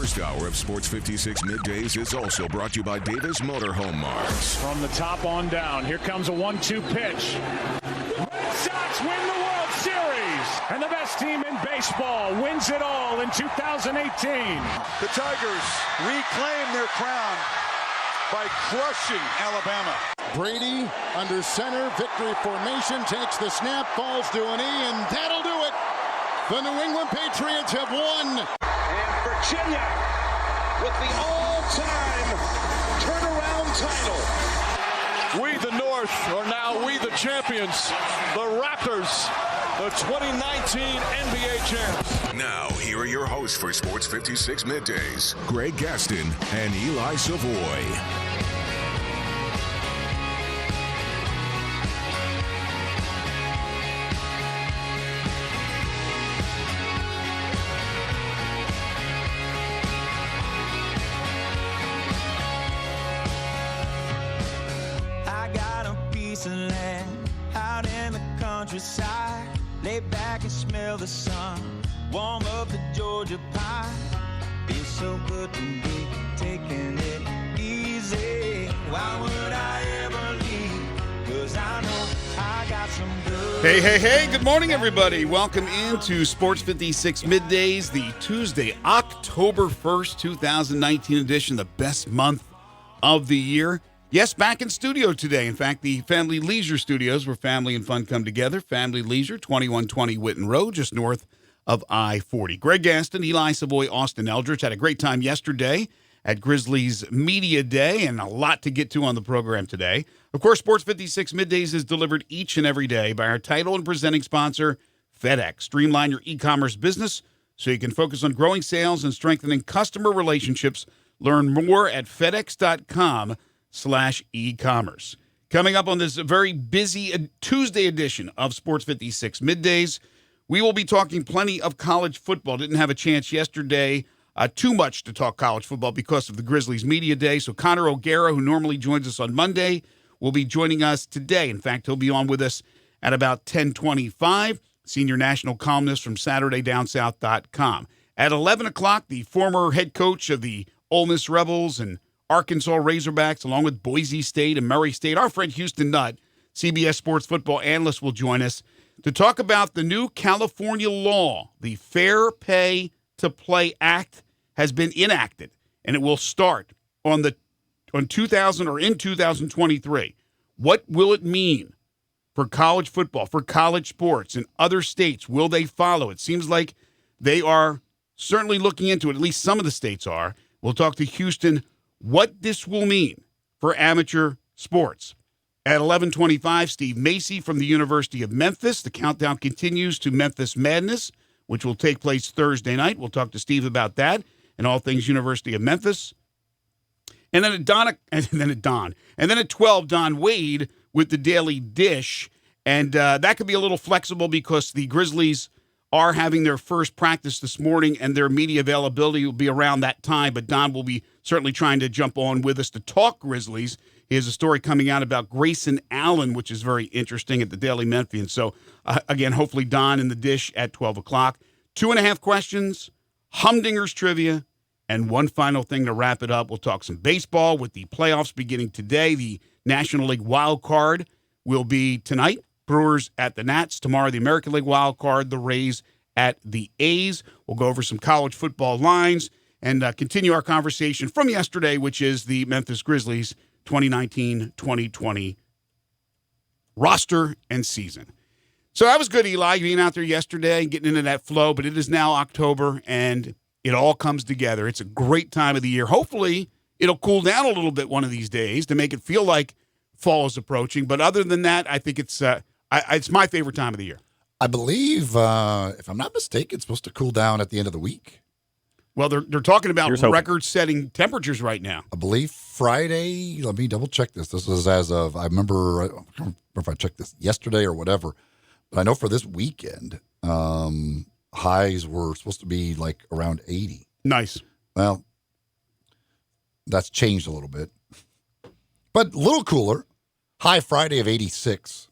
first hour of Sports 56 Middays is also brought to you by Davis Motorhome Marts. From the top on down, here comes a 1-2 pitch. Red Sox win the World Series, and the best team in baseball wins it all in 2018. The Tigers reclaim their crown by crushing Alabama. Brady under center, victory formation, takes the snap, falls to an E, and that'll do it. The New England Patriots have won. And Virginia with the all-time turnaround title. We the North are now we the champions. The Raptors, the 2019 NBA champs. Now, here are your hosts for Sports 56 Middays, Greg Gaston and Eli Savoie. Countryside, lay back and smell the sun, warm up the Georgia pie. Feels so good to be taking it easy. Why would I ever leave? 'Cause I know I got some good. Hey, good morning, everybody. Welcome into Sports 56 Middays, the Tuesday, October 1st, 2019 edition, the best month of the year. Yes, back in studio today. In fact, the Family Leisure Studios, where family and fun come together. Family Leisure, 2120 Whitten Road, just north of I-40. Greg Gaston, Eli Savoie, Austin Eldridge had a great time yesterday at Grizzlies Media Day, and a lot to get to on the program today. Of course, Sports 56 Middays is delivered each and every day by our title and presenting sponsor, FedEx. Streamline your e-commerce business so you can focus on growing sales and strengthening customer relationships. Learn more at fedex.com/e-commerce. Coming up on this very busy Tuesday edition of Sports 56 Middays, we will be talking plenty of college football. Didn't have a chance yesterday too much to talk college football because of the Grizzlies Media Day. So Connor O'Gara, who normally joins us on Monday, will be joining us today. In fact, he'll be on with us at about 10:25, senior national columnist from SaturdayDownSouth.com. At 11 o'clock, the former head coach of the Ole Miss Rebels and Arkansas Razorbacks, along with Boise State and Murray State, our friend Houston Nutt, CBS Sports football analyst, will join us to talk about the new California law. The Fair Pay to Play Act has been enacted, and it will start in 2023. What will it mean for college football, for college sports in other states? Will they follow? It seems like they are certainly looking into it. At least some of the states are. We'll talk to Houston what this will mean for amateur sports. At 11:25, Steve Macy from the University of Memphis. The countdown continues to Memphis Madness, which will take place Thursday night. We'll talk to Steve about that and all things University of Memphis. And then at 12, Don Wade with the Daily Dish. And that could be a little flexible because the Grizzlies are having their first practice this morning, and their media availability will be around that time. But Don will be certainly trying to jump on with us to talk Grizzlies. He has a story coming out about Grayson Allen, which is very interesting at the Daily Memphian. So, again, hopefully Don in the Dish at 12 o'clock. 2.5 questions, Humdinger's trivia, and one final thing to wrap it up. We'll talk some baseball with the playoffs beginning today. The National League wild card will be tonight. Brewers at the Nats. Tomorrow, the American League wild card, the Rays at the A's. We'll go over some college football lines and continue our conversation from yesterday, which is the Memphis Grizzlies 2019-2020 roster and season. So that was good, Eli, being out there yesterday and getting into that flow, but it is now October, and it all comes together. It's a great time of the year. Hopefully, it'll cool down a little bit one of these days to make it feel like fall is approaching. But other than that, I think it's my favorite time of the year. I believe, if I'm not mistaken, it's supposed to cool down at the end of the week. Well, they're talking about record-setting temperatures right now. I believe Friday, let me double-check this. This is as of, I don't remember if I checked this yesterday or whatever, but I know for this weekend, highs were supposed to be like around 80. Nice. Well, that's changed a little bit. But a little cooler. High Friday of 86.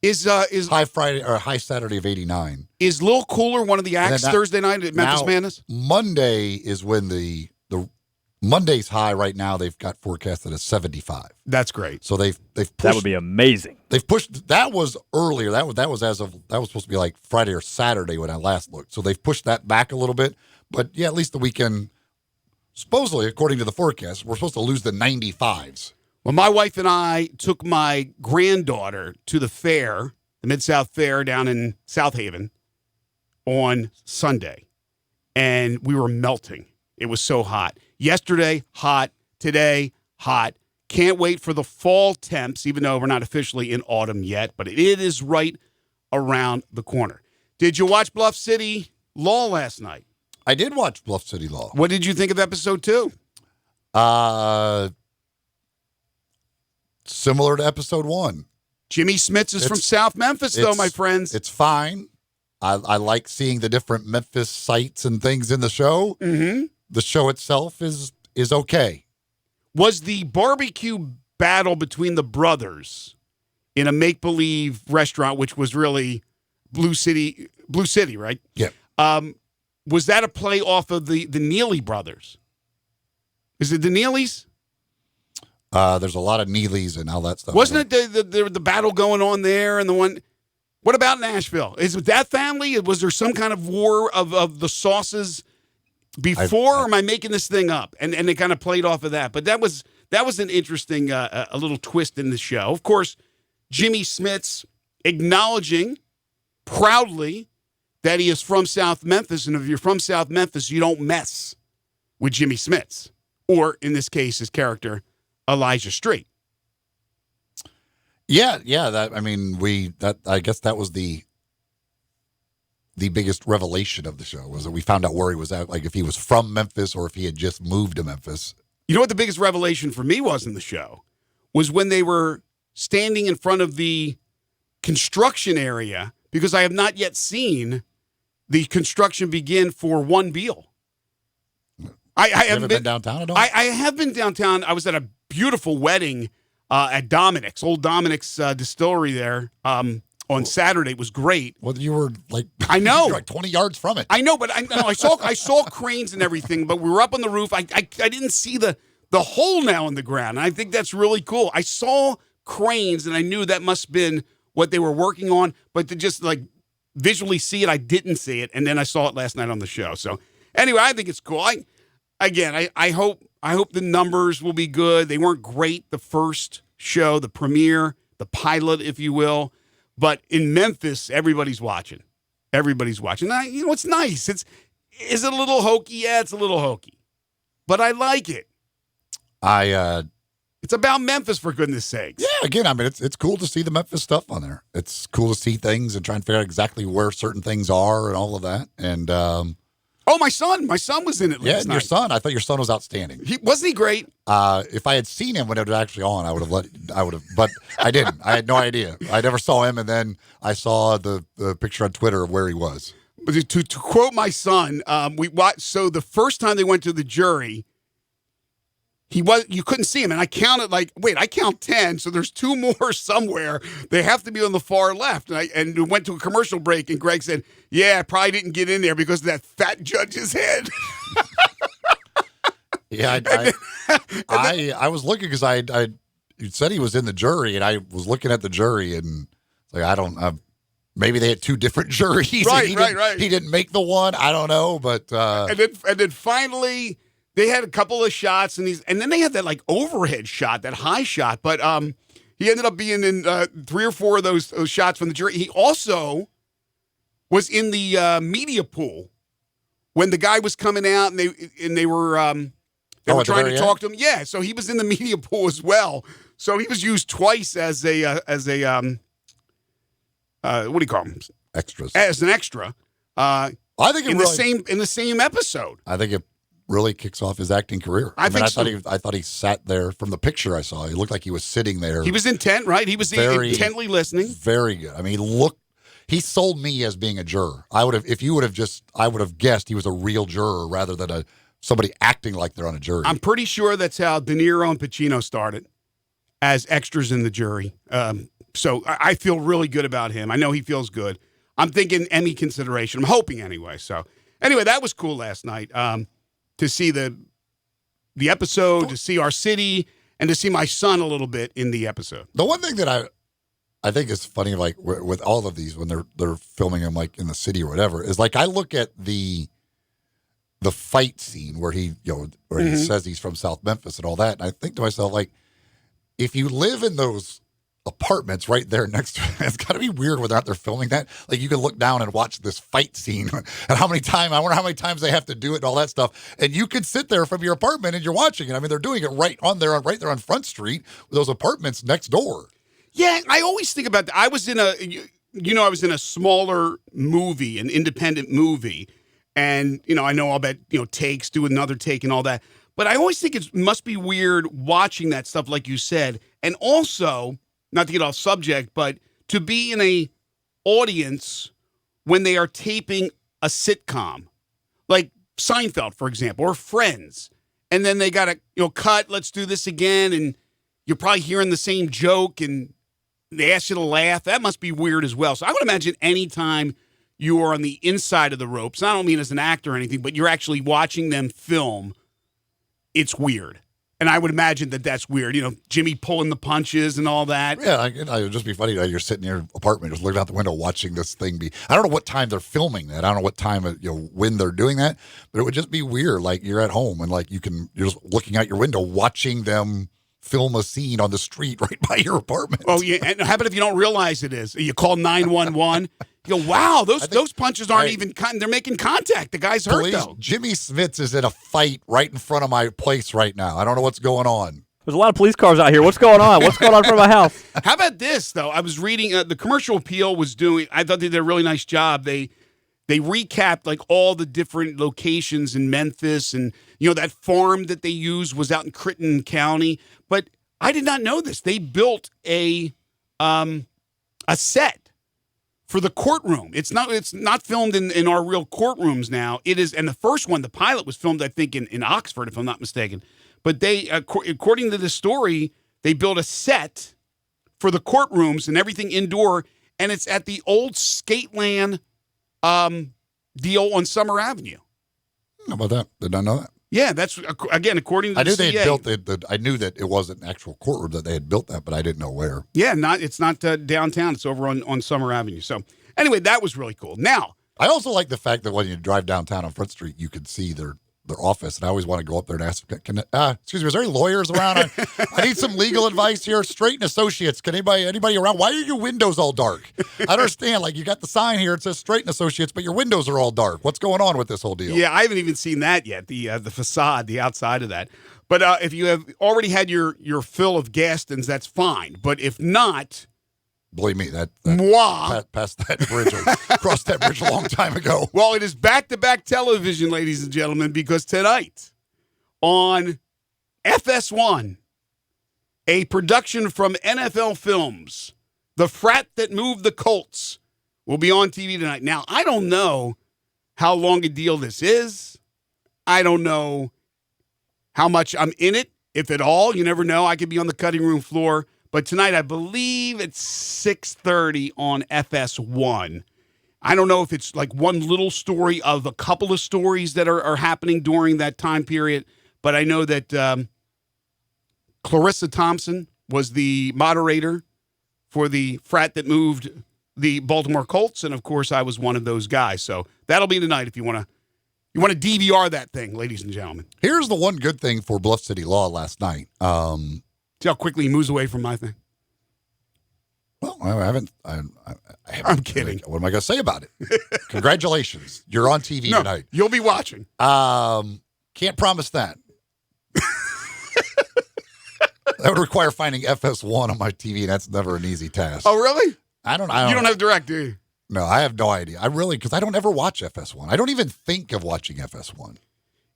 Is high Friday or high Saturday of 89. Is Lil Cooler one of the acts Thursday night at Memphis Madness? Monday is when the Monday's high right now. They've got forecasted at 75. That's great. So they've pushed. That would be amazing. They've pushed. That was earlier. That was supposed to be like Friday or Saturday when I last looked. So they've pushed that back a little bit. But yeah, at least the weekend. Supposedly, according to the forecast, we're supposed to lose the 95s. Well, my wife and I took my granddaughter to the fair, the Mid-South Fair down in South Haven, on Sunday, and we were melting. It was so hot. Yesterday, hot. Today, hot. Can't wait for the fall temps, even though we're not officially in autumn yet, but it is right around the corner. Did you watch Bluff City Law last night? I did watch Bluff City Law. What did you think of episode 2? Similar to episode 1. Jimmy Smits is from South Memphis, though, my friends. It's fine. I like seeing the different Memphis sites and things in the show. Mm-hmm. The show itself is okay. Was the barbecue battle between the brothers in a make-believe restaurant, which was really Blue City, right? Yeah. Was that a play off of the Neely brothers? Is it the Neelys? There's a lot of Neelys and all that stuff. Wasn't it the battle going on there and the one? What about Nashville? Is it that family? Was there some kind of war of the sauces before? Or am I making this thing up? And they kind of played off of that. But that was an interesting a little twist in the show. Of course, Jimmy Smits acknowledging proudly that he is from South Memphis, and if you're from South Memphis, you don't mess with Jimmy Smits, or in this case, his character Elijah Street. Yeah. I guess that was the biggest revelation of the show, was that we found out where he was at, like if he was from Memphis or if he had just moved to Memphis. You know what the biggest revelation for me was in the show was when they were standing in front of the construction area, because I have not yet seen the construction begin for One Beal. I haven't been downtown at all? I have been downtown. I was at a beautiful wedding at Dominic's, old Dominic's distillery there on Saturday. It was great. Well, you were like, I know, you were like 20 yards from it. I know, but I saw cranes and everything, but we were up on the roof. I didn't see the hole now in the ground, and I think that's really cool. I saw cranes, and I knew that must have been what they were working on, but to just like visually see it, I didn't see it, and then I saw it last night on the show. So anyway, I think it's cool. I hope the numbers will be good. They weren't great the first show, the premiere, the pilot, if you will, but in Memphis, everybody's watching. Everybody's watching. Now, it's nice. Is it a little hokey? Yeah, it's a little hokey, but I like it. It's about Memphis, for goodness sakes. Yeah, again, I mean, it's cool to see the Memphis stuff on there. It's cool to see things and try and figure out exactly where certain things are and all of that. And my son was in it last night. Your son. I thought your son was outstanding. Wasn't he great? If I had seen him when it was actually on, I would have, but I didn't. I had no idea. I never saw him, and then I saw the picture on Twitter of where he was. But to quote my son, we watched. So the first time they went to the jury, you couldn't see him, and I counted I count 10, so there's 2 more somewhere. They have to be on the far left, and we went to a commercial break, and Greg said, "Yeah, I probably didn't get in there because of that fat judge's head." Yeah, I was looking because you said he was in the jury, and I was looking at the jury, and like I don't maybe they had 2 different juries. Right. He didn't make the one. I don't know, but and then finally. They had a couple of shots, and then they had that like overhead shot, that high shot. But he ended up being in 3 or 4 of those shots from the jury. He also was in the media pool when the guy was coming out, and they were trying to talk to him. Yeah, so he was in the media pool as well. So he was used twice as a what do you call them? Extras. As an extra. I think in the same episode. I think it really kicks off his acting career. I thought he sat there from the picture I saw. He looked like he was sitting there. He was intent, right? He was intently listening. Very good. I mean, he sold me as being a juror. I would have guessed he was a real juror rather than somebody acting like they're on a jury. I'm pretty sure that's how De Niro and Pacino started. as extras in the jury. So I feel really good about him. I know he feels good. I'm thinking Emmy consideration. I'm hoping anyway. So anyway, that was cool last night to see the episode, to see our city, and to see my son a little bit in the episode. The one thing that I think is funny, like with all of these when they're filming them like in the city or whatever, is like I look at the fight scene where he he says he's from South Memphis and all that, and I think to myself, like, if you live in those apartments right there next to it, it's got to be weird without they're filming that. Like, you can look down and watch this fight scene, and I wonder how many times they have to do it and all that stuff. And you could sit there from your apartment and you're watching it. I mean, they're doing it right there on Front Street with those apartments next door. Yeah, I always think about that. I was in a smaller movie, an independent movie, and I know all about takes, do another take and all that. But I always think it must be weird watching that stuff, like you said, and also, not to get off subject, but to be in a audience when they are taping a sitcom, like Seinfeld, for example, or Friends, and then they got to cut. Let's do this again, and you're probably hearing the same joke and they ask you to laugh. That must be weird as well. So I would imagine anytime you are on the inside of the ropes, I don't mean as an actor or anything, but you're actually watching them film, it's weird. And I would imagine that that's weird. Jimmy pulling the punches and all that. Yeah, it would just be funny that you're sitting in your apartment just looking out the window watching this thing be. I don't know what time they're filming that. I don't know what time, when they're doing that. But it would just be weird. Like, you're at home and like you're just looking out your window watching them film a scene on the street right by your apartment. Oh, yeah. And how about if you don't realize it is? You call 911. You go, wow, those punches aren't even, they're making contact. The guy's hurt, though. Jimmy Smits is in a fight right in front of my place right now. I don't know what's going on. There's a lot of police cars out here. What's going on? What's going on in front of my house? How about this, though? I was reading, the Commercial Appeal was doing, I thought they did a really nice job. They recapped like all the different locations in Memphis, and that farm that they used was out in Crittenden County. But I did not know this. They built a set for the courtroom. It's not filmed in our real courtrooms now. It is, and the first one, the pilot, was filmed, I think, in Oxford, if I'm not mistaken. But they, according to the story, they built a set for the courtrooms and everything indoor, and it's at the old Skateland deal on Summer Avenue. How about that? Did not know that. Yeah, that's, again, according to the CA. They had built I knew that it wasn't an actual courtroom that they had built that, but I didn't know where. Yeah, it's not downtown. It's over on Summer Avenue. So anyway, that was really cool. Now, I also like the fact that when you drive downtown on Front Street, you could see their office, and I always want to go up there and ask, excuse me, is there any lawyers around? I need some legal advice here. Straighten Associates. Can anybody around? Why are your windows all dark? I understand, like, you got the sign here, it says Straighten Associates, but your windows are all dark. What's going on with this whole deal? Yeah, I haven't even seen that yet, the facade, the outside of that. But if you have already had your fill of Gastons, that's fine. But if not, believe me, that past that bridge, crossed that bridge a long time ago. Well, it is back-to-back television, ladies and gentlemen, because tonight on FS1, a production from NFL Films, The Frat That Moved the Colts, will be on TV tonight. Now, I don't know how long a deal this is. I don't know how much I'm in it, if at all. You never know. I could be on the cutting room floor. But tonight, I believe it's 6:30 on FS1. I don't know if it's like one little story of a couple of stories that are happening during that time period. But I know that Clarissa Thompson was the moderator for the Frat That Moved the Baltimore Colts. And, of course, I was one of those guys. So that'll be tonight if you want to DVR that thing, ladies and gentlemen. Here's the one good thing for Bluff City Law last night. See how quickly he moves away from my thing? Well, I haven't. I'm kidding. What am I going to say about it? Congratulations. You're on TV tonight. You'll be watching. Can't promise that. That would require finding FS1 on my TV, and that's never an easy task. Oh, really? I don't You don't have direct, do you? No, I have no idea. Because I don't ever watch FS1. I don't even think of watching FS1.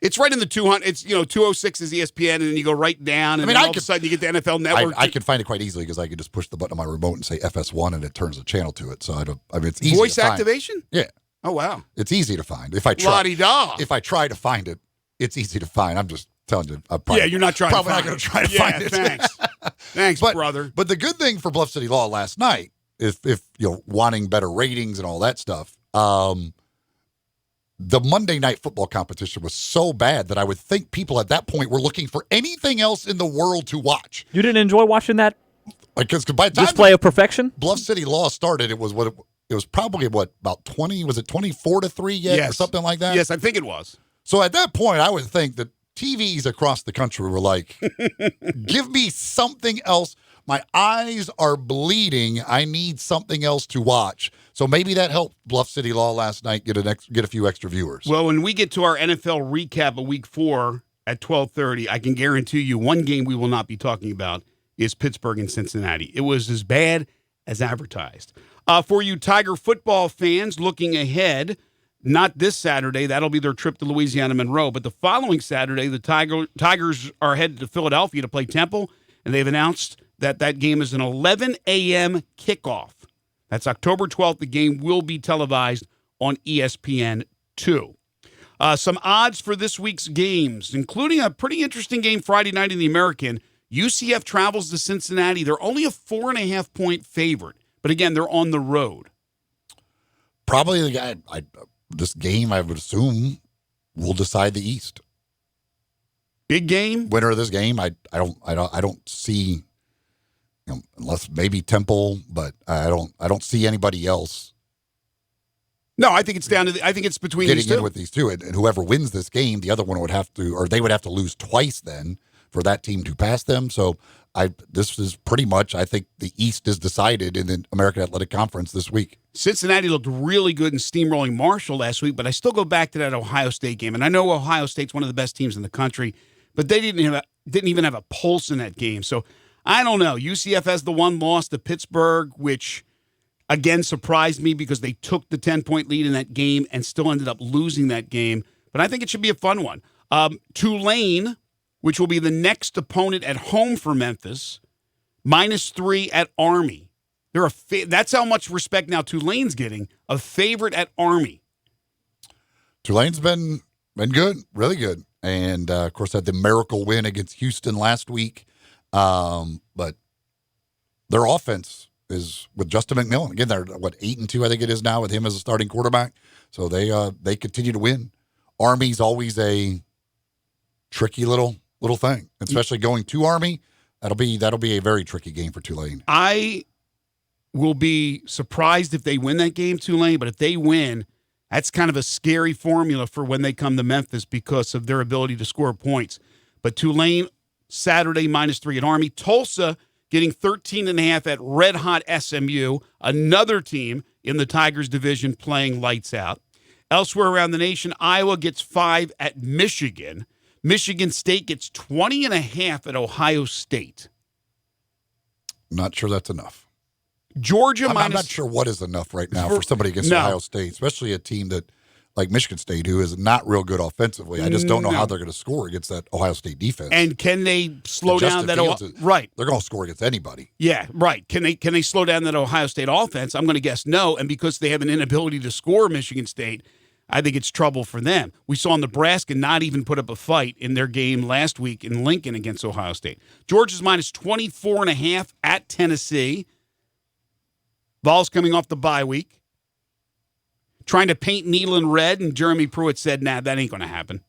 It's right in the 200. It's 206 is ESPN, and then you go right down, and then all of a sudden you get the NFL Network. I can find it quite easily because I can just push the button on my remote and say FS1, and it turns the channel to it. So it's easy. Voice to find. activation? Yeah. Oh wow. It's easy to find. If I try. La-di-da. If I try to find it, it's easy to find. I'm just telling you. You're not trying. Probably not going to try to find it. Thanks. Thanks, brother. But the good thing for Bluff City Law last night, if wanting better ratings and all that stuff, the Monday Night Football competition was so bad that I would think people at that point were looking for anything else in the world to watch. You didn't enjoy watching that Because by the time display of perfection? Bluff City Law started, it was probably about 20, was it 24-3 yet or something like that? Yes, I think it was. So at that point, I would think that TVs across the country were like, give me something else. My eyes are bleeding. I need something else to watch. So maybe that helped Bluff City Law last night get a few extra viewers. Well, when we get to our NFL recap of Week 4 at 12:30, I can guarantee you one game we will not be talking about is Pittsburgh and Cincinnati. It was as bad as advertised. For you Tiger football fans looking ahead, not this Saturday. That'll be their trip to Louisiana Monroe. But the following Saturday, the Tigers are headed to Philadelphia to play Temple, and they've announced that game is an 11 a.m. kickoff. That's October 12th. The game will be televised on ESPN2. Some odds for this week's games, including a pretty interesting game Friday night in the American. UCF travels to Cincinnati. They're only a 4.5-point favorite. But again, they're on the road. Probably the guy. This game, I would assume, will decide the East. Big game. Winner of this game, I don't see. Unless maybe Temple, but I don't see anybody else. No, I think it's down to. I think it's between getting these two. in with these two, and whoever wins this game, the other one would have to, or they would have to lose twice then for that team to pass them. So this is pretty much, I think the East is decided in the American Athletic Conference this week. Cincinnati looked really good in steamrolling Marshall last week, but I still go back to that Ohio State game, and I know Ohio State's one of the best teams in the country, but they didn't even have a pulse in that game. So I don't know. UCF has the one loss to Pittsburgh, which again surprised me because they took the 10-point lead in that game and still ended up losing that game. But I think it should be a fun one. Tulane, which will be the next opponent at home for Memphis, -3 at Army. That's how much respect now Tulane's getting, a favorite at Army. Tulane's been good, really good. And, of course, had the miracle win against Houston last week. But their offense is with Justin McMillan. Again, they're 8-2, I think it is now, with him as a starting quarterback. So they continue to win. Army's always a tricky little thing, especially going to Army. That'll be a very tricky game for Tulane. I will be surprised if they win that game, Tulane, but if they win, that's kind of a scary formula for when they come to Memphis because of their ability to score points. But Tulane, Saturday, -3 at Army. Tulsa getting 13.5 at red-hot SMU, another team in the Tigers division playing lights out. Elsewhere around the nation, Iowa gets 5 at Michigan. Michigan State gets 20.5 at Ohio State. I'm not sure that's enough. Georgia I'm not sure what is enough right now for somebody against Ohio State, especially a team that like Michigan State, who is not real good offensively. I just don't know how they're going to score against that Ohio State defense. And can they slow down that? Right, they're going to score against anybody. Yeah, right. Can they slow down that Ohio State offense? I'm going to guess no. And because they have an inability to score Michigan State, I think it's trouble for them. We saw Nebraska not even put up a fight in their game last week in Lincoln against Ohio State. Georgia's -24.5 at Tennessee. Vols coming off the bye week. Trying to paint Neyland red, and Jeremy Pruitt said, nah, that ain't going to happen.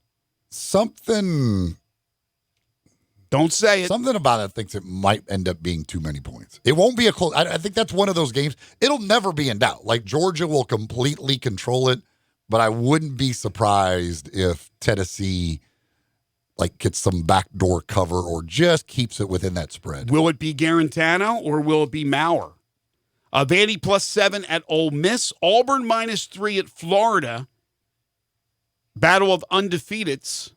Don't say it. Something about it thinks it might end up being too many points. It won't be a close. I think that's one of those games. It'll never be in doubt. Like, Georgia will completely control it, but I wouldn't be surprised if Tennessee gets some backdoor cover or just keeps it within that spread. Will it be Garantano or will it be Maurer? Vandy +7 at Ole Miss. Auburn -3 at Florida. Battle of undefeateds.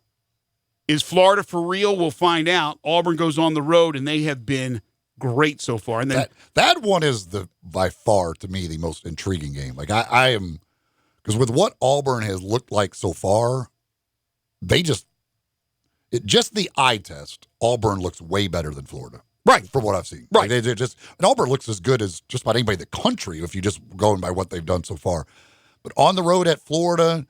Is Florida for real? We'll find out. Auburn goes on the road, and they have been great so far. And then that one is by far, to me, the most intriguing game. Like, I am, because with what Auburn has looked like so far, just the eye test, Auburn looks way better than Florida. Right. From what I've seen. Right. They're just, and Auburn looks as good as just about anybody in the country if you just going by what they've done so far. But on the road at Florida,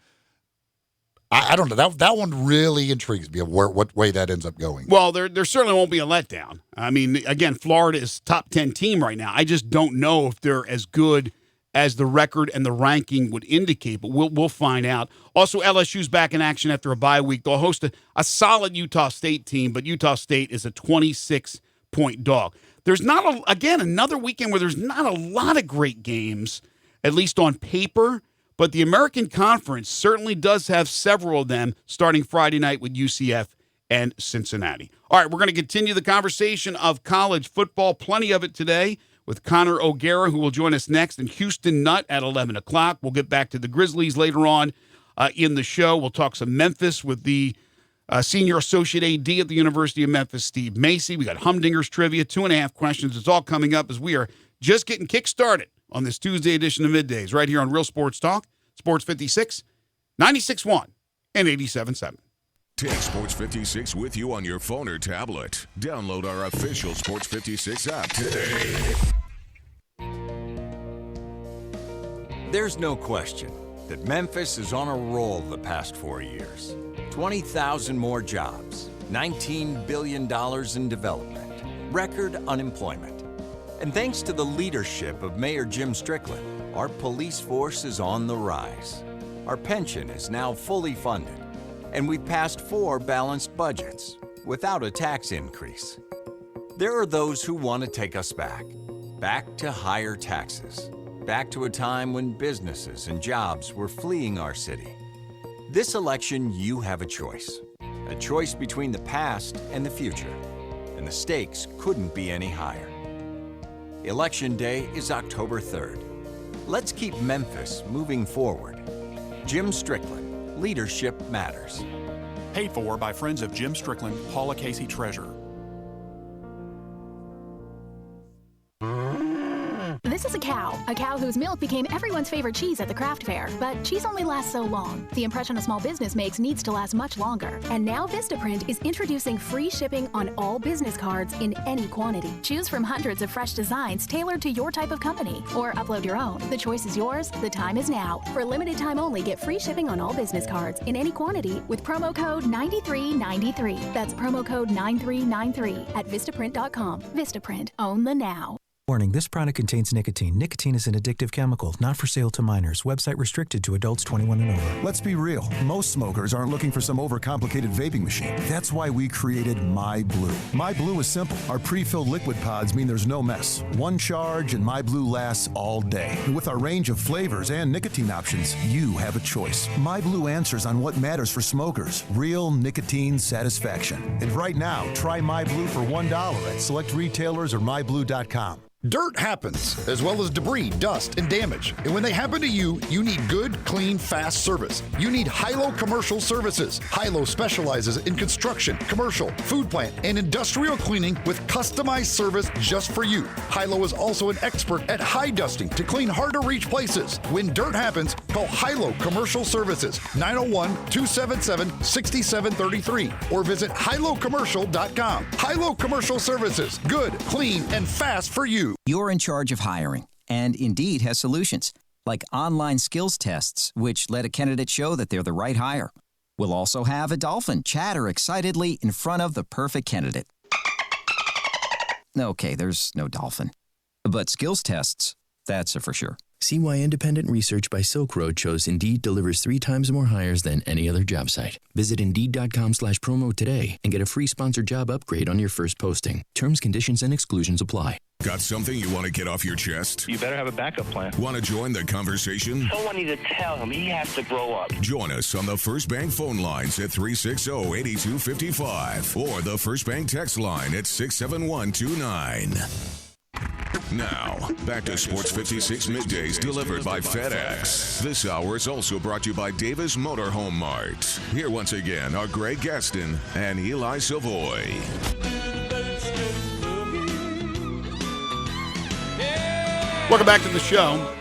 I don't know. That one really intrigues me of what way that ends up going. Well, there certainly won't be a letdown. I mean, again, Florida is top 10 team right now. I just don't know if they're as good as the record and the ranking would indicate, but we'll find out. Also, LSU's back in action after a bye week. They'll host a solid Utah State team, but Utah State is a 26-point dog. There's not, another weekend where there's not a lot of great games, at least on paper, but the American Conference certainly does have several of them starting Friday night with UCF and Cincinnati. All right, we're going to continue the conversation of college football, plenty of it today, with Connor O'Gara, who will join us next, and Houston Nutt at 11 o'clock. We'll get back to the Grizzlies later on in the show. We'll talk some Memphis with the Senior Associate AD at the University of Memphis, Steve Macy. We got Humdinger's Trivia, 2.5 questions. It's all coming up as we are just getting kick-started on this Tuesday edition of Middays right here on Real Sports Talk, Sports 56, 96.1, and 87.7. Take Sports 56 with you on your phone or tablet. Download our official Sports 56 app today. There's no question that Memphis is on a roll the past 4 years. 20,000 more jobs, $19 billion in development, record unemployment. And thanks to the leadership of Mayor Jim Strickland, our police force is on the rise. Our pension is now fully funded, and we've passed 4 balanced budgets without a tax increase. There are those who want to take us back to higher taxes, back to a time when businesses and jobs were fleeing our city. This election, you have a choice between the past and the future, and the stakes couldn't be any higher. Election Day is October 3rd. Let's keep Memphis moving forward. Jim Strickland, Leadership Matters. Paid for by Friends of Jim Strickland, Paula Casey Treasurer. This is a cow whose milk became everyone's favorite cheese at the craft fair. But cheese only lasts so long. The impression a small business makes needs to last much longer. And now Vistaprint is introducing free shipping on all business cards in any quantity. Choose from hundreds of fresh designs tailored to your type of company, or upload your own. The choice is yours. The time is now. For a limited time only, get free shipping on all business cards in any quantity with promo code 9393. That's promo code 9393 at Vistaprint.com. Vistaprint. Own the now. Warning, this product contains nicotine. Nicotine is an addictive chemical, not for sale to minors. Website restricted to adults 21 and over. Let's be real. Most smokers aren't looking for some overcomplicated vaping machine. That's why we created My Blue. My Blue is simple. Our pre-filled liquid pods mean there's no mess. One charge and My Blue lasts all day. And with our range of flavors and nicotine options, you have a choice. My Blue answers on what matters for smokers. Real nicotine satisfaction. And right now, try My Blue for $1 at select retailers or myblue.com. Dirt happens, as well as debris, dust, and damage. And when they happen to you, you need good, clean, fast service. You need Hilo Commercial Services. Hilo specializes in construction, commercial, food plant, and industrial cleaning with customized service just for you. Hilo is also an expert at high dusting to clean hard-to-reach places. When dirt happens, call Hilo Commercial Services, 901-277-6733, or visit HiloCommercial.com. Hilo Commercial Services, good, clean, and fast for you. You're in charge of hiring, and Indeed has solutions, like online skills tests, which let a candidate show that they're the right hire. We'll also have a dolphin chatter excitedly in front of the perfect candidate. Okay, there's no dolphin. But skills tests, that's a for sure. See why independent research by Silk Road shows Indeed delivers 3 times more hires than any other job site. Visit Indeed.com/promo today and get a free sponsored job upgrade on your first posting. Terms, conditions, and exclusions apply. Got something you want to get off your chest? You better have a backup plan. Want to join the conversation? Someone needs to tell him he has to grow up. Join us on the First Bank phone lines at 360-8255 or the First Bank text line at 67129. Now, back to Sports 56 Middays delivered by FedEx. This hour is also brought to you by Davis Motorhome Mart. Here once again are Greg Gaston and Eli Savoie. Welcome back to the show.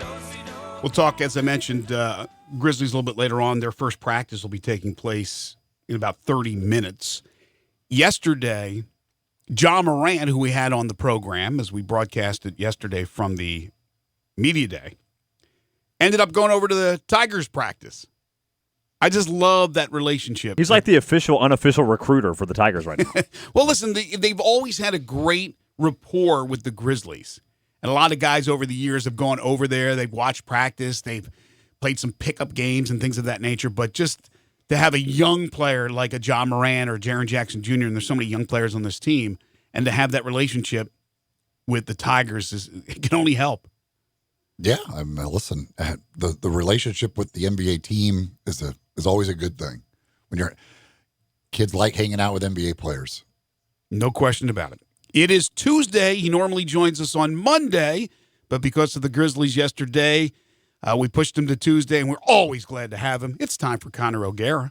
We'll talk, as I mentioned, Grizzlies a little bit later on. Their first practice will be taking place in about 30 minutes. Yesterday, John Moran, who we had on the program as we broadcasted yesterday from the media day, ended up going over to the Tigers practice. I just love that relationship. He's like the official, unofficial recruiter for the Tigers right now. Well, listen, they've always had a great rapport with the Grizzlies. And a lot of guys over the years have gone over there. They've watched practice. They've played some pickup games and things of that nature. But just to have a young player like a John Moran or Jaren Jackson Jr., and there's so many young players on this team, and to have that relationship with the Tigers, it can only help. Yeah, listen, the relationship with the NBA team is always a good thing. When kids like hanging out with NBA players. No question about it. It is Tuesday. He normally joins us on Monday, but because of the Grizzlies yesterday, we pushed him to Tuesday, and we're always glad to have him. It's time for Connor O'Gara.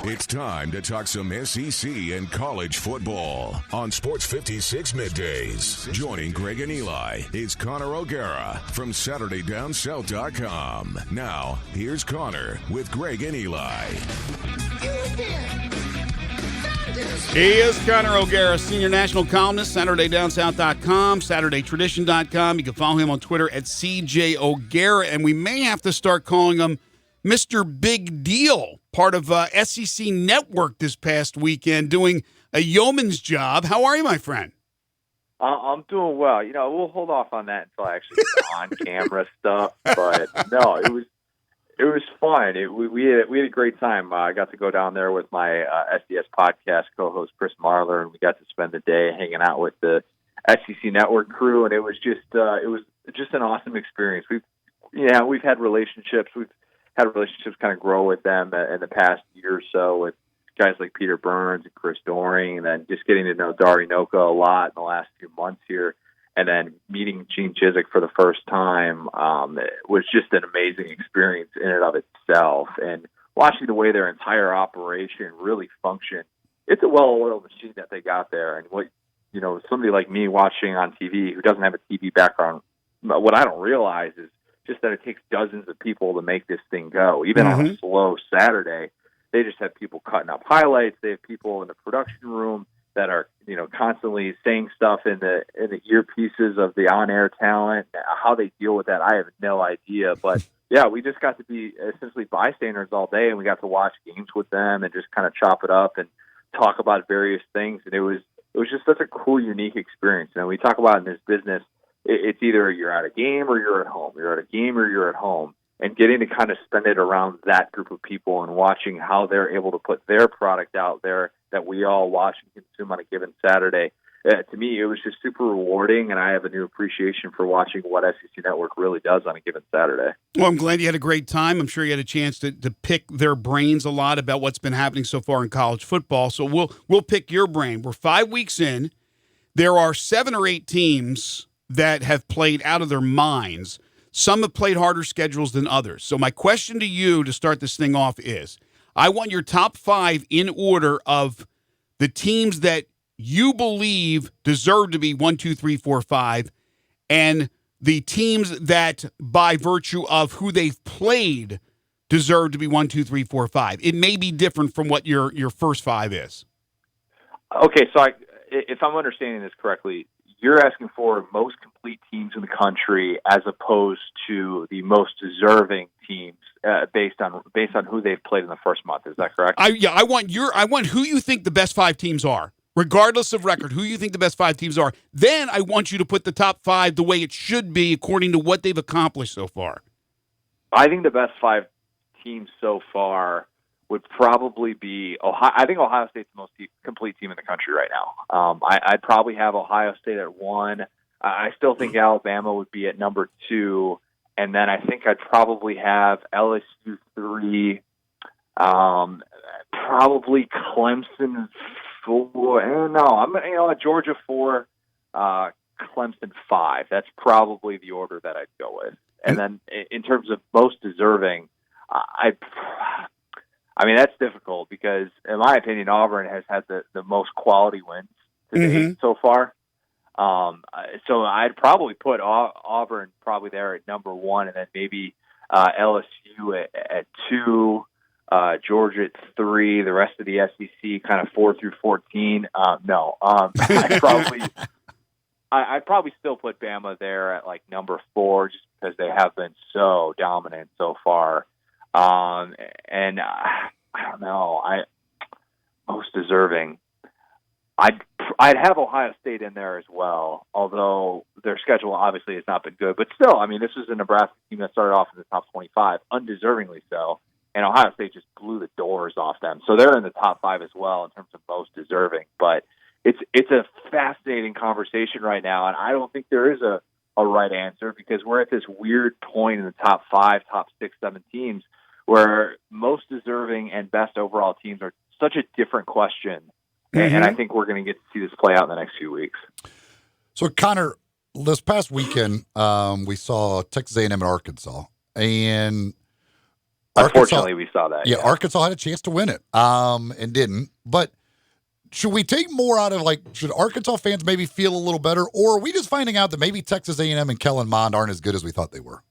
It's time to talk some SEC and college football on Sports 56 Middays. Joining Greg and Eli is Connor O'Gara from SaturdayDownSouth.com. Now, here's Connor with Greg and Eli. He is Connor O'Gara, senior national columnist, SaturdayDownSouth.com, SaturdayTradition.com. You can follow him on Twitter at CJ O'Gara, and we may have to start calling him Mr. Big Deal, part of SEC Network this past weekend, doing a yeoman's job. How are you, my friend? I'm doing well. You know, we'll hold off on that until I actually get on-camera stuff. But no, it was fun. We had a great time. I got to go down there with my SDS podcast co-host Chris Marler, and we got to spend the day hanging out with the SEC Network crew, and it was just an awesome experience. We've had relationships. We've had relationships kind of grow with them in the past year or so with guys like Peter Burns and Chris Doring, and then just getting to know Dari Noka a lot in the last few months here. And then meeting Gene Chizik for the first time was just an amazing experience in and of itself. And watching the way their entire operation really functioned, it's a well-oiled machine that they got there. And somebody like me watching on TV who doesn't have a TV background, what I don't realize is just that it takes dozens of people to make this thing go. Even on a slow Saturday, they just have people cutting up highlights. They have people in the production room that are, constantly saying stuff in the earpieces of the on-air talent. How they deal with that, I have no idea. But yeah, we just got to be essentially bystanders all day, and we got to watch games with them and just kind of chop it up and talk about various things. And it was just such a cool, unique experience. And we talk about in this business, it's either you're at a game or you're at home. You're at a game or you're at home. And getting to kind of spend it around that group of people and watching how they're able to put their product out there that we all watch and consume on a given Saturday, to me, it was just super rewarding, and I have a new appreciation for watching what SEC Network really does on a given Saturday. Well, I'm glad you had a great time. I'm sure you had a chance to pick their brains a lot about what's been happening so far in college football. So we'll pick your brain. We're 5 weeks in. There are 7 or 8 teams that have played out of their minds. Some have played harder schedules than others. So my question to you to start this thing off is, I want your top 5 in order of the teams that you believe deserve to be 1, 2, 3, 4, 5, and the teams that, by virtue of who they've played, deserve to be 1, 2, 3, 4, 5. It may be different from what your first 5 is. Okay, so if I'm understanding this correctly, you're asking for most complete teams in the country as opposed to the most deserving teams based on who they've played in the first month. Is that correct? I want who you think the best 5 teams are, regardless of record. Who you think the best 5 teams are. Then I want you to put the top 5 the way it should be according to what they've accomplished so far. I think the best 5 teams so far would probably be Ohio. I think Ohio State's the most complete team in the country right now. I'd probably have Ohio State at 1. I still think Alabama would be at number 2. And then I think I'd probably have LSU 3, probably Clemson 4. I'm Georgia 4, Clemson 5. That's probably the order that I'd go with. And then in terms of most deserving, that's difficult because, in my opinion, Auburn has had the most quality wins to date so far. So I'd probably put Auburn probably there at number 1, and then maybe LSU at 2, Georgia at 3, the rest of the SEC kind of 4 through 14. I'd probably still put Bama there at like number 4 just because they have been so dominant so far. And I don't know. Most deserving. I'd have Ohio State in there as well, although their schedule obviously has not been good. But still, I mean, this was a Nebraska team that started off in the top 25, undeservingly so, and Ohio State just blew the doors off them. So they're in the top 5 as well in terms of most deserving. But it's a fascinating conversation right now, and I don't think there is a right answer because we're at this weird point in the top 5, top 6, 7 teams where most deserving and best overall teams are such a different question. And I think we're going to get to see this play out in the next few weeks. So, Connor, this past weekend, we saw Texas A&M and Arkansas. And unfortunately, we saw that. Yeah, Arkansas had a chance to win it and didn't. But should we take more out of, should Arkansas fans maybe feel a little better? Or are we just finding out that maybe Texas A&M and Kellen Mond aren't as good as we thought they were?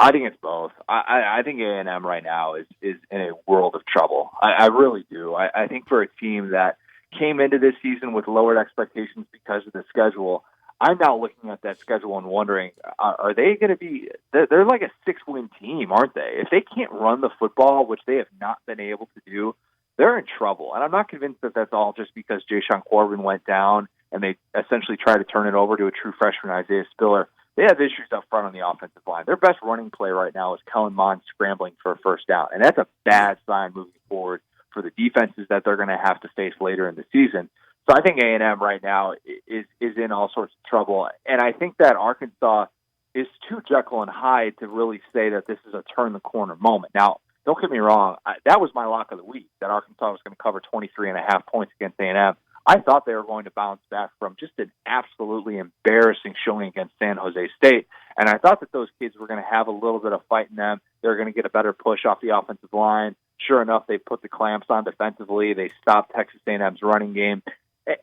I think it's both. I think A&M right now is in a world of trouble. I really do. I think for a team that came into this season with lowered expectations because of the schedule, I'm now looking at that schedule and wondering, are they going to be – they're like a 6-win team, aren't they? If they can't run the football, which they have not been able to do, they're in trouble. And I'm not convinced that that's all just because Jayshon Corbin went down and they essentially tried to turn it over to a true freshman, Isaiah Spiller. They have issues up front on the offensive line. Their best running play right now is Kellen Mond scrambling for a first down, and that's a bad sign moving forward for the defenses that they're going to have to face later in the season. So I think A&M right now is in all sorts of trouble, and I think that Arkansas is too Jekyll and Hyde to really say that this is a turn-the-corner moment. Now, don't get me wrong, that was my lock of the week, that Arkansas was going to cover 23.5 points against A&M. I thought they were going to bounce back from just an absolutely embarrassing showing against San Jose State. And I thought that those kids were going to have a little bit of fight in them. They were going to get a better push off the offensive line. Sure enough, they put the clamps on defensively. They stopped Texas A&M's running game.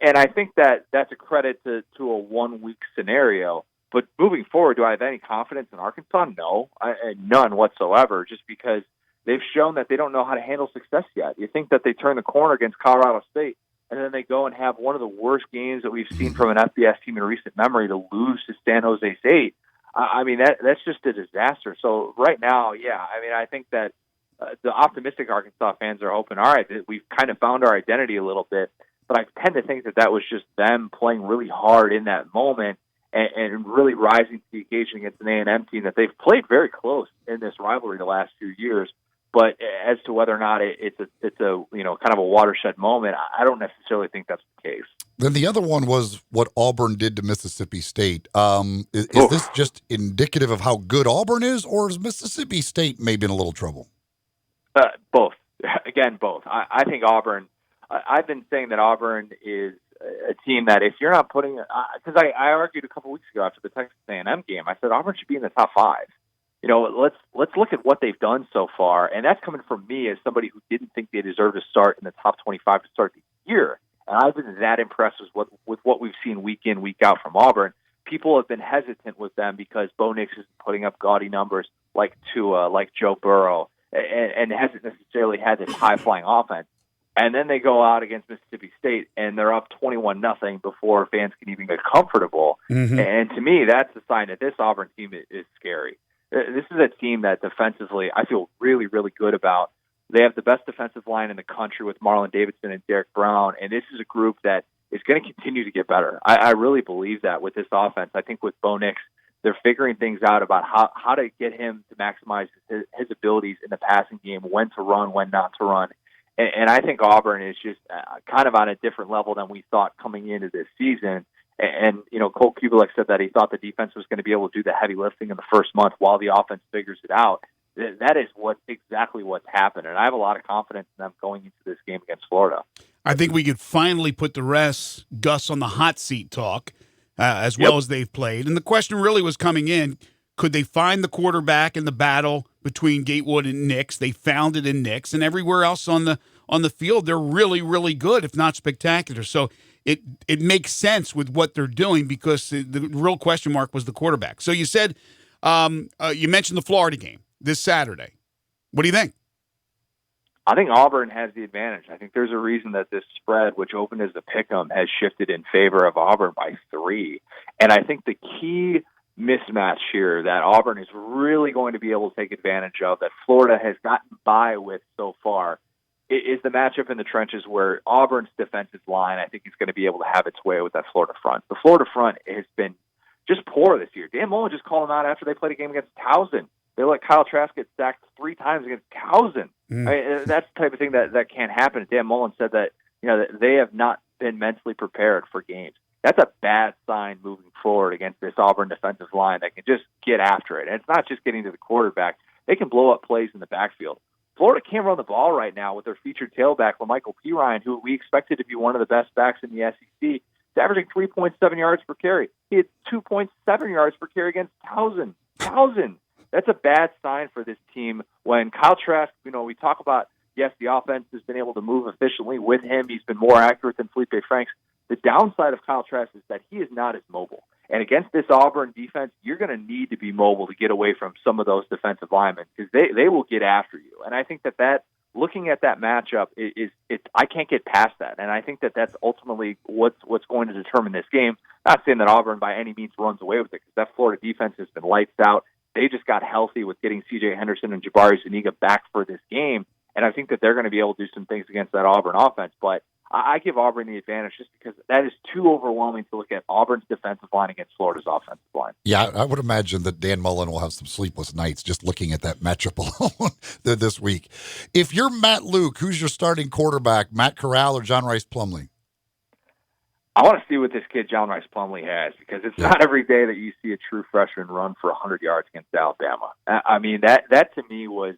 And I think that that's a credit to a one-week scenario. But moving forward, do I have any confidence in Arkansas? No, none whatsoever, just because they've shown that they don't know how to handle success yet. You think that they turn the corner against Colorado State, and then they go and have one of the worst games that we've seen from an FBS team in recent memory to lose to San Jose State. I mean, that's just a disaster. So right now, yeah, I mean, I think that the optimistic Arkansas fans are hoping, all right, we've kind of found our identity a little bit. But I tend to think that was just them playing really hard in that moment and really rising to the occasion against an A&M team that they've played very close in this rivalry the last few years. But as to whether or not it's a kind of a watershed moment, I don't necessarily think that's the case. Then the other one was what Auburn did to Mississippi State. Is this just indicative of how good Auburn is, or is Mississippi State maybe in a little trouble? Both. Again, both. I think Auburn. I've been saying that Auburn is a team that if you're not putting, because I argued a couple weeks ago after the Texas A&M game, I said Auburn should be in the top 5. You know, let's look at what they've done so far, and that's coming from me as somebody who didn't think they deserved to start in the top 25 to start the year. And I've been that impressed with what we've seen week in, week out from Auburn. People have been hesitant with them because Bo Nix isn't putting up gaudy numbers like Tua, like Joe Burrow, and hasn't necessarily had this high-flying offense. And then they go out against Mississippi State, and they're up 21-0 before fans can even get comfortable. Mm-hmm. And to me, that's a sign that this Auburn team is scary. This is a team that defensively I feel really, really good about. They have the best defensive line in the country with Marlon Davidson and Derek Brown, and this is a group that is going to continue to get better. I really believe that with this offense. I think with Bo Nix, they're figuring things out about how to get him to maximize his abilities in the passing game, when to run, when not to run. And I think Auburn is just kind of on a different level than we thought coming into this season. And Cole Kubelik said that he thought the defense was going to be able to do the heavy lifting in the first month while the offense figures it out. That is exactly what's happened. And I have a lot of confidence in them going into this game against Florida. I think we could finally put to rest Gus on the hot seat talk as well as they've played. And the question really was coming in, could they find the quarterback in the battle between Gatewood and Nix? They found it in Nix, and everywhere else on the field, they're really, really good, if not spectacular. So it makes sense with what they're doing because the real question mark was the quarterback. So you said you mentioned the Florida game this Saturday. What do you think? I think Auburn has the advantage. I think there's a reason that this spread, which opened as a pick'em, has shifted in favor of Auburn by 3. And I think the key mismatch here that Auburn is really going to be able to take advantage of, that Florida has gotten by with so far, is the matchup in the trenches where Auburn's defensive line, I think, is going to be able to have its way with that Florida front. The Florida front has been just poor this year. Dan Mullen just called them out after they played a game against Towson. They let Kyle Trask get sacked 3 times against Towson. I mean, that's the type of thing that can't happen. Dan Mullen said that that they have not been mentally prepared for games. That's a bad sign moving forward against this Auburn defensive line that can just get after it. And it's not just getting to the quarterback. They can blow up plays in the backfield. Florida can't run the ball right now with their featured tailback, LaMichael Pirine, who we expected to be one of the best backs in the SEC. He's averaging 3.7 yards per carry. He had 2.7 yards per carry against Towson. That's a bad sign for this team when Kyle Trask, we talk about, yes, the offense has been able to move efficiently with him. He's been more accurate than Felipe Franks. The downside of Kyle Trask is that he is not as mobile. And against this Auburn defense, you're going to need to be mobile to get away from some of those defensive linemen because they will get after you. And I think that looking at that matchup, I can't get past that. And I think that that's ultimately what's going to determine this game. Not saying that Auburn by any means runs away with it because that Florida defense has been lights out. They just got healthy with getting C.J. Henderson and Jabari Zuniga back for this game. And I think that they're going to be able to do some things against that Auburn offense. But I give Auburn the advantage just because that is too overwhelming to look at Auburn's defensive line against Florida's offensive line. Yeah, I would imagine that Dan Mullen will have some sleepless nights just looking at that matchup alone this week. If you're Matt Luke, who's your starting quarterback, Matt Corral or John Rice Plumlee? I want to see what this kid John Rice Plumlee has because it's not every day that you see a true freshman run for 100 yards against Alabama. I mean, that to me was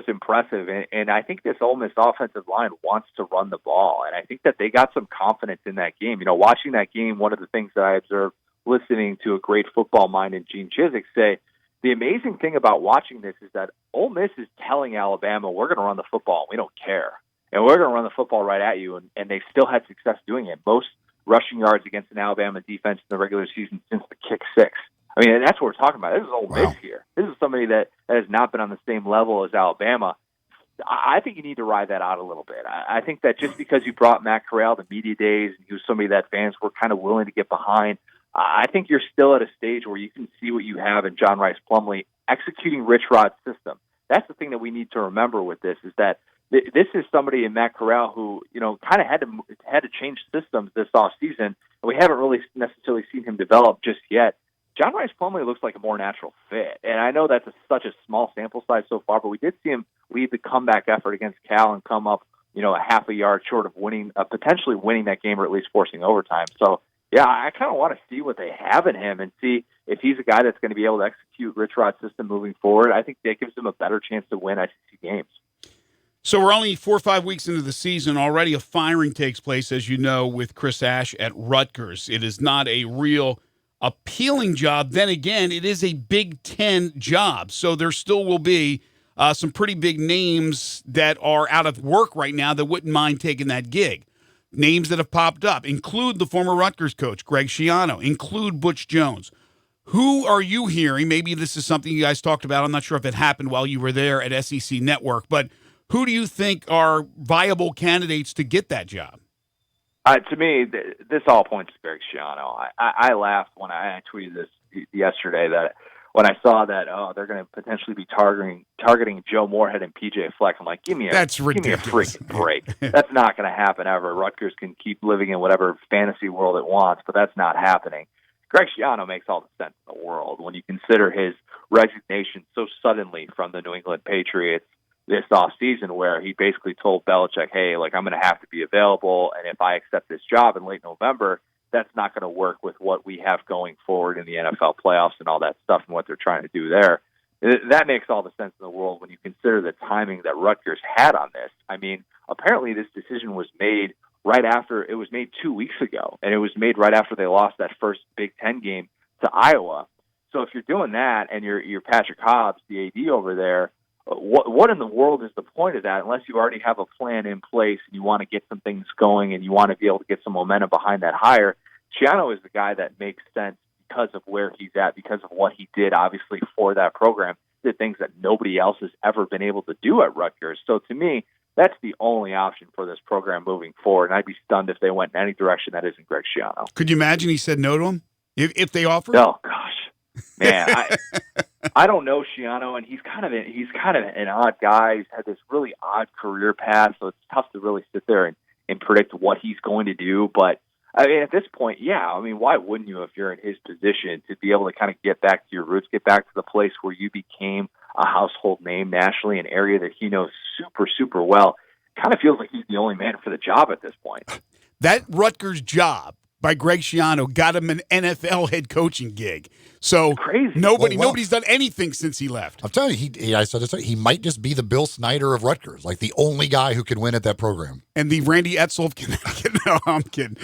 impressive, and I think this Ole Miss offensive line wants to run the ball, and I think that they got some confidence in that game. Watching that game, one of the things that I observed listening to a great football mind in Gene Chizik say, the amazing thing about watching this is that Ole Miss is telling Alabama, we're going to run the football, we don't care, and we're going to run the football right at you, and they still had success doing it. Most rushing yards against an Alabama defense in the regular season since the kick six. I mean, that's what we're talking about. This is Ole Miss here. This is somebody that has not been on the same level as Alabama. I think you need to ride that out a little bit. I think that just because you brought Matt Corral to media days and he was somebody that fans were kind of willing to get behind, I think you're still at a stage where you can see what you have in John Rice Plumlee executing Rich Rod's system. That's the thing that we need to remember with this is that this is somebody in Matt Corral who, kind of had to change systems this offseason, and we haven't really necessarily seen him develop just yet. John Rice Plumlee looks like a more natural fit, and I know that's such a small sample size so far, but we did see him lead the comeback effort against Cal and come up, a half a yard short of potentially winning that game or at least forcing overtime. So, yeah, I kind of want to see what they have in him and see if he's a guy that's going to be able to execute Rich Rod's system moving forward. I think that gives him a better chance to win SEC games. So we're only 4 or 5 weeks into the season. Already a firing takes place, as you know, with Chris Ash at Rutgers. It is not a real appealing job. Then again, it is a Big Ten job. So there still will be some pretty big names that are out of work right now that wouldn't mind taking that gig. Names that have popped up include the former Rutgers coach, Greg Schiano, include Butch Jones. Who are you hearing? Maybe this is something you guys talked about. I'm not sure if it happened while you were there at SEC Network, but who do you think are viable candidates to get that job? To me, this all points to Greg Schiano. I laughed when I tweeted this yesterday that when I saw that they're going to potentially be targeting Joe Moorhead and PJ Fleck. I'm like, give me a freaking break. That's not going to happen ever. Rutgers can keep living in whatever fantasy world it wants, but that's not happening. Greg Schiano makes all the sense in the world when you consider his resignation so suddenly from the New England Patriots this offseason, where he basically told Belichick, hey, I'm going to have to be available, and if I accept this job in late November, that's not going to work with what we have going forward in the NFL playoffs and all that stuff and what they're trying to do there. That makes all the sense in the world when you consider the timing that Rutgers had on this. I mean, apparently this decision was made right after, it was made 2 weeks ago, and it was made right after they lost that first Big Ten game to Iowa. So if you're doing that and you're Patrick Hobbs, the AD over there, what in the world is the point of that unless you already have a plan in place and you want to get some things going and you want to be able to get some momentum behind that hire? Schiano is the guy that makes sense because of where he's at, because of what he did, obviously, for that program, did things that nobody else has ever been able to do at Rutgers. So to me, that's the only option for this program moving forward, and I'd be stunned if they went in any direction that isn't Greg Schiano. Could you imagine he said no to him if they offered? Oh, gosh. Man, I don't know Schiano, and he's kind of an odd guy. He's had this really odd career path, so it's tough to really sit there and predict what he's going to do. But I mean, at this point, yeah, I mean, why wouldn't you, if you're in his position, to be able to kind of get back to your roots, get back to the place where you became a household name nationally, an area that he knows super, super well? Kind of feels like he's the only man for the job at this point. That Rutgers job by Greg Schiano got him an NFL head coaching gig. So crazy. Nobody's done anything since he left. I'm telling you, I said he might just be the Bill Snyder of Rutgers, like the only guy who can win at that program. And the Randy Edsel no, I'm kidding.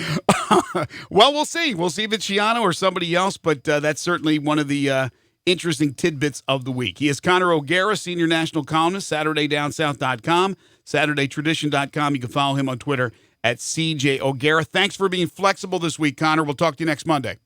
Well, we'll see. We'll see if it's Schiano or somebody else, but that's certainly one of the interesting tidbits of the week. He is Connor O'Gara, senior national columnist, SaturdayDownSouth.com, SaturdayTradition.com. You can follow him on Twitter at CJ O'Gara. Thanks for being flexible this week, Connor. We'll talk to you next Monday.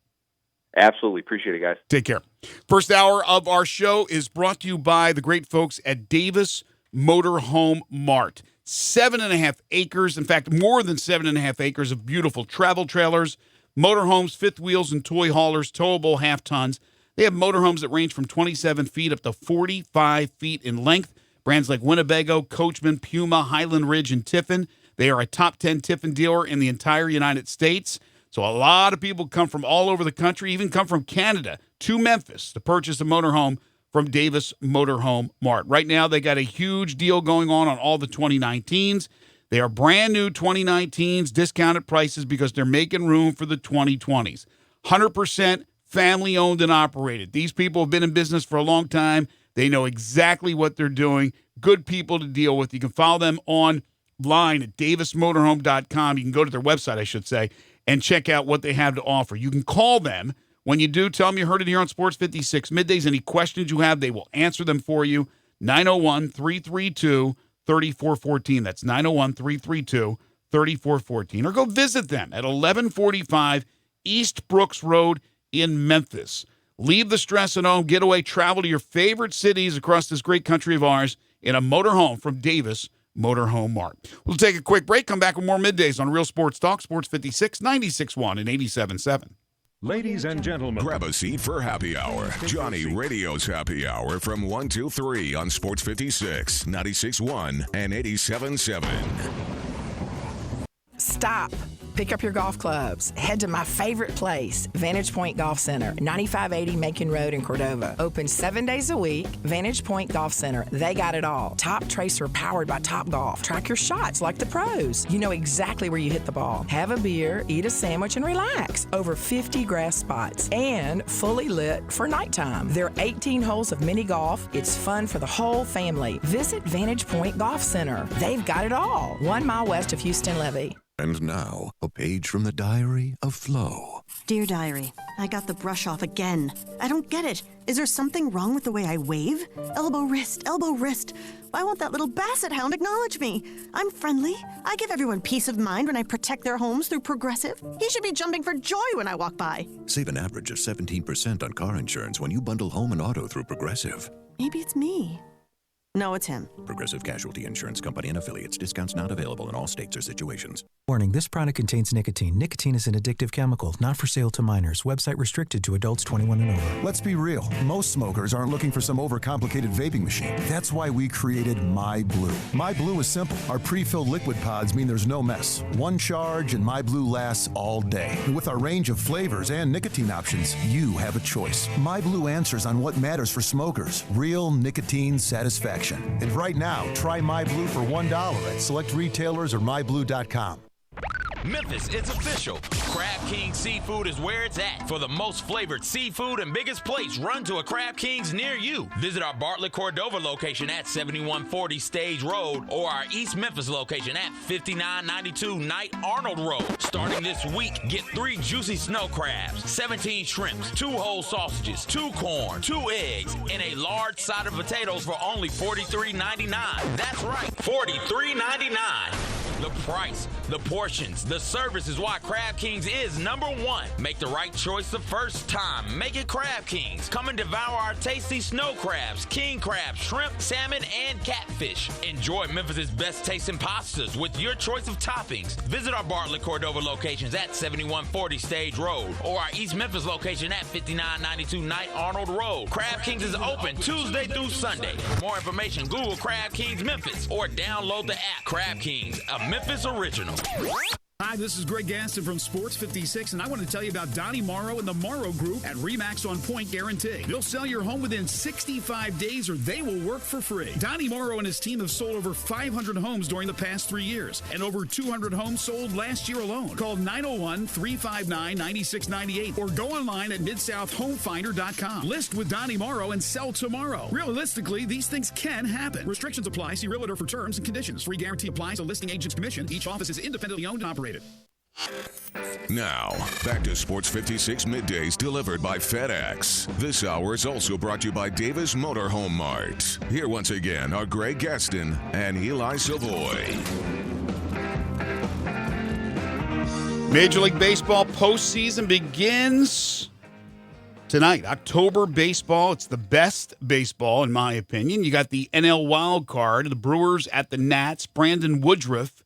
Absolutely. Appreciate it, guys. Take care. First hour of our show is brought to you by the great folks at Davis Motorhome Mart. 7.5 acres, in fact, more than 7.5 acres of beautiful travel trailers, motorhomes, fifth wheels, and toy haulers, towable half tons. They have motorhomes that range from 27 feet up to 45 feet in length. Brands like Winnebago, Coachman, Puma, Highland Ridge, and Tiffin. They are a top 10 Tiffin dealer in the entire United States. So a lot of people come from all over the country, even come from Canada to Memphis to purchase a motorhome from Davis Motorhome Mart. Right now, they got a huge deal going on all the 2019s. They are brand new 2019s, discounted prices because they're making room for the 2020s. 100% family owned and operated. These people have been in business for a long time. They know exactly what they're doing. Good people to deal with. You can follow them online at davismotorhome.com. You can go to their website, I should say, and check out what they have to offer. You can call them. When you do, tell them you heard it here on Sports 56 Middays. Any questions you have, they will answer them for you. 901-332-3414. That's 901-332-3414. Or go visit them at 1145 East Brooks Road in Memphis. Leave the stress at home. Get away. Travel to your favorite cities across this great country of ours in a motorhome from Davis Motorhome Mart. We'll take a quick break. Come back with more Middays on Real Sports Talk, Sports 56, 96.1 and 87.7. Ladies and gentlemen, grab a seat for Happy Hour. Johnny Radio's Happy Hour from 1 to 3 on Sports 56, 96.1 and 87.7. Stop. Pick up your golf clubs. Head to my favorite place, Vantage Point Golf Center, 9580 Macon Road in Cordova. Open 7 days a week. Vantage Point Golf Center. They got it all. Top tracer powered by Top Golf. Track your shots like the pros. You know exactly where you hit the ball. Have a beer, eat a sandwich, and relax. Over 50 grass spots and fully lit for nighttime. There are 18 holes of mini golf. It's fun for the whole family. Visit Vantage Point Golf Center. They've got it all. 1 mile west of Houston Levee. And now, a page from the diary of Flo. Dear Diary, I got the brush off again. I don't get it. Is there something wrong with the way I wave? Elbow, wrist, elbow, wrist. Why won't that little basset hound acknowledge me? I'm friendly. I give everyone peace of mind when I protect their homes through Progressive. He should be jumping for joy when I walk by. Save an average of 17% on car insurance when you bundle home and auto through Progressive. Maybe it's me. No, it's him. Progressive Casualty Insurance Company and Affiliates. Discounts not available in all states or situations. Warning, this product contains nicotine. Nicotine is an addictive chemical, not for sale to minors. Website restricted to adults 21 and over. Let's be real. Most smokers aren't looking for some overcomplicated vaping machine. That's why we created My Blue. My Blue is simple. Our pre-filled liquid pods mean there's no mess. One charge and My Blue lasts all day. And with our range of flavors and nicotine options, you have a choice. My Blue answers on what matters for smokers. Real nicotine satisfaction. And right now, try My Blue for $1 at select retailers or myblue.com. Memphis, it's official. Crab King Seafood is where it's at. For the most flavored seafood and biggest plates, run to a Crab King's near you. Visit our Bartlett Cordova location at 7140 Stage Road or our East Memphis location at 5992 Knight Arnold Road. Starting this week, get 3 juicy snow crabs, 17 shrimps, 2 whole sausages, 2 corn, 2 eggs, and a large side of potatoes for only $43.99. That's right, $43.99. The price The portions, the service is why Crab Kings is #1. Make the right choice the first time. Make it Crab Kings. Come and devour our tasty snow crabs, king crabs, shrimp, salmon, and catfish. Enjoy Memphis's best tasting pastas with your choice of toppings. Visit our Bartlett Cordova locations at 7140 Stage Road or our East Memphis location at 5992 Knight Arnold Road. Crab Kings is open Tuesday through Sunday. For more information, Google Crab Kings Memphis or download the app. Crab Kings, a Memphis original. Hi, this is Greg Gaston from Sports 56, and I want to tell you about Donnie Morrow and the Morrow Group at RE/MAX On Point Guarantee. They'll sell your home within 65 days or they will work for free. Donnie Morrow and his team have sold over 500 homes during the past 3 years, and over 200 homes sold last year alone. Call 901-359-9698 or go online at MidSouthHomefinder.com. List with Donnie Morrow and sell tomorrow. Realistically, these things can happen. Restrictions apply. See Realtor for terms and conditions. Free guarantee applies. A listing agent's commission. Each office is independently owned and operated. Now, back to Sports 56 Middays delivered by FedEx. This hour is also brought to you by Davis Motorhome Mart. Here once again are Greg Gaston and Eli Savoie. Major League Baseball postseason begins tonight. October baseball. It's the best baseball, in my opinion. You got the NL wild card, the Brewers at the Nats, Brandon Woodruff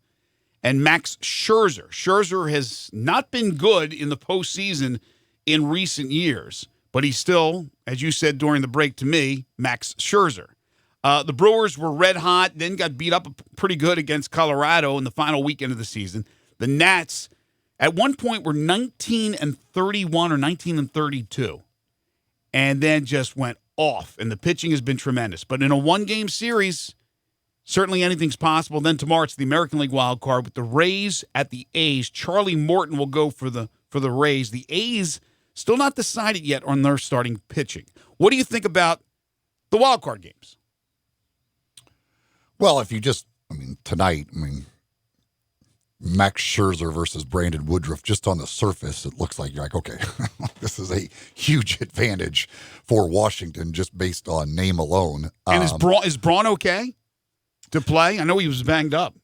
and Max Scherzer. Scherzer has not been good in the postseason in recent years, but he's still, as you said during the break to me, Max Scherzer. The Brewers were red hot, then got beat up pretty good against Colorado in the final weekend of the season. The Nats, at one point, were 19-31 or 19-32, and then just went off, and the pitching has been tremendous. But in a one-game series, certainly anything's possible. Then tomorrow it's the American League wild card with the Rays at the A's. Charlie Morton will go for the Rays. The A's still not decided yet on their starting pitching. What do you think about the wild card games? Well, if you just, tonight, Max Scherzer versus Brandon Woodruff, just on the surface, it looks like you're like, okay, this is a huge advantage for Washington just based on name alone. And is Braun okay to play? I know he was banged up.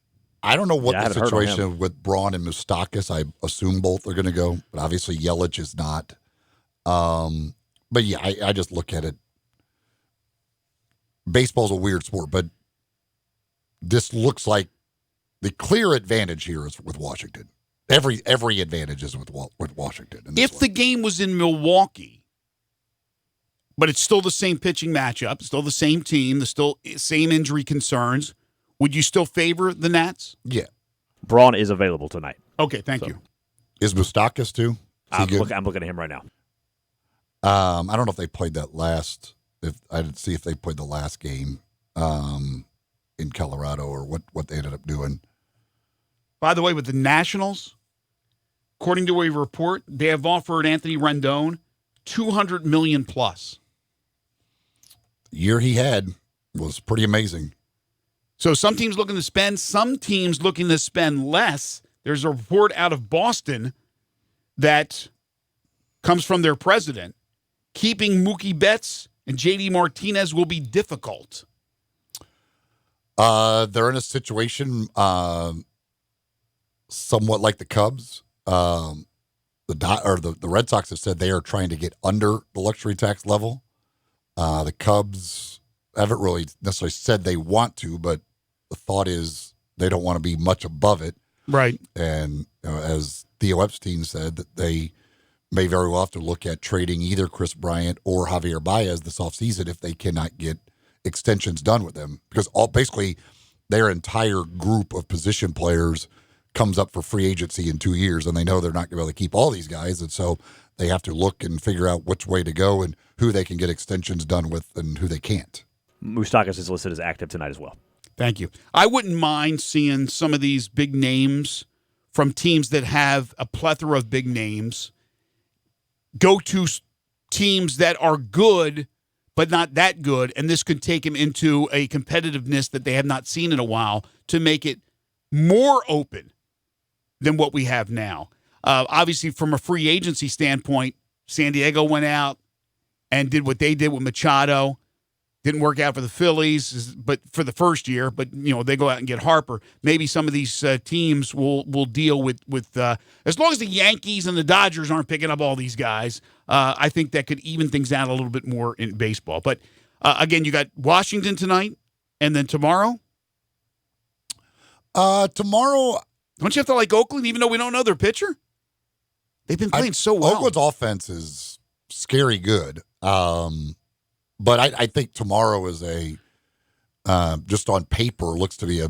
I don't know what the situation is with Braun and Moustakas. I assume both are going to go, but obviously Yelich is not. But yeah, I just look at it. Baseball's a weird sport, but this looks like the clear advantage here is with Washington. Every advantage is with Washington. If the game was in Milwaukee, but it's still the same pitching matchup, still the same team, the same injury concerns, would you still favor the Nats? Yeah. Braun is available tonight. Okay, thank you. Is Moustakas too? I'm looking at him right now. I don't know if they played that last. I didn't see if they played the last game in Colorado or what they ended up doing. By the way, with the Nationals, according to a report, they have offered Anthony Rendon $200 million plus. The year he had was pretty amazing. So some teams looking to spend, some teams looking to spend less. There's a report out of Boston that comes from their president. Keeping Mookie Betts and J.D. Martinez will be difficult. They're in a situation somewhat like the Cubs. The Red Sox have said they are trying to get under the luxury tax level. The Cubs haven't really necessarily said they want to, but the thought is they don't want to be much above it. Right. And as Theo Epstein said, that they may very well have to look at trading either Chris Bryant or Javier Baez this offseason if they cannot get extensions done with them, because basically their entire group of position players comes up for free agency in 2 years, and they know they're not going to be able to keep all these guys, and so they have to look and figure out which way to go and who they can get extensions done with and who they can't. Moustakas is listed as active tonight as well. Thank you. I wouldn't mind seeing some of these big names from teams that have a plethora of big names go to teams that are good but not that good, and this could take them into a competitiveness that they have not seen in a while to make it more open than what we have now. Obviously, from a free agency standpoint, San Diego went out and did what they did with Machado, Didn't work out for the Phillies, but for the first year. But they go out and get Harper. Maybe some of these teams will deal with as long as the Yankees and the Dodgers aren't picking up all these guys. I think that could even things out a little bit more in baseball. But again, you got Washington tonight, and then tomorrow. Tomorrow, don't you have to like Oakland, even though we don't know their pitcher? They've been playing so well. Oakland's offense is scary good. But I think tomorrow is just on paper looks to be a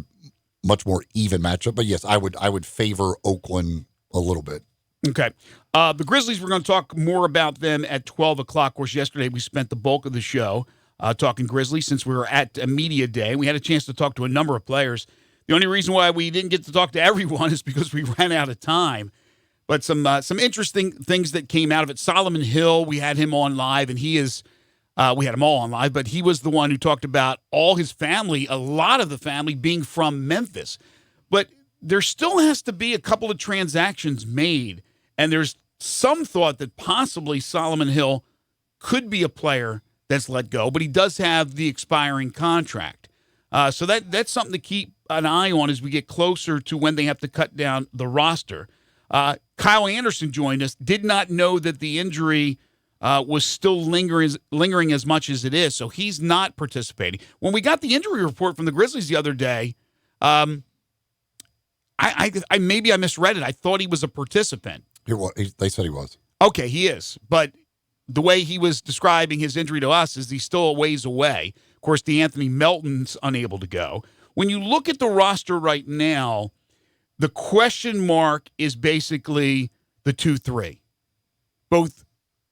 much more even matchup. But yes, I would favor Oakland a little bit. Okay. The Grizzlies, we're going to talk more about them at 12 o'clock. Of course, yesterday we spent the bulk of the show talking Grizzlies since we were at a media day. We had a chance to talk to a number of players. The only reason why we didn't get to talk to everyone is because we ran out of time. But some interesting things that came out of it. Solomon Hill, we had him on live, and he is we had them all on live, but he was the one who talked about all his family, a lot of the family being from Memphis. But there still has to be a couple of transactions made, and there's some thought that possibly Solomon Hill could be a player that's let go, but he does have the expiring contract. So that's something to keep an eye on as we get closer to when they have to cut down the roster. Kyle Anderson joined us, did not know that the injury was still lingering as much as it is, so he's not participating. When we got the injury report from the Grizzlies the other day, I maybe I misread it. I thought he was a participant. They said he was. Okay, he is, but the way he was describing his injury to us is he's still a ways away. Of course, DeAnthony Melton's unable to go. When you look at the roster right now, the question mark is basically the 2-3, both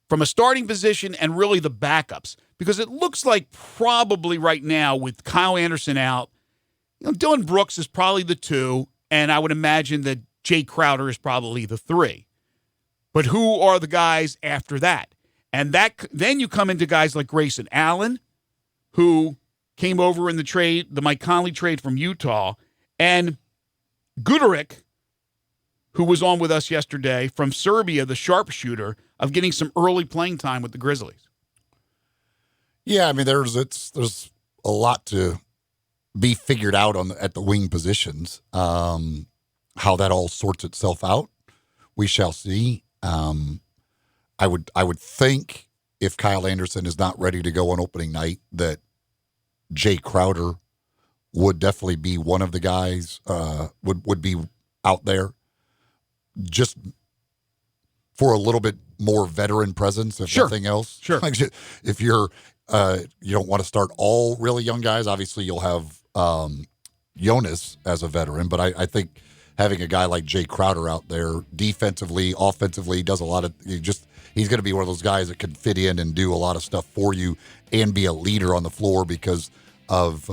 from a starting position and really the backups, because it looks like probably right now with Kyle Anderson out, Dylan Brooks is probably the 2, and I would imagine that Jay Crowder is probably the 3. But who are the guys after that? And then you come into guys like Grayson Allen, who came over in the trade, the Mike Conley trade from Utah, and Guduric, who was on with us yesterday from Serbia, the sharpshooter, of getting some early playing time with the Grizzlies. Yeah, I mean, there's a lot to be figured out at the wing positions. How that all sorts itself out, we shall see. I would think if Kyle Anderson is not ready to go on opening night, that Jay Crowder would definitely be one of the guys. Would be out there, just for a little bit more veteran presence, if nothing else. Sure. Like, if you're you don't want to start all really young guys, obviously you'll have Jonas as a veteran, but I think having a guy like Jay Crowder out there defensively, offensively, does a lot of he's going to be one of those guys that can fit in and do a lot of stuff for you and be a leader on the floor because of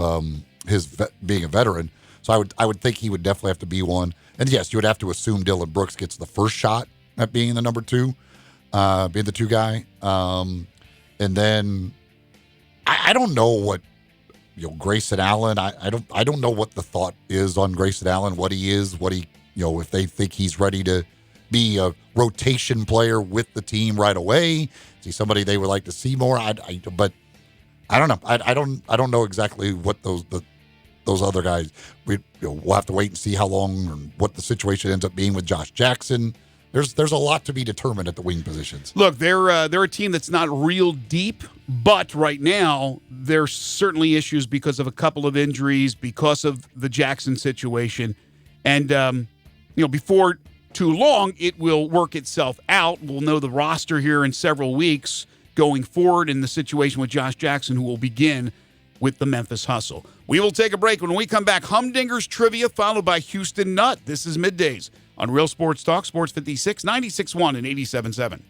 his being a veteran. So I would think he would definitely have to be one. And yes, you would have to assume Dylan Brooks gets the first shot at being the number 2, being the 2 guy. And then I don't know what Grayson Allen. I don't know what the thought is on Grayson Allen. What he is, if they think he's ready to be a rotation player with the team right away. Is he somebody they would like to see more? But I don't know. I don't know exactly what those other guys. We'll have to wait and see how long and what the situation ends up being with Josh Jackson. There's a lot to be determined at the wing positions. Look, they're a team that's not real deep, but right now there's certainly issues because of a couple of injuries, because of the Jackson situation, and before too long it will work itself out. We'll know the roster here in several weeks going forward in the situation with Josh Jackson, who will begin with the Memphis Hustle. We will take a break. When we come back, Humdinger's Trivia, followed by Houston Nut. This is Middays on Real Sports Talk, Sports 56, 96.1 and 87.7.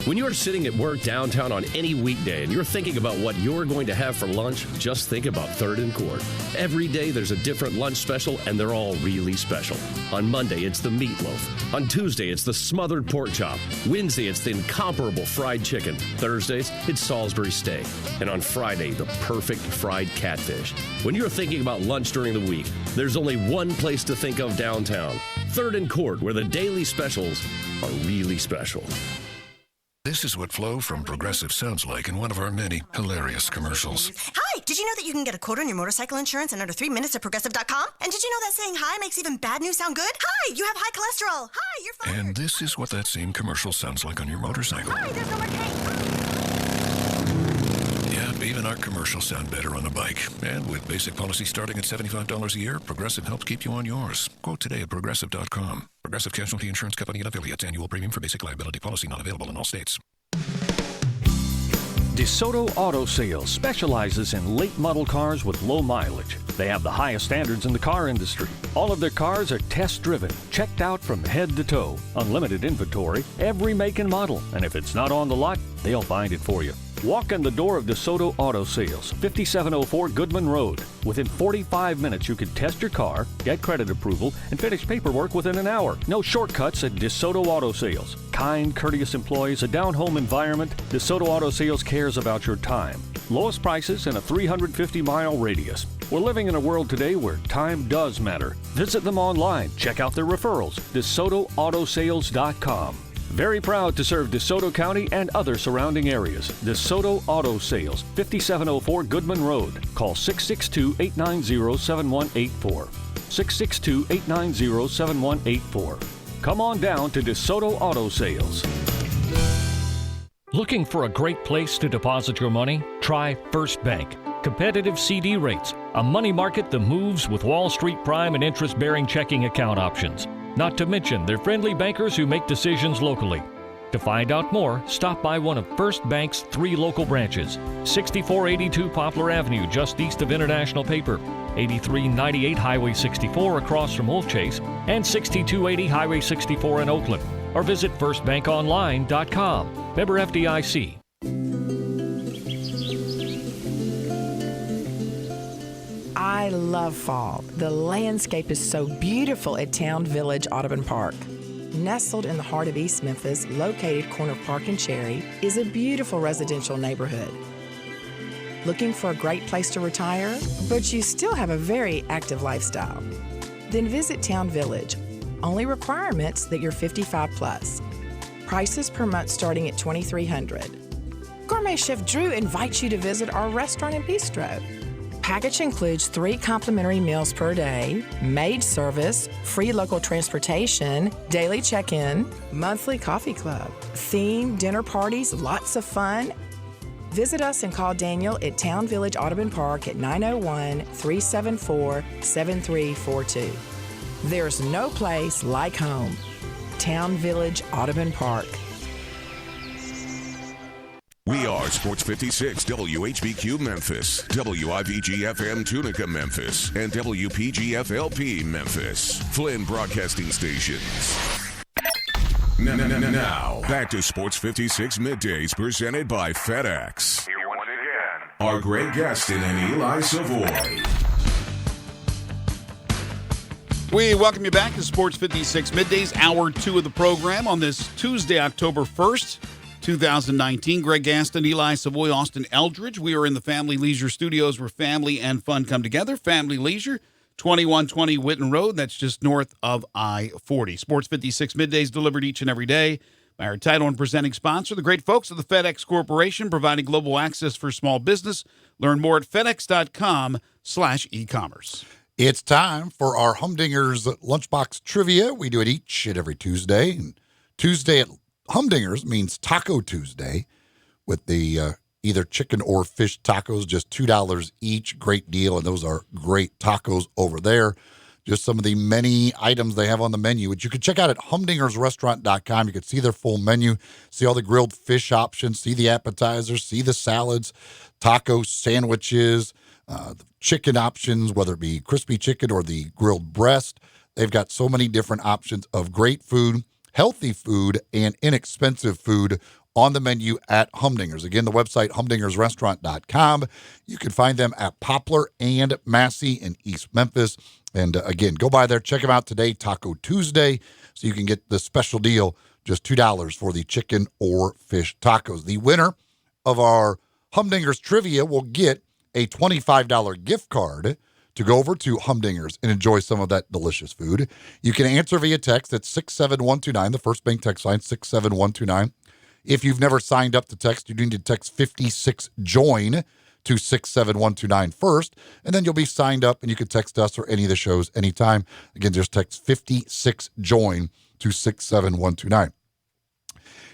When you're sitting at work downtown on any weekday and you're thinking about what you're going to have for lunch, just think about 3rd and Court. Every day there's a different lunch special, and they're all really special. On Monday, it's the meatloaf. On Tuesday, it's the smothered pork chop. Wednesday, it's the incomparable fried chicken. Thursdays, it's Salisbury steak. And on Friday, the perfect fried catfish. When you're thinking about lunch during the week, there's only one place to think of downtown. 3rd and Court, where the daily specials are really special. This is what Flo from Progressive sounds like in one of our many hilarious commercials. Hi, did you know that you can get a quote on your motorcycle insurance in under 3 minutes at Progressive.com? And did you know that saying hi makes even bad news sound good? Hi, you have high cholesterol. Hi, you're fired. And this is what that same commercial sounds like on your motorcycle. Hi, there's no more cake. Yeah, even our commercials sound better on a bike. And with basic policy starting at $75 a year, Progressive helps keep you on yours. Quote today at Progressive.com. Progressive Casualty Insurance Company and Affiliates. Annual premium for basic liability policy not available in all states. DeSoto Auto Sales specializes in late model cars with low mileage. They have the highest standards in the car industry. All of their cars are test-driven, checked out from head to toe. Unlimited inventory, every make and model. And if it's not on the lot, they'll find it for you. Walk in the door of DeSoto Auto Sales, 5704 Goodman Road. Within 45 minutes, you can test your car, get credit approval, and finish paperwork within an hour. No shortcuts at DeSoto Auto Sales. Kind, courteous employees, a down-home environment. DeSoto Auto Sales cares about your time. Lowest prices in a 350-mile radius. We're living in a world today where time does matter. Visit them online. Check out their referrals. DeSotoAutosales.com. Very proud to serve DeSoto County and other surrounding areas. DeSoto Auto Sales, 5704 Goodman Road. Call 662-890-7184. 662-890-7184. Come on down to DeSoto Auto Sales. Looking for a great place to deposit your money? Try First Bank. Competitive CD rates, a money market that moves with Wall Street prime and interest-bearing checking account options. Not to mention their friendly bankers who make decisions locally. To find out more, stop by one of First Bank's 3 local branches. 6482 Poplar Avenue, just east of International Paper. 8398 Highway 64 across from Wolf Chase. And 6280 Highway 64 in Oakland. Or visit firstbankonline.com. Member FDIC. I love fall. The landscape is so beautiful at Town Village Audubon Park. Nestled in the heart of East Memphis, located corner of Park and Cherry, is a beautiful residential neighborhood. Looking for a great place to retire, but you still have a very active lifestyle? Then visit Town Village. Only requirements that you're 55 plus. Prices per month starting at $2,300. Gourmet Chef Drew invites you to visit our restaurant and bistro. Package includes 3 complimentary meals per day, maid service, free local transportation, daily check-in, monthly coffee club, themed dinner parties, lots of fun. Visit us and call Daniel at Town Village Audubon Park at 901-374-7342. There's no place like home. Town Village Audubon Park. We are Sports 56 WHBQ Memphis, WIVG-FM Tunica Memphis, and WPG-FLP Memphis, Flynn Broadcasting Stations. Now, back to Sports 56 Middays presented by FedEx. Here once again are Greg Gaston and Eli Savoie. We welcome you back to Sports 56 Middays, hour 2 of the program on this Tuesday, October 1st. 2019. Greg Gaston, Eli Savoie, Austin Eldridge. We are in the Family Leisure Studios where family and fun come together. Family Leisure, 2120 Whitten Road. That's just north of I-40. Sports 56 Middays delivered each and every day by our title and presenting sponsor, the great folks of the FedEx Corporation, providing global access for small business. Learn more at fedex.com/e-commerce. It's time for our Humdinger's Lunchbox Trivia. We do it each and every Tuesday. And Tuesday at Humdinger's means Taco Tuesday with the either chicken or fish tacos, just $2 each. Great deal, and those are great tacos over there. Just some of the many items they have on the menu, which you can check out at humdingersrestaurant.com. You can see their full menu, see all the grilled fish options, see the appetizers, see the salads, taco sandwiches, the chicken options, whether it be crispy chicken or the grilled breast. They've got so many different options of great food, healthy food, and inexpensive food on the menu at Humdinger's. Again, the website, humdingersrestaurant.com. You can find them at Poplar and Massey in East Memphis. And again, go by there, check them out today, Taco Tuesday, so you can get the special deal, just $2 for the chicken or fish tacos. The winner of our Humdinger's Trivia will get a $25 gift card to go over to Humdinger's and enjoy some of that delicious food. You can answer via text at 67129, the First Bank text line, 67129. If you've never signed up to text, you need to text 56JOIN to 67129 first, and then you'll be signed up, and you can text us or any of the shows anytime. Again, just text 56JOIN to 67129.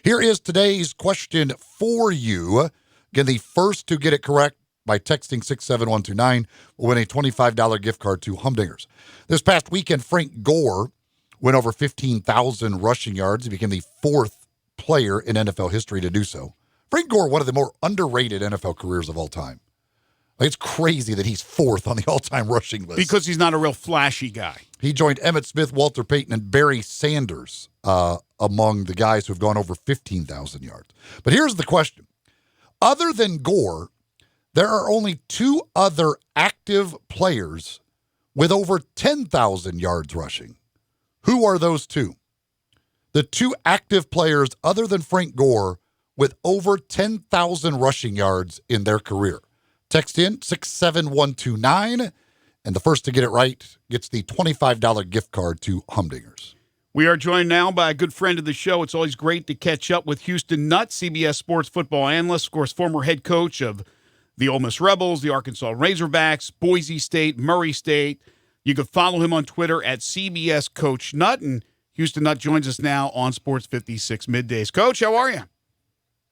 Here is today's question for you. Again, the first to get it correct by texting 67129 will win a $25 gift card to Humdingers. This past weekend, Frank Gore went over 15,000 rushing yards. He became the fourth player in NFL history to do so. Frank Gore, one of the more underrated NFL careers of all time. Like, it's crazy that he's fourth on the all-time rushing list. Because he's not a real flashy guy. He joined Emmitt Smith, Walter Payton, and Barry Sanders among the guys who have gone over 15,000 yards. But here's the question. Other than Gore, there are only two other active players with over 10,000 yards rushing. Who are those two? The two active players other than Frank Gore with over 10,000 rushing yards in their career. Text in 67129, and the first to get it right gets the $25 gift card to Humdingers. We are joined now by a good friend of the show. It's always great to catch up with Houston Nutt, CBS Sports football analyst, of course, former head coach of the Ole Miss Rebels, the Arkansas Razorbacks, Boise State, Murray State. You can follow him on Twitter at CBS Coach Nutt, and Houston Nutt joins us now on Sports 56 Middays. Coach, how are you?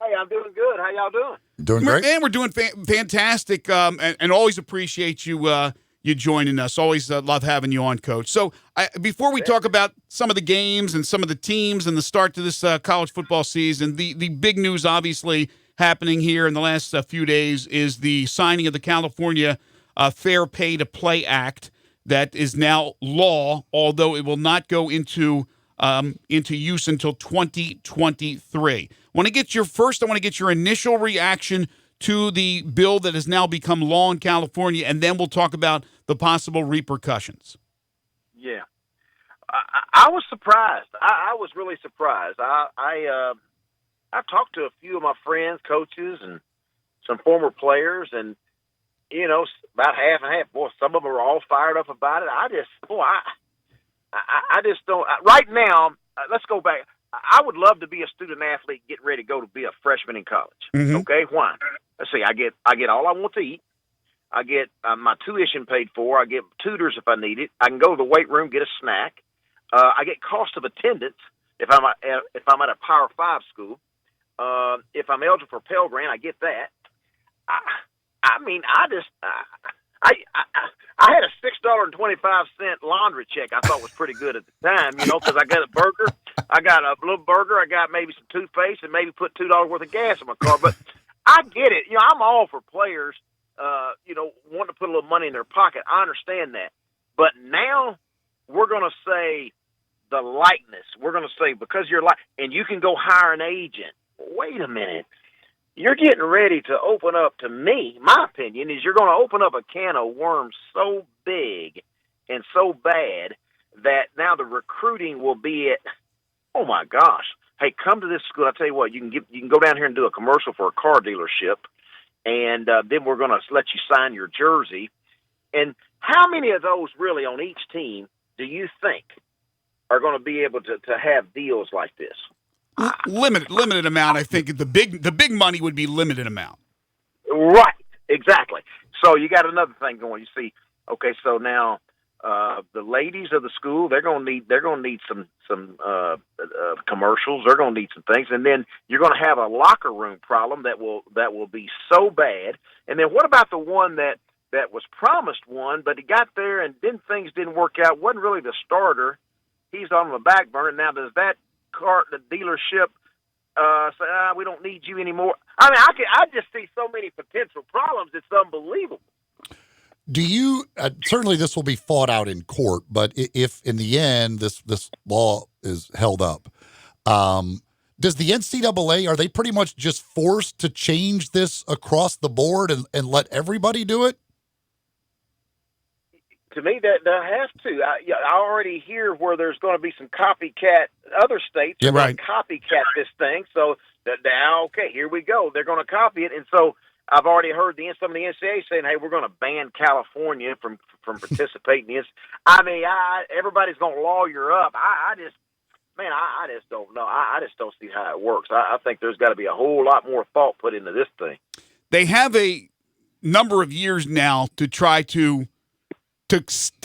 Hey, I'm doing good. How y'all doing? Doing great. Man, we're doing fantastic, and always appreciate you you joining us. Always love having you on, Coach. So before we talk about some of the games and some of the teams and the start to this college football season, the big news obviously happening here in the last few days is the signing of the California Fair Pay to Play Act that is now law, although it will not go into use until 2023. I want to get your initial reaction to the bill that has now become law in California, and then we'll talk about the possible repercussions. Yeah. I was surprised. I was really surprised. I've talked to a few of my friends, coaches, and some former players, and, you know, about half and half. Boy, some of them are all fired up about it. I just don't. Right now, let's go back. I would love to be a student athlete getting ready to go to be a freshman in college. Mm-hmm. Okay, why? Let's see. I get all I want to eat. I get my tuition paid for. I get tutors if I need it. I can go to the weight room, get a snack. I get cost of attendance if I'm at a Power 5 school. If I'm eligible for Pell Grant, I get that. I had a $6.25 laundry check I thought was pretty good at the time, you know, because I got a burger. I got a little burger. I got maybe some toothpaste and maybe put $2 worth of gas in my car. But I get it. You know, I'm all for players, you know, wanting to put a little money in their pocket. I understand that. But now we're going to say the likeness. We're going to say because you're and you can go hire an agent. Wait a minute. You're getting ready to open up, to me, my opinion, is you're going to open up a can of worms so big and so bad that now the recruiting will be at, oh, my gosh. Hey, come to this school. I tell you what, you can go down here and do a commercial for a car dealership, and then we're going to let you sign your jersey. And how many of those really on each team do you think are going to be able to have deals like this? Limited amount. I think the big money would be limited amount. Right, exactly. So you got another thing going. You see, okay, so now the ladies of the school they're going to need some commercials. They're going to need some things, and then you're going to have a locker room problem that will be so bad. And then what about the one that was promised one, but he got there and then things didn't work out? Wasn't really the starter. He's on the back burner now. Does that the dealership say, we don't need you anymore? I mean, I just see so many potential problems. It's unbelievable. Do you certainly this will be fought out in court, but if in the end this law is held up, does the NCAA, are they pretty much just forced to change this across the board and let everybody do it? To me, that has to. I already hear where there's going to be some copycat. Other states are going to copycat this thing. So now, okay, here we go. They're going to copy it, and so I've already heard some of the NCAA saying, "Hey, we're going to ban California from participating in this." I mean, everybody's going to lawyer up. I just, man, I just don't know. I just don't see how it works. I think there's got to be a whole lot more thought put into this thing. They have a number of years now to try to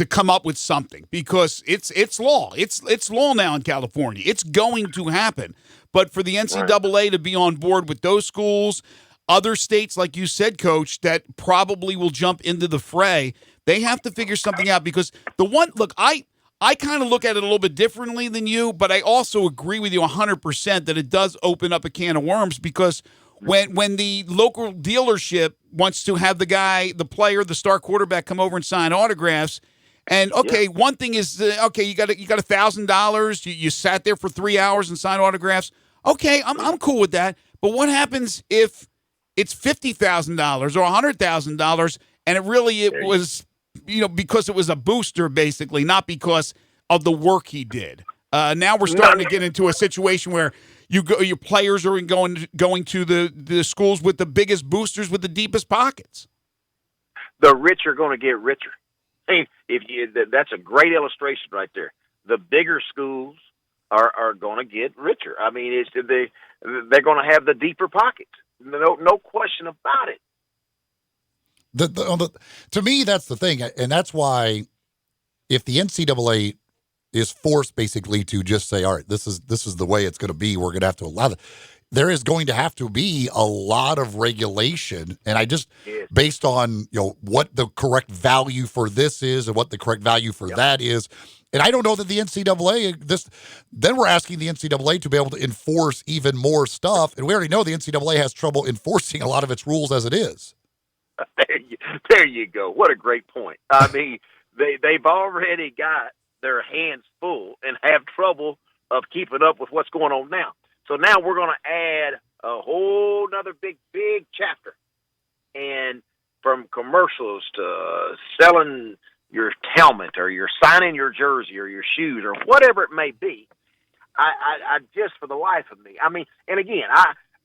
come up with something because it's law. It's law now in California. It's going to happen. But for the NCAA to be on board with those schools, other states, like you said, Coach, that probably will jump into the fray, they have to figure something out because I kind of look at it a little bit differently than you, but I also agree with you 100% that it does open up a can of worms because when the local dealership wants to have the player, the star quarterback come over and sign autographs, and one thing is, you got $1,000, you sat there for 3 hours and signed autographs. Okay, I'm cool with that. But what happens if it's $50,000 or $100,000 and it was because it was a booster, basically, not because of the work he did. Now we're starting to get into a situation where your players are going to the schools with the biggest boosters with the deepest pockets. The rich are going to get richer. Hey, that's a great illustration right there. The bigger schools are going to get richer. I mean, they're going to have the deeper pockets. No question about it. To me, that's the thing, and that's why if the NCAA is forced basically to just say, all right, this is the way it's going to be, we're going to have to allow that. There is going to have to be a lot of regulation, and based on what the correct value for this is and what the correct value for that is. And I don't know that the NCAA, then we're asking the NCAA to be able to enforce even more stuff, and we already know the NCAA has trouble enforcing a lot of its rules as it is. There you go. What a great point. I mean, they've already got their hands full and have trouble of keeping up with what's going on now. So now we're going to add a whole nother big chapter. And from commercials to selling your helmet or you're signing your jersey or your shoes or whatever it may be, I just, for the life of me, I mean, and again,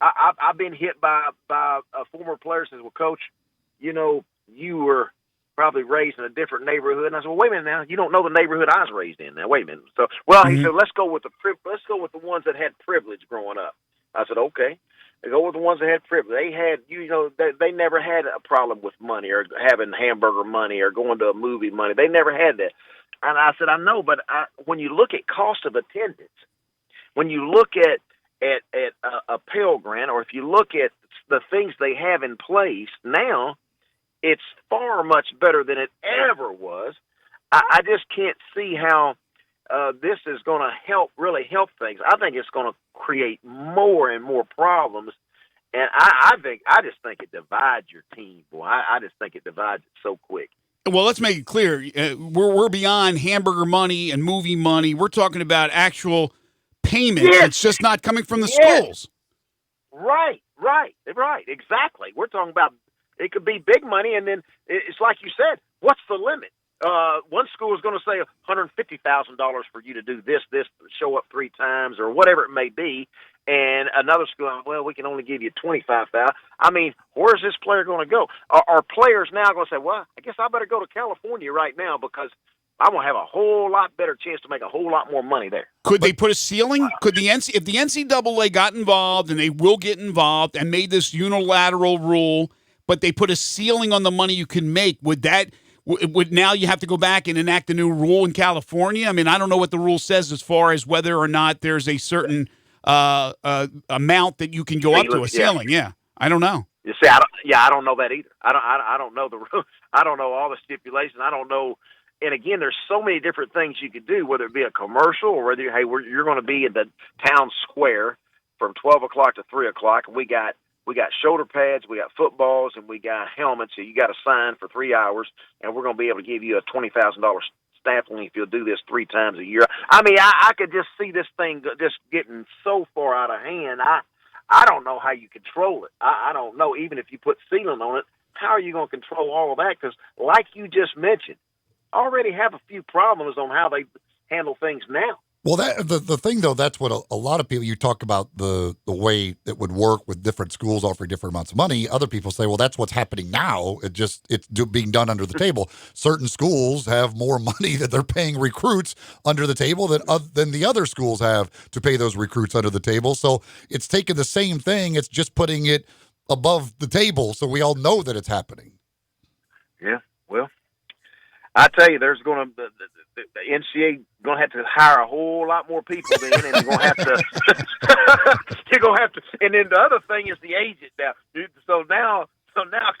I've been hit by a former player says, well, Coach, you were probably raised in a different neighborhood. And I said, well, wait a minute now. You don't know the neighborhood I was raised in now. Wait a minute. So, he said, let's go with the ones that had privilege growing up. I said, okay. They go with the ones that had privilege. They had, they never had a problem with money or having hamburger money or going to a movie money. They never had that. And I said, I know, but when you look at cost of attendance, when you look at a Pell Grant, or if you look at the things they have in place now, it's far much better than it ever was. I just can't see how this is going to really help things. I think it's going to create more and more problems, and I just think it divides your team, boy. I just think it divides it so quick. Well, let's make it clear. We're beyond hamburger money and movie money. We're talking about actual payments. Yes. It's just not coming from the schools. Right, exactly. We're talking about it could be big money, and then it's like you said, what's the limit? One school is going to say $150,000 for you to do this, show up 3 times, or whatever it may be, and another school, well, we can only give you $25,000. I mean, where's this player going to go? Are players now going to say, well, I guess I better go to California right now because I'm going to have a whole lot better chance to make a whole lot more money there? Could they put a ceiling? Could if the NCAA got involved, and they will get involved, and made this unilateral rule, but they put a ceiling on the money you can make, would now you have to go back and enact a new rule in California? I mean, I don't know what the rule says as far as whether or not there's a certain amount that you can go up to, a ceiling. Yeah, I don't know. You see, I don't know that either. I don't know the rule. I don't know all the stipulations. I don't know. And again, there's so many different things you could do, whether it be a commercial or whether you're going to be in the town square from 12 o'clock to 3 o'clock, and we got shoulder pads, we got footballs, and we got helmets. So you got to sign for 3 hours, and we're going to be able to give you a $20,000 stapling if you'll do this 3 times a year. I mean, I could just see this thing just getting so far out of hand. I don't know how you control it. I don't know. Even if you put ceiling on it, how are you going to control all of that? Because like you just mentioned, I already have a few problems on how they handle things now. Well, the thing though, that's what a lot of people, you talk about the way it would work with different schools offering different amounts of money. Other people say, well, that's what's happening now. Being done under the table. Certain schools have more money that they're paying recruits under the table than the other schools have to pay those recruits under the table. So it's taking the same thing. It's just putting it above the table, so we all know that it's happening. Yeah, well, I tell you, there's going to the NCAA going to have to hire a whole lot more people then, and you're going to have to. You're going to have to. And then the other thing is the agent now. So now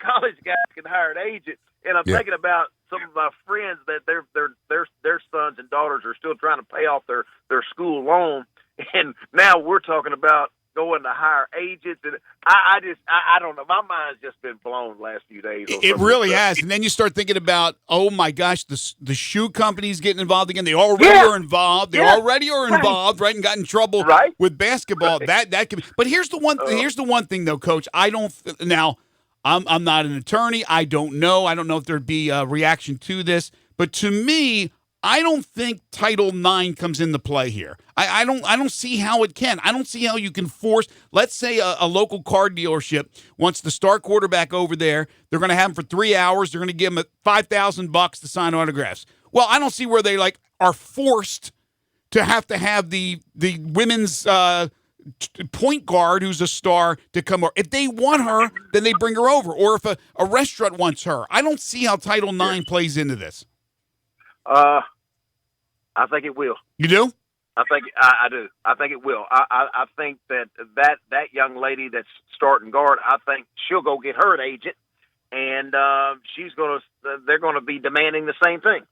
college guys can hire an agent, and I'm thinking about some of my friends that their sons and daughters are still trying to pay off their school loan, and now we're talking about going to hire agents, and I don't know. My mind's just been blown the last few days. It really has. And then you start thinking about, oh my gosh, the shoe company's getting involved again. They already are involved. They already are involved, right? And got in trouble with basketball. That could be. But here's the one thing though, Coach. I'm not an attorney. I don't know. I don't know if there'd be a reaction to this. But to me, I don't think Title IX comes into play here. I don't see how it can. I don't see how you can force. Let's say a local car dealership wants the star quarterback over there. They're going to have him for 3 hours. They're going to give him $5,000 to sign autographs. Well, I don't see where they are forced to have the women's point guard who's a star to come over. If they want her, then they bring her over. Or if a restaurant wants her. I don't see how Title IX plays into this. I think it will. You do? I do. I think it will. I think that young lady that's starting guard, I think she'll go get her an agent, and they're gonna be demanding the same thing.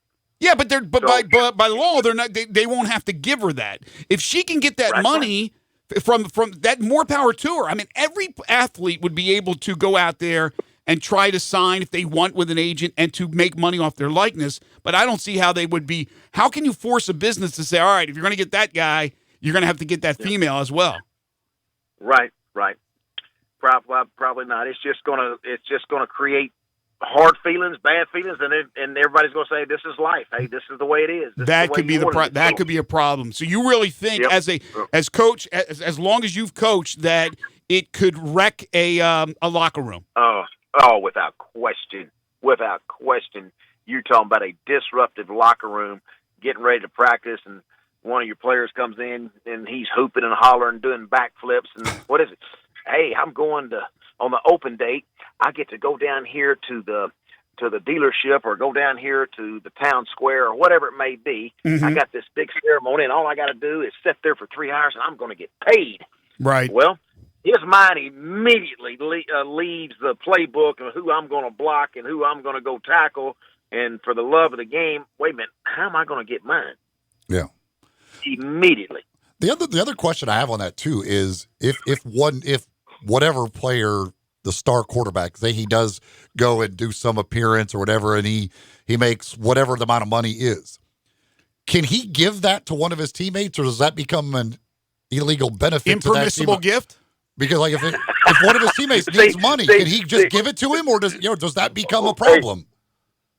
Yeah, by law they're not. They won't have to give her that. If she can get that money from that, more power to her. I mean, every athlete would be able to go out there and try to sign if they want with an agent and to make money off their likeness. But I don't see how they would be. How can you force a business to say, all right, if you're going to get that guy, you're going to have to get that female as well? Right. Probably not. It's just going to create hard feelings, bad feelings, and everybody's going to say, this is life. Hey, this is the way it is. That could be a problem. So you really think as coach, as long as you've coached, that it could wreck a locker room? Oh, without question. You're talking about a disruptive locker room, getting ready to practice, and one of your players comes in, and he's hooping and hollering, doing backflips, and what is it? Hey, I'm going on the open date, I get to go down here to the dealership or go down here to the town square or whatever it may be. Mm-hmm. I got this big ceremony, and all I got to do is sit there for 3 hours, and I'm going to get paid. Right. Well, his mind immediately leaves the playbook of who I'm going to block and who I'm going to go tackle. And for the love of the game, wait a minute, how am I going to get mine? Yeah. Immediately. The other question I have on that too is if whatever player, the star quarterback, say he does go and do some appearance or whatever, and he makes whatever the amount of money is, can he give that to one of his teammates, or does that become an illegal benefit? Impermissible gift? Because if one of his teammates needs money, can he just give it to him, or does that become a problem?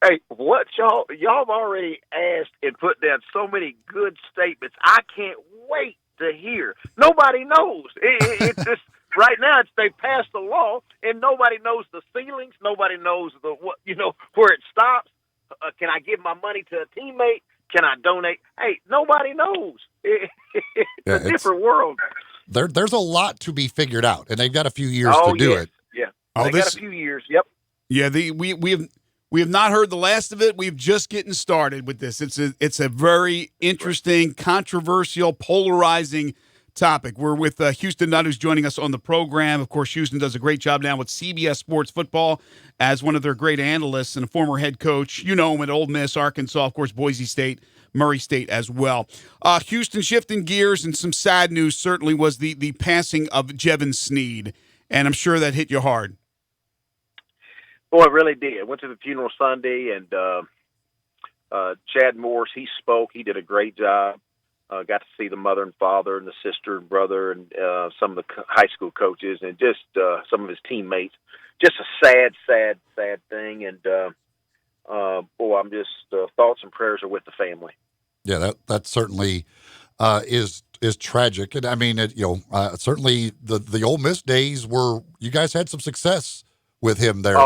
Hey, what y'all have already asked and put down so many good statements. I can't wait to hear. Nobody knows. It's just right now. They passed the law, and nobody knows the ceilings. Nobody knows where it stops. Can I give my money to a teammate? Can I donate? Hey, nobody knows. It's a different world. There's a lot to be figured out, and they've got a few years to do it. Yeah, they got a few years. Yep. Yeah, we have not heard the last of it. We've just getting started with this. It's a very interesting, controversial, polarizing topic. We're with Houston Nutt, who's joining us on the program. Of course, Houston does a great job now with CBS Sports Football as one of their great analysts and a former head coach. You know him at Ole Miss, Arkansas, of course, Boise State, Murray State as well. Houston, shifting gears, and some sad news certainly was the passing of Jevin Sneed, and I'm sure that hit you hard. Boy, it really did. I went to the funeral Sunday, and Chad Morse, he spoke. He did a great job. Got to see the mother and father and the sister and brother and some of the high school coaches and just some of his teammates. Just a sad, sad, sad thing. And, boy, I'm just thoughts and prayers are with the family. Yeah, that's certainly is tragic. And I mean, certainly the Ole Miss days were, you guys had some success with him there.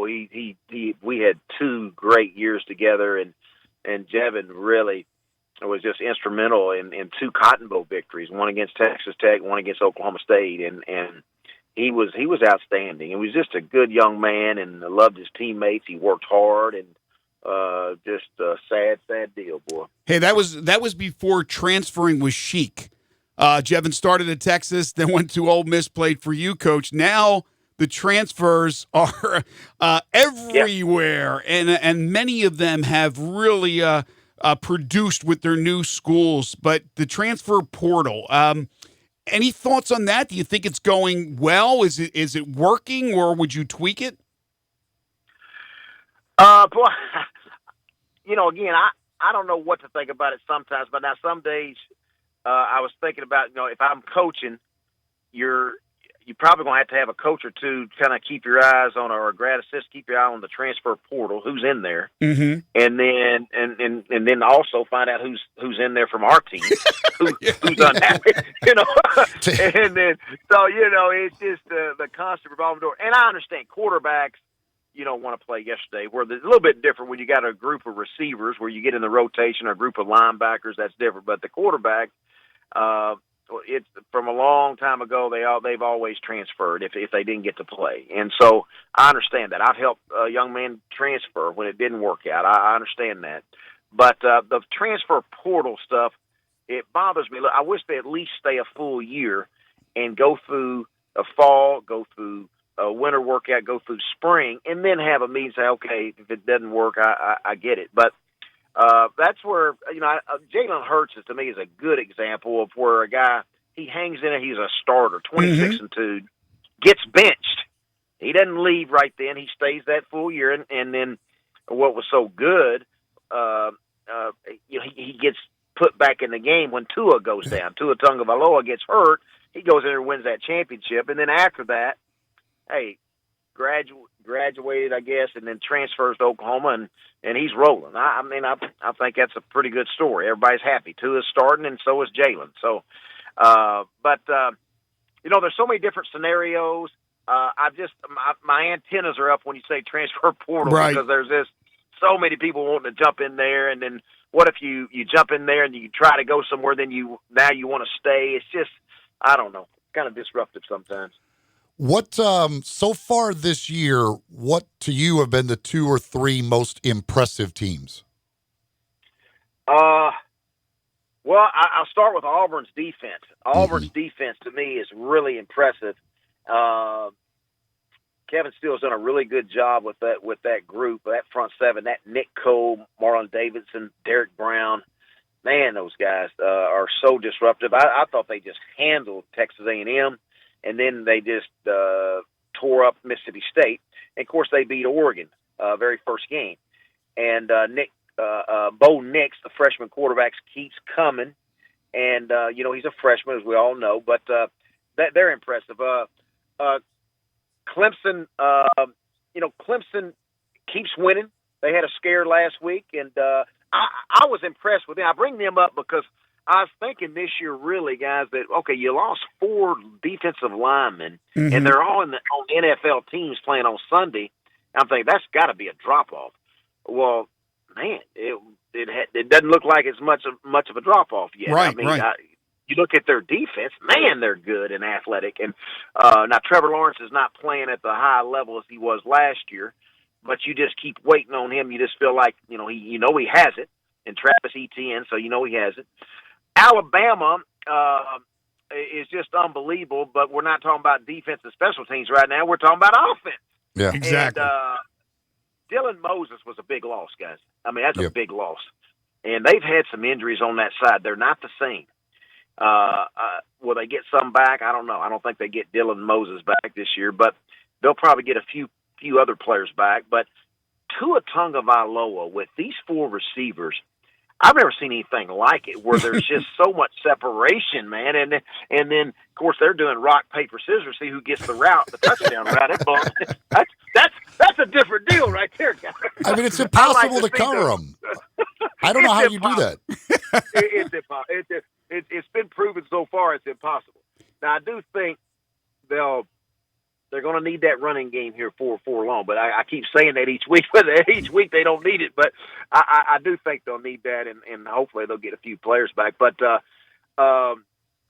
We had 2 great years together, and Jevin really was just instrumental in 2 Cotton Bowl victories, one against Texas Tech, one against Oklahoma State, and he was outstanding. He was just a good young man and loved his teammates. He worked hard, and just a sad deal, boy. Hey, that was before transferring was chic. Jevin started at Texas, then went to Ole Miss, played for you, Coach. Now the transfers are everywhere, and many of them have really produced with their new schools. But the transfer portal, any thoughts on that? Do you think it's going well? Is it working, or would you tweak it? Boy, again, I don't know what to think about it sometimes, but now some days I was thinking about, if I'm coaching, you're probably going to have a coach or two kind of keep your eyes on, or a grad assist, keep your eye on the transfer portal, who's in there, and then also find out who's in there from our team, who's unhappy, and then it's just the constant revolving door. And I understand quarterbacks, you don't want to play yesterday. Where there's a little bit different when you got a group of receivers where you get in the rotation, or a group of linebackers, that's different. But the quarterback, it's from a long time ago. They've always transferred if they didn't get to play, and so I understand that. I've helped a young man transfer when it didn't work out. I understand that, but the transfer portal stuff, it bothers me. Look, I wish they at least stay a full year and go through a fall, go through a winter workout, go through spring, and then have a meeting. Say, okay, if it doesn't work, I get it, but. That's where, Jalen Hurts to me is a good example of where a guy, he hangs in it, he's a starter, 26-2, gets benched. He doesn't leave right then. He stays that full year. And then what was so good, he gets put back in the game when Tua goes down. Tua Tagovailoa gets hurt. He goes in there and wins that championship. And then after that, hey, graduated, I guess, and then transfers to Oklahoma, and he's rolling. I think that's a pretty good story. Everybody's happy. Tua's starting, and so is Jalen. So, there's so many different scenarios. My antennas are up when you say transfer portal, right? Because there's so many people wanting to jump in there, and then what if you jump in there and you try to go somewhere, then you want to stay? It's just, I don't know, kind of disruptive sometimes. What, so far this year, what to you have been the 2 or 3 most impressive teams? Well, I'll start with Auburn's defense. Auburn's defense, to me, is really impressive. Kevin Steele's done a really good job with that group, that front seven, that Nick Cole, Marlon Davidson, Derek Brown. Man, those guys are so disruptive. I thought they just handled Texas A&M. And then they just tore up Mississippi State. And, of course, they beat Oregon very first game. And Bo Nix, the freshman quarterback, keeps coming. And, he's a freshman, as we all know. But they're impressive. Clemson, Clemson keeps winning. They had a scare last week. And I was impressed with them. I bring them up because – I was thinking this year, really, guys, that, okay, you lost 4 defensive linemen, and they're all on NFL teams playing on Sunday. I'm thinking that's got to be a drop-off. Well, man, it doesn't look like it's much of a drop-off yet. Right, you look at their defense, man, they're good and athletic. And now Trevor Lawrence is not playing at the high level as he was last year, but you just keep waiting on him. You just feel like, he has it. And Travis Etienne, so he has it. Alabama is just unbelievable, but we're not talking about defense and special teams right now. We're talking about offense. Yeah, exactly. And Dylan Moses was a big loss, guys. That's a big loss. And they've had some injuries on that side. They're not the same. Will they get some back? I don't know. I don't think they get Dylan Moses back this year, but they'll probably get a few other players back. But Tua Tagovailoa with these 4 receivers, I've never seen anything like it, where there's just so much separation, man. And then of course they're doing rock paper scissors, see who gets the touchdown route. That's a different deal right there, guys. I mean, it's impossible to cover them. I don't know how you do that. It's impossible. It's been proven so far it's impossible. Now I do think they're going to need that running game here for long. But I keep saying that each week, but each week they don't need it. But I do think they'll need that, and hopefully they'll get a few players back. But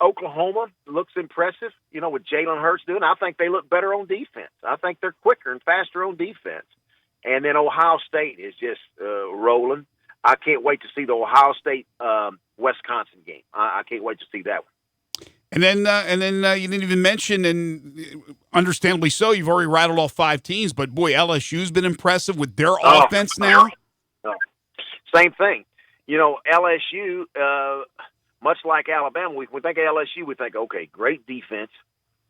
Oklahoma looks impressive, with Jalen Hurts doing. I think they look better on defense. I think they're quicker and faster on defense. And then Ohio State is just rolling. I can't wait to see the Ohio State Wisconsin game. I can't wait to see that one. And then you didn't even mention, and understandably so, you've already rattled off 5 teams, but boy, LSU's been impressive with their offense now. Same thing. LSU, much like Alabama, we think of LSU, we think, okay, great defense,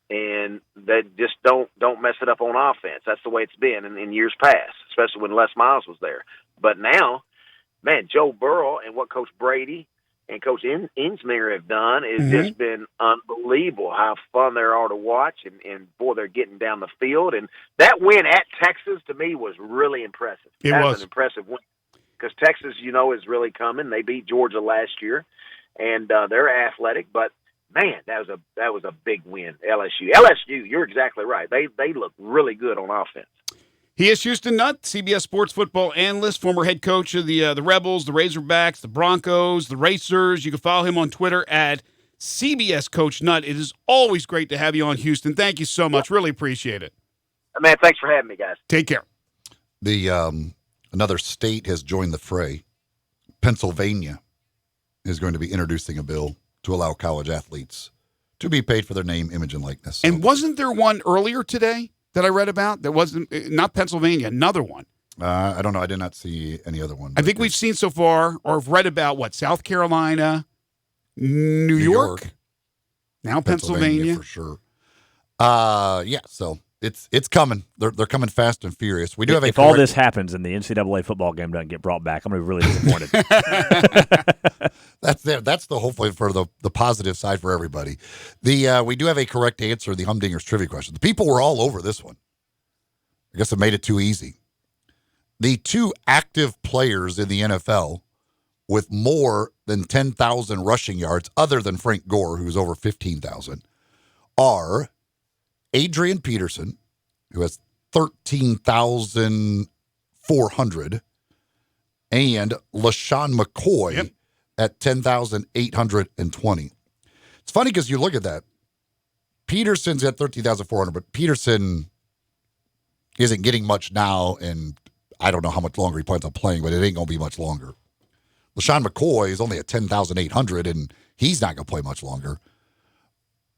and they just don't mess it up on offense. That's the way it's been in years past, especially when Les Miles was there. But now, man, Joe Burrow and what Coach Brady and Coach Insminger have done has just been unbelievable how fun they are to watch. And boy, they're getting down the field. And that win at Texas, to me, was really impressive. That was an impressive win. Because Texas, is really coming. They beat Georgia last year, and they're athletic. But, man, that was a big win, LSU. LSU, you're exactly right. They look really good on offense. He is Houston Nutt, CBS Sports football analyst, former head coach of the Rebels, the Razorbacks, the Broncos, the Racers. You can follow him on Twitter at CBS Coach Nutt. It is always great to have you on, Houston. Thank you so much. Really appreciate it. Man, thanks for having me, guys. Take care. Another state has joined the fray. Pennsylvania is going to be introducing a bill to allow college athletes to be paid for their name, image, and likeness. And wasn't there one earlier today that I read about that wasn't not Pennsylvania, another one? I don't know. I did not see any other one. I think we've seen so far or have read about South Carolina, New York, now Pennsylvania for sure. So it's coming. They're coming fast and furious. We do have if all this happens and the NCAA football game doesn't get brought back, I'm going to be really disappointed. That's the hopefully for the positive side for everybody. We do have a correct answer to the Humdingers trivia question. The people were all over this one. I guess it made it too easy. The 2 active players in the NFL with more than 10,000 rushing yards, other than Frank Gore, who's over 15,000, are Adrian Peterson, who has 13,400, and LaShawn McCoy at 10,820. It's funny because you look at that. Peterson's at 13,400, but Peterson isn't getting much now, and I don't know how much longer he plans on playing, but it ain't going to be much longer. LaShawn McCoy is only at 10,800, and he's not going to play much longer.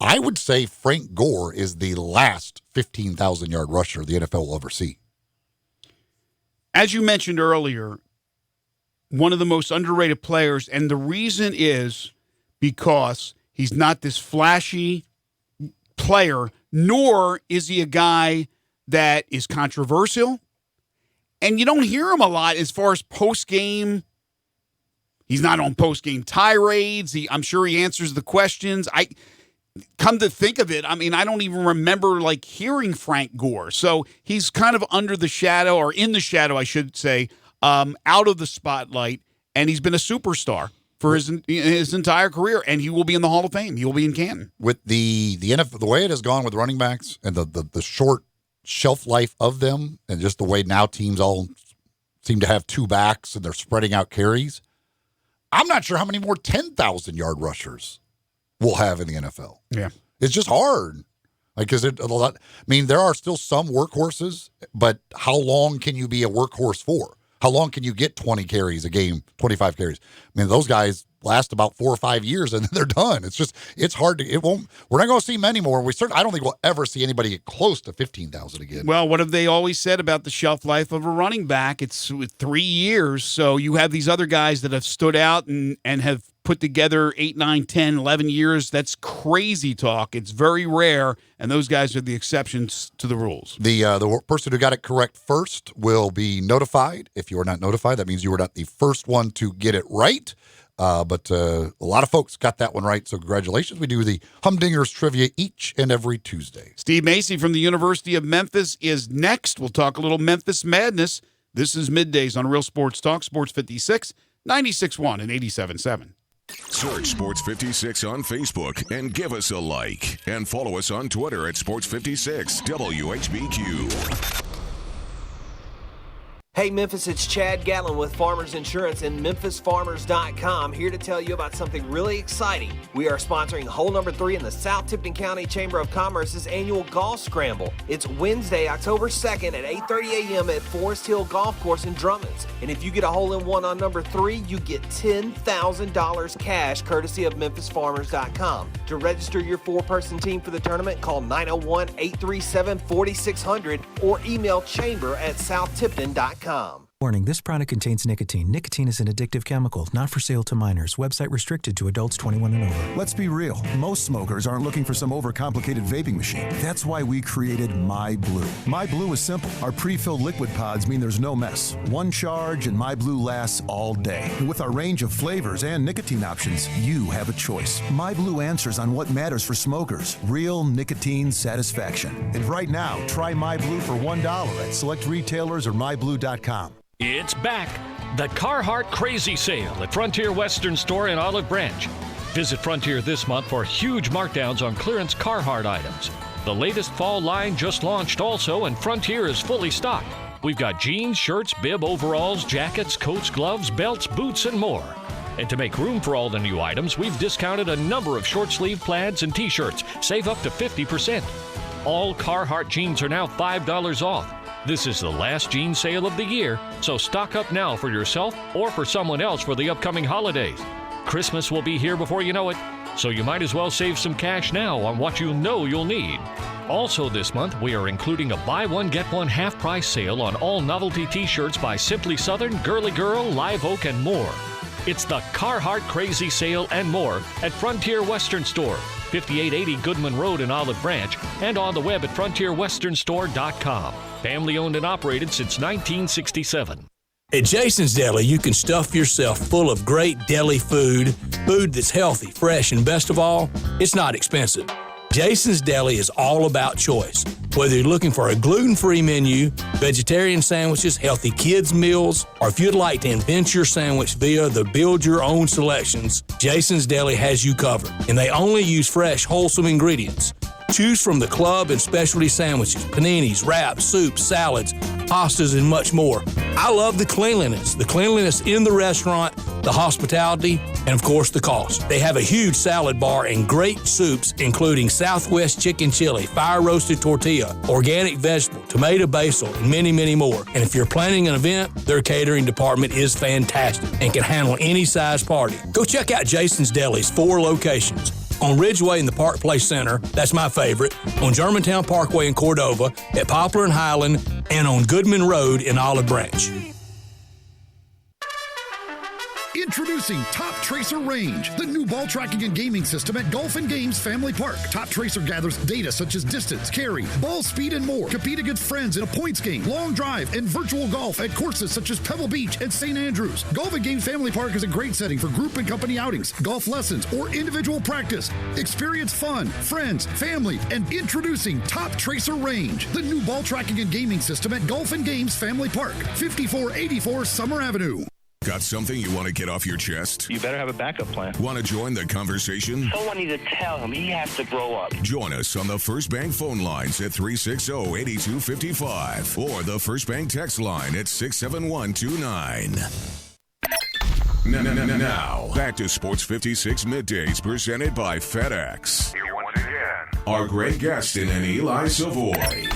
I would say Frank Gore is the last 15,000-yard rusher the NFL will ever see. As you mentioned earlier, one of the most underrated players, and the reason is because he's not this flashy player, nor is he a guy that is controversial. And you don't hear him a lot as far as post-game. He's not on post-game tirades. I'm sure he answers the questions. Come to think of it, I mean, I don't even remember hearing Frank Gore. So he's kind of under the shadow, or in the shadow, I should say, out of the spotlight, and he's been a superstar for his entire career, and he will be in the Hall of Fame. He will be in Canton. With the NFL, the way it has gone with running backs and the short shelf life of them, and just the way now teams all seem to have 2 backs and they're spreading out carries, I'm not sure how many more 10,000-yard rushers we'll have in the NFL. Yeah. It's just hard. There are still some workhorses, but how long can you be a workhorse for? How long can you get 20 carries a game, 25 carries? I mean, those guys last about 4 or 5 years and then they're done. It's hard to, we're not going to see many more. I don't think we'll ever see anybody get close to 15,000 again. Well, what have they always said about the shelf life of a running back? It's 3 years. So you have these other guys that have stood out and have put together 8, 9, 10, 11 years. That's crazy talk. It's very rare, and those guys are the exceptions to the rules. The person who got it correct first will be notified. If you are not notified, that means you were not the first one to get it right. But a lot of folks got that one right, so congratulations. We do the Humdingers trivia each and every Tuesday. Steve Macy from the University of Memphis is next. We'll talk a little Memphis Madness. This is Middays on Real Sports Talk, Sports 56, 96.1 and 87.7. Search Sports 56 on Facebook and give us a like. And follow us on Twitter at Sports 56 WHBQ. Hey Memphis, it's Chad Gatlin with Farmers Insurance and MemphisFarmers.com, here to tell you about something really exciting. We are sponsoring hole number 3 in the South Tipton County Chamber of Commerce's annual golf scramble. It's Wednesday, October 2nd at 8:30 a.m. at Forest Hill Golf Course in Drummond's. And if you get a hole-in-one on number 3, you get $10,000 cash courtesy of MemphisFarmers.com. To register your 4-person team for the tournament, call 901-837-4600 or email chamber@southtipton.com. Warning, this product contains nicotine. Nicotine is an addictive chemical, not for sale to minors. Website restricted to adults 21 and over. Let's be real. Most smokers aren't looking for some overcomplicated vaping machine. That's why we created My Blue. My Blue is simple. Our pre-filled liquid pods mean there's no mess. One charge and My Blue lasts all day. And with our range of flavors and nicotine options, you have a choice. My Blue answers on what matters for smokers. Real nicotine satisfaction. And right now, try My Blue for $1 at select retailers or myblue.com. It's back. The Carhartt Crazy Sale at Frontier Western Store in Olive Branch. Visit Frontier this month for huge markdowns on clearance Carhartt items. The latest fall line just launched also, and Frontier is fully stocked. We've got jeans, shirts, bib, overalls, jackets, coats, gloves, belts, boots, and more. And to make room for all the new items, we've discounted a number of short-sleeve plaids and T-shirts. Save up to 50%. All Carhartt jeans are now $5 off. This is the last jean sale of the year, so stock up now for yourself or for someone else for the upcoming holidays. Christmas will be here before you know it, so you might as well save some cash now on what you know you'll need. Also this month, we are including a buy one, get one half-price sale on all novelty T-shirts by Simply Southern, Girly Girl, Live Oak, and more. It's the Carhartt Crazy Sale and more at Frontier Western Store, 5880 Goodman Road in Olive Branch, and on the web at frontierwesternstore.com. Family owned and operated since 1967. At Jason's Deli, you can stuff yourself full of great deli food that's healthy, fresh, and best of all, it's not expensive. Jason's Deli is all about choice. Whether you're looking for a gluten-free menu, vegetarian sandwiches, healthy kids' meals, or if you'd like to invent your sandwich via the build-your-own selections, Jason's Deli has you covered. And they only use fresh, wholesome ingredients. Choose from the club and specialty sandwiches, paninis, wraps, soups, salads, pastas, and much more. I love the cleanliness in the restaurant, the hospitality, and of course the cost. They have a huge salad bar and great soups, including Southwest chicken chili, fire-roasted tortilla, organic vegetable, tomato basil, and many, many more. And if you're planning an event, their catering department is fantastic and can handle any size party. Go check out Jason's Deli's 4 locations. On Ridgeway in the Park Place Center, that's my favorite, on Germantown Parkway in Cordova, at Poplar and Highland, and on Goodman Road in Olive Branch. Introducing Top Tracer Range, the new ball tracking and gaming system at Golf and Games Family Park. Top Tracer gathers data such as distance, carry, ball speed, and more. Compete against friends in a points game, long drive, and virtual golf at courses such as Pebble Beach and St. Andrews. Golf and Games Family Park is a great setting for group and company outings, golf lessons, or individual practice. Experience fun, friends, family, and introducing Top Tracer Range, the new ball tracking and gaming system at Golf and Games Family Park, 5484 Summer Avenue. Got something you want to get off your chest? You better have a backup plan. Want to join the conversation? Someone needs to tell him he has to grow up. Join us on the First Bank phone lines at 360-8255 or the First Bank text line at 67129. Now, back to Sports 56 Middays presented by FedEx. Here once again are Greg Gaston and Eli Savoie.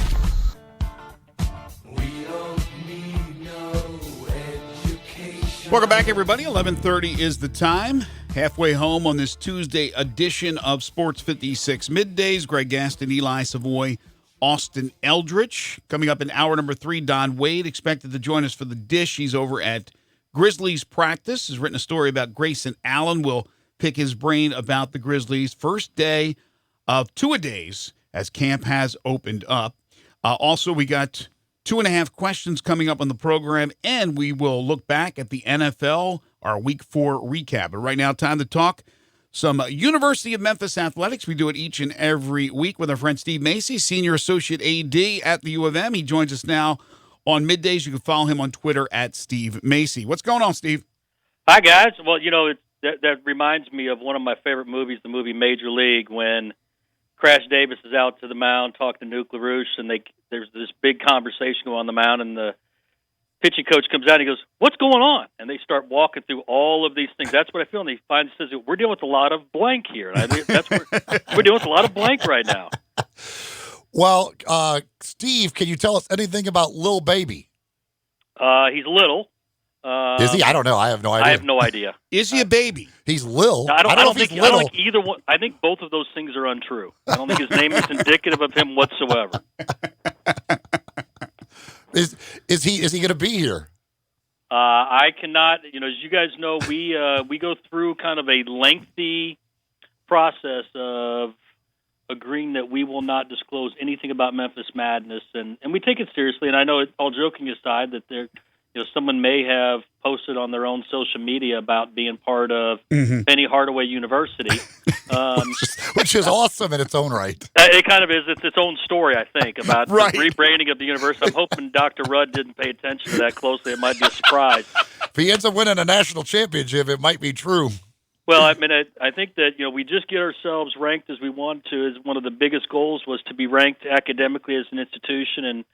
Welcome back, everybody. 11:30 is the time. Halfway home on this Tuesday edition of Sports 56 Middays. Greg Gaston, Eli Savoie, Austin Eldridge. Coming up in hour number 3, Don Wade expected to join us for the dish. He's over at Grizzlies practice. Has written a story about Grayson Allen. We'll pick his brain about the Grizzlies. First day of two-a-days as camp has opened up. Also, we got 2.5 questions coming up on the program, and we will look back at the NFL, our Week 4 recap. But right now, time to talk some University of Memphis athletics. We do it each and every week with our friend Steve Macy, Senior Associate AD at the U of M. He joins us now on Middays. You can follow him on Twitter at Steve Macy. What's going on, Steve? Hi, guys. Well, that reminds me of one of my favorite movies, the movie Major League, when Crash Davis is out to the mound talking to Nuke LaRouche, and there's this big conversation going on the mound, and the pitching coach comes out and he goes, "What's going on?" And they start walking through all of these things. That's what I feel. And he finally says, "We're dealing with a lot of blank here." And we're dealing with a lot of blank right now. Well, Steve, can you tell us anything about Lil Baby? He's little. Is he? I don't know. I have no idea. I have no idea. Is he a baby? He's Lil. I don't know think if he's little. I don't think either one. I think both of those things are untrue. I don't think his name is indicative of him whatsoever. Is he going to be here? I cannot. As you guys know, we go through kind of a lengthy process of agreeing that we will not disclose anything about Memphis Madness, and we take it seriously. And I know, all joking aside, that someone may have posted on their own social media about being part of Penny Hardaway University, which is awesome in its own right. It kind of is. It's its own story, I think, about the rebranding of the university. I'm hoping Dr. Rudd didn't pay attention to that closely. It might be a surprise. If he ends up winning a national championship, it might be true. Well, I mean, I think that we just get ourselves ranked as we want to. As one of the biggest goals was to be ranked academically as an institution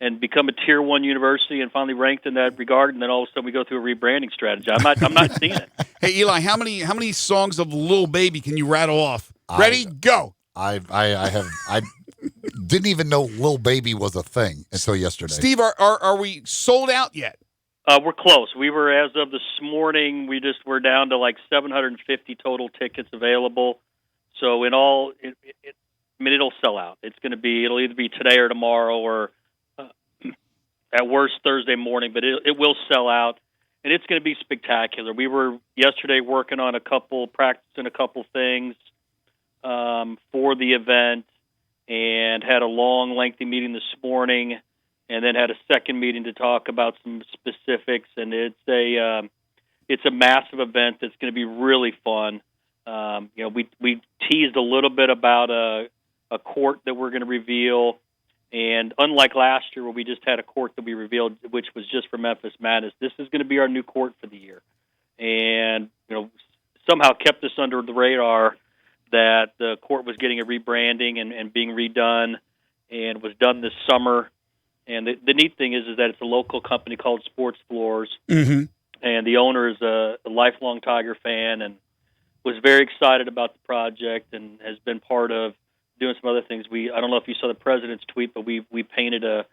and become a Tier 1 university, and finally ranked in that regard. And then all of a sudden we go through a rebranding strategy. I'm not seeing it. Hey, Eli, how many songs of Lil Baby can you rattle off? Ready, go. I didn't even know Lil Baby was a thing until yesterday. Steve, are we sold out yet? We're close. We were, as of this morning, we're down to like 750 total tickets available. So in all, it'll sell out. It'll either be today or tomorrow, or at worst Thursday morning, but it will sell out, and it's going to be spectacular. We were yesterday working on practicing a couple things for the event, and had a long, lengthy meeting this morning, and then had a second meeting to talk about some specifics. And it's a massive event that's going to be really fun. We teased a little bit about a court that we're going to reveal. And unlike last year where we just had a court that we revealed, which was just for Memphis Madness, this is going to be our new court for the year. And, somehow kept us under the radar that the court was getting a rebranding and being redone, and was done this summer. And the neat thing is that it's a local company called Sports Floors. Mm-hmm. And the owner is a lifelong Tiger fan and was very excited about the project, and has been part of doing some other things. I don't know if you saw the president's tweet, but we painted a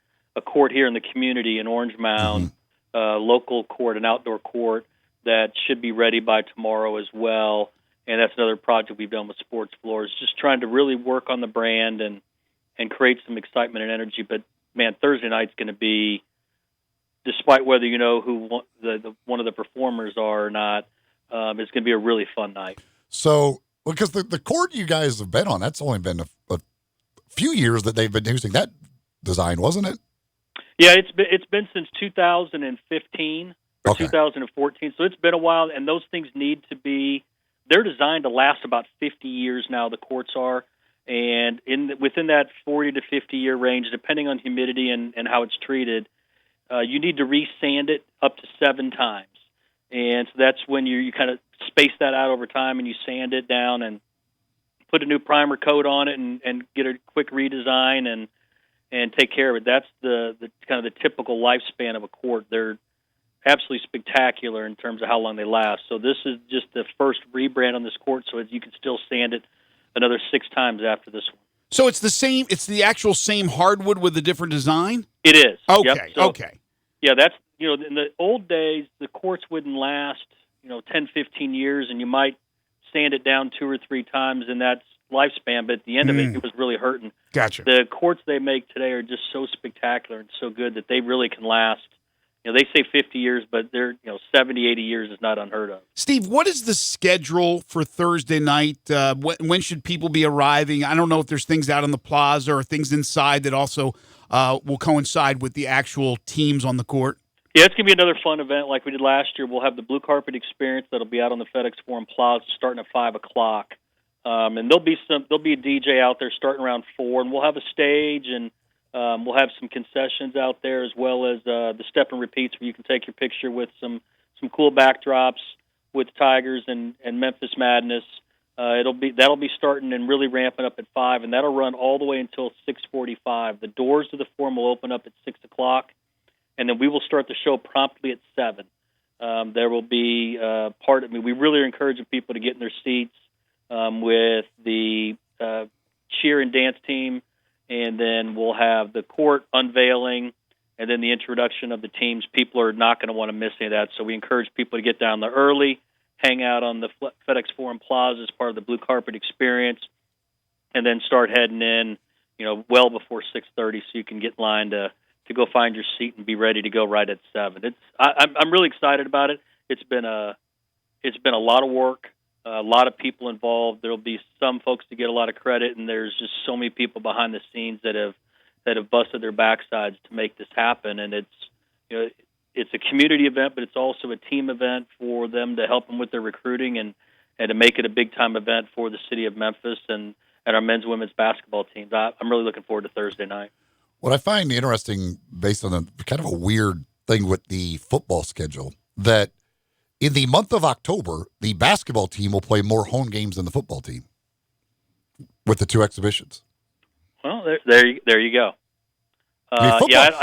court here in the community in Orange Mound, local court, an outdoor court that should be ready by tomorrow as well. And that's another project we've done with Sports Floors, just trying to really work on the brand and create some excitement and energy. But man, Thursday night's going to be, despite whether you know who one of the performers are or not, it's going to be a really fun night. So, because the court you guys have been on, that's only been a few years that they've been using that design, wasn't it? Yeah, it's been since 2015 or Okay. 2014, so it's been a while. And those things they're designed to last about 50 years now. The courts are, and within that 40 to 50 year range, depending on humidity and how it's treated, you need to re-sand it up to 7 times. And so that's when you kind of space that out over time, and you sand it down and put a new primer coat on it and get a quick redesign and take care of it. That's the kind of the typical lifespan of a court. They're absolutely spectacular in terms of how long they last. So this is just the first rebrand on this court, so you can still sand it another 6 times after this one. So it's the actual same hardwood with a different design? It is. Okay, Yep. So, okay. Yeah, that's, in the old days, the courts wouldn't last, 10, 15 years, and you might sand it down 2 or 3 times in that lifespan, but at the end of it was really hurting. Gotcha. The courts they make today are just so spectacular and so good that they really can last, they say 50 years, but they're 70, 80 years is not unheard of. Steve, what is the schedule for Thursday night? When should people be arriving? I don't know if there's things out on the plaza or things inside that also will coincide with the actual teams on the court. Yeah, it's going to be another fun event like we did last year. We'll have the Blue Carpet Experience that'll be out on the FedEx Forum Plaza starting at 5 o'clock. And there'll be a DJ out there starting around 4, and we'll have a stage, and we'll have some concessions out there as well as the step and repeats where you can take your picture with some cool backdrops with Tigers and Memphis Madness. That'll be starting and really ramping up at 5, and that'll run all the way until 6:45. The doors to the Forum will open up at 6 o'clock. And then we will start the show promptly at 7. There will be we really are encouraging people to get in their seats with the cheer and dance team, and then we'll have the court unveiling, and then the introduction of the teams. People are not going to want to miss any of that, so we encourage people to get down there early, hang out on the FedEx Forum Plaza as part of the Blue Carpet Experience, and then start heading in, well before 6:30, so you can get in line to go find your seat and be ready to go right at 7. I'm really excited about it. It's been a lot of work, a lot of people involved. There'll be some folks to get a lot of credit, and there's just so many people behind the scenes that have busted their backsides to make this happen. And it's a community event, but it's also a team event for them to help them with their recruiting and to make it a big time event for the city of Memphis and our men's and women's basketball teams. I'm really looking forward to Thursday night. What I find interesting, based on the kind of a weird thing with the football schedule, that in the month of October, the basketball team will play more home games than the football team with the 2 exhibitions. Well, there you go.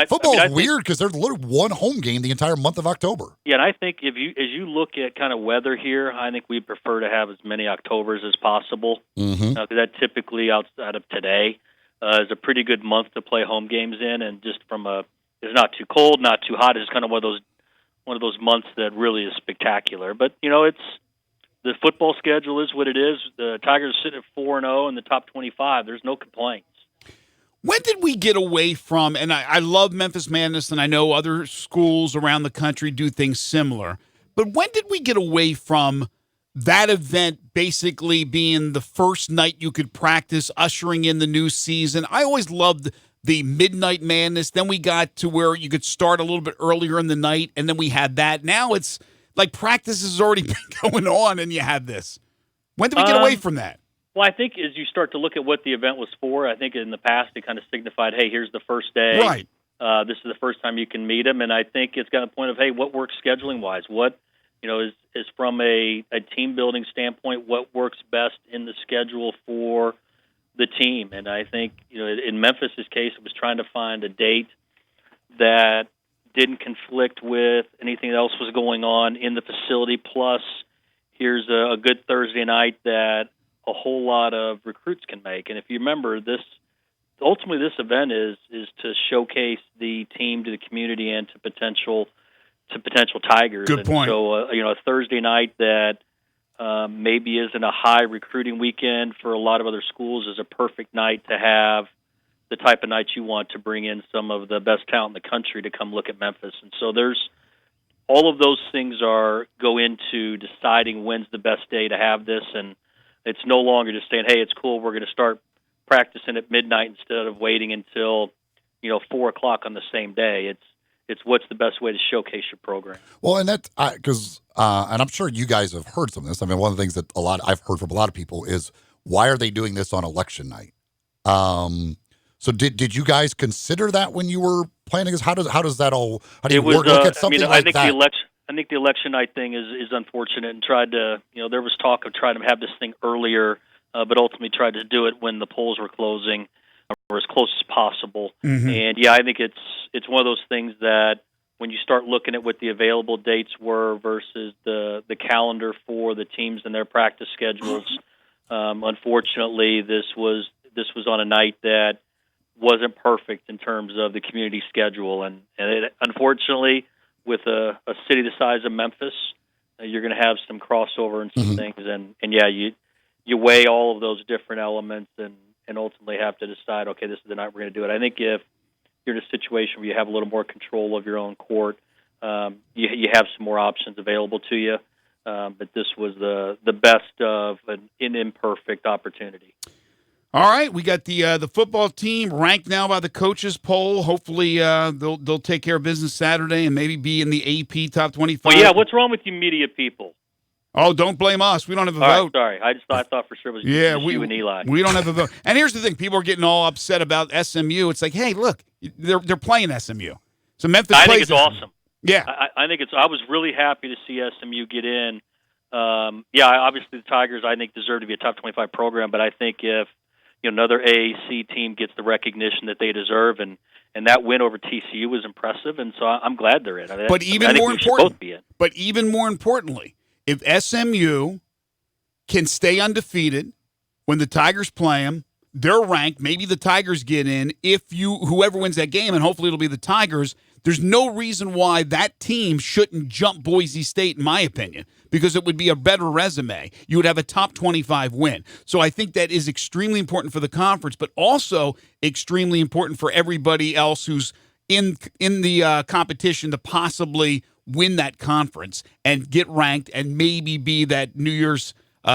Football is weird because there's literally one home game the entire month of October. Yeah, and I think as you look at kind of weather here, I think we prefer to have as many Octobers as possible. Mm-hmm. That typically, outside of today, is a pretty good month to play home games in, and just it's not too cold, not too hot. It's kind of one of those months that really is spectacular. But it's the football schedule is what it is. The Tigers sit at 4-0 in the top 25. There's no complaints. When did we get away from? And I love Memphis Madness, and I know other schools around the country do things similar. But when did we get away from that event basically being the first night you could practice, ushering in the new season? I always loved the Midnight Madness. Then we got to where you could start a little bit earlier in the night, and then we had that. Now it's like practice has already been going on, and you have this. When did we get away from that? Well, I think as you start to look at what the event was for, I think in the past it kind of signified, hey, here's the first day. Right. This is the first time you can meet them, and I think it's got a point of, hey, what works scheduling-wise? What is from a team building standpoint, what works best in the schedule for the team? And I think, in Memphis's case, it was trying to find a date that didn't conflict with anything else was going on in the facility. Plus, here's a good Thursday night that a whole lot of recruits can make. And if you remember, ultimately this event is to showcase the team to the community and to potential Tigers. Good point. And so, a Thursday night that maybe isn't a high recruiting weekend for a lot of other schools is a perfect night to have the type of night you want to bring in some of the best talent in the country to come look at Memphis. And so there's all of those things go into deciding when's the best day to have this. And it's no longer just saying, hey, it's cool, we're going to start practicing at midnight instead of waiting until 4 o'clock on the same day. It's what's the best way to showcase your program. Well, and that's because, and I'm sure you guys have heard some of this. I mean, one of the things that I've heard from a lot of people is, why are they doing this on election night? So did you guys consider that when you were planning this? How do you look at something like that? I think the election night thing is unfortunate, and tried to, there was talk of trying to have this thing earlier, but ultimately tried to do it when the polls were closing, or as close as possible. Mm-hmm. And yeah, I think it's one of those things that when you start looking at what the available dates were versus the calendar for the teams and their practice schedules, unfortunately, this was on a night that wasn't perfect in terms of the community schedule, and it, unfortunately, with a city the size of Memphis, you're going to have some crossover and some things, and yeah, you weigh all of those different elements and ultimately have to decide, okay, this is the night we're going to do it. I think if you're in a situation where you have a little more control of your own court, you have some more options available to you. But this was the best of an imperfect opportunity. All right, we got the football team ranked now by the coaches poll. Hopefully, they'll take care of business Saturday and maybe be in the AP top 25. Well, yeah, what's wrong with you media people? Oh, don't blame us. We don't have a All vote. right, sorry. I thought for sure it was just you and Eli. We don't have a vote. And here's the thing: people are getting all upset about SMU. It's like, hey, look, they're playing SMU. So Memphis. I think it's awesome. Yeah, I think it's. I was really happy to see SMU get in. Obviously the Tigers, I think, deserve to be a top 25 program, but I think if another AAC team gets the recognition that they deserve, and that win over TCU was impressive, and so I'm glad they're in. But even more importantly, if SMU can stay undefeated when the Tigers play them, they're ranked. Maybe the Tigers get in. Whoever wins that game, and hopefully it'll be the Tigers, there's no reason why that team shouldn't jump Boise State, in my opinion, because it would be a better resume. You would have a top 25 win. So I think that is extremely important for the conference, but also extremely important for everybody else who's in the competition to possibly win that conference and get ranked and maybe be that New Year's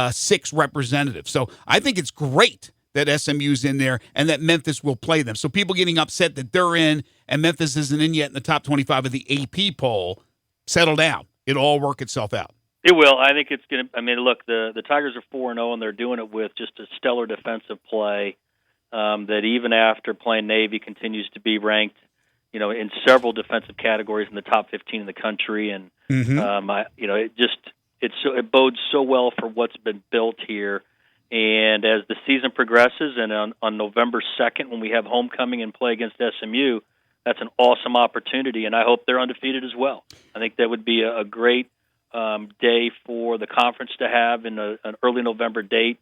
6 representative. So I think it's great that SMU's in there and that Memphis will play them. So people getting upset that they're in and Memphis isn't in yet in the top 25 of the AP poll, settle down. It'll all work itself out. It will. I think it's going to – I mean, look, the Tigers are 4-0, and they're doing it with just a stellar defensive play that even after playing Navy continues to be ranked, in several defensive categories in the top 15 in the country. And, it bodes so well for what's been built here. And as the season progresses, and on November 2nd, when we have homecoming and play against SMU, that's an awesome opportunity, and I hope they're undefeated as well. I think that would be a great day for the conference to have in an early November date.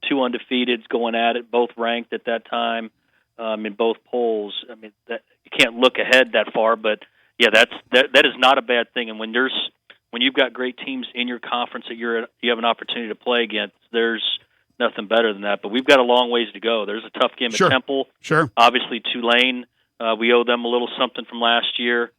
2 undefeateds going at it, both ranked at that time in both polls. I mean, you can't look ahead that far, but yeah, that is not a bad thing. And when you've got great teams in your conference that you have an opportunity to play against, there's nothing better than that. But we've got a long ways to go. There's a tough game at Temple. Sure. Obviously, Tulane. We owe them a little something from last year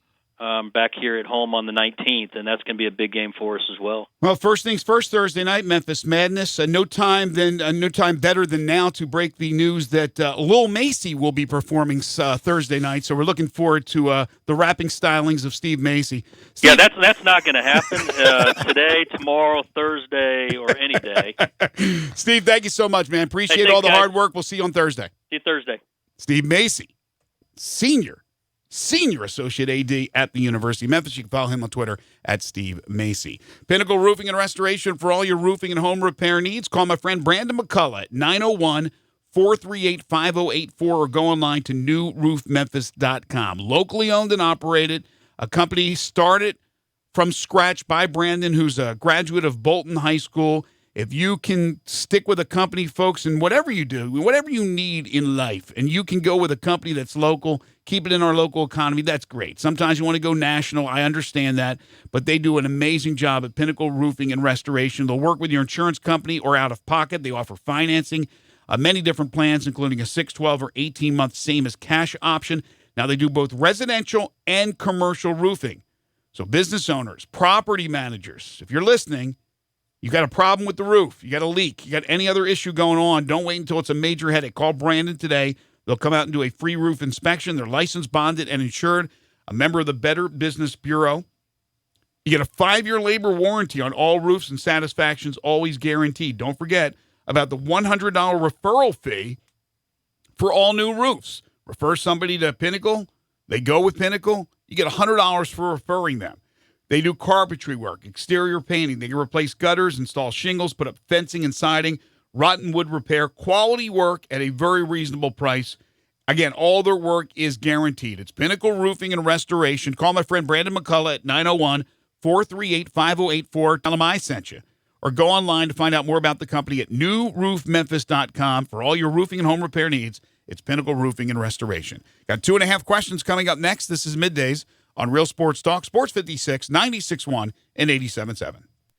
back here at home on the 19th, and that's going to be a big game for us as well. Well, first things first, Thursday night, Memphis Madness. No time better than now to break the news that Lil Macy will be performing Thursday night. So we're looking forward to the rapping stylings of Steve Macy. Yeah, that's not going to happen today, tomorrow, Thursday, or any day. Steve, thank you so much, man. Appreciate all the hard work. We'll see you on Thursday. See you Thursday. Steve Macy, Senior Associate AD at the University of Memphis. You can follow him on Twitter at Steve Macy. Pinnacle Roofing and Restoration for all your roofing and home repair needs. Call my friend Brandon McCullough at 901-438-5084 or go online to newroofmemphis.com. Locally owned and operated, a company started from scratch by Brandon, who's a graduate of Bolton High School. If you can stick with a company, folks, and whatever you do, whatever you need in life, and you can go with a company that's local, keep it in our local economy, that's great. Sometimes you want to go national. I understand that. But they do an amazing job at Pinnacle Roofing and Restoration. They'll work with your insurance company or out of pocket. They offer financing, many different plans, including a 6, 12, or 18-month same-as-cash option. Now, they do both residential and commercial roofing. So business owners, property managers, if you're listening, you got a problem with the roof, you got a leak, you got any other issue going on, don't wait until it's a major headache. Call Brandon today. They'll come out and do a free roof inspection. They're licensed, bonded, and insured, a member of the Better Business Bureau. You get a 5-year labor warranty on all roofs, and satisfaction's always guaranteed. Don't forget about the $100 referral fee for all new roofs. Refer somebody to Pinnacle, they go with Pinnacle, you get $100 for referring them. They do carpentry work, exterior painting. They can replace gutters, install shingles, put up fencing and siding, rotten wood repair, quality work at a very reasonable price. Again, all their work is guaranteed. It's Pinnacle Roofing and Restoration. Call my friend Brandon McCullough at 901-438-5084. Tell him I sent you. Or go online to find out more about the company at newroofmemphis.com. For all your roofing and home repair needs, it's Pinnacle Roofing and Restoration. Got 2.5 questions coming up next. This is Middays on Real Sports Talk, Sports 56, 96.1, and 87.7.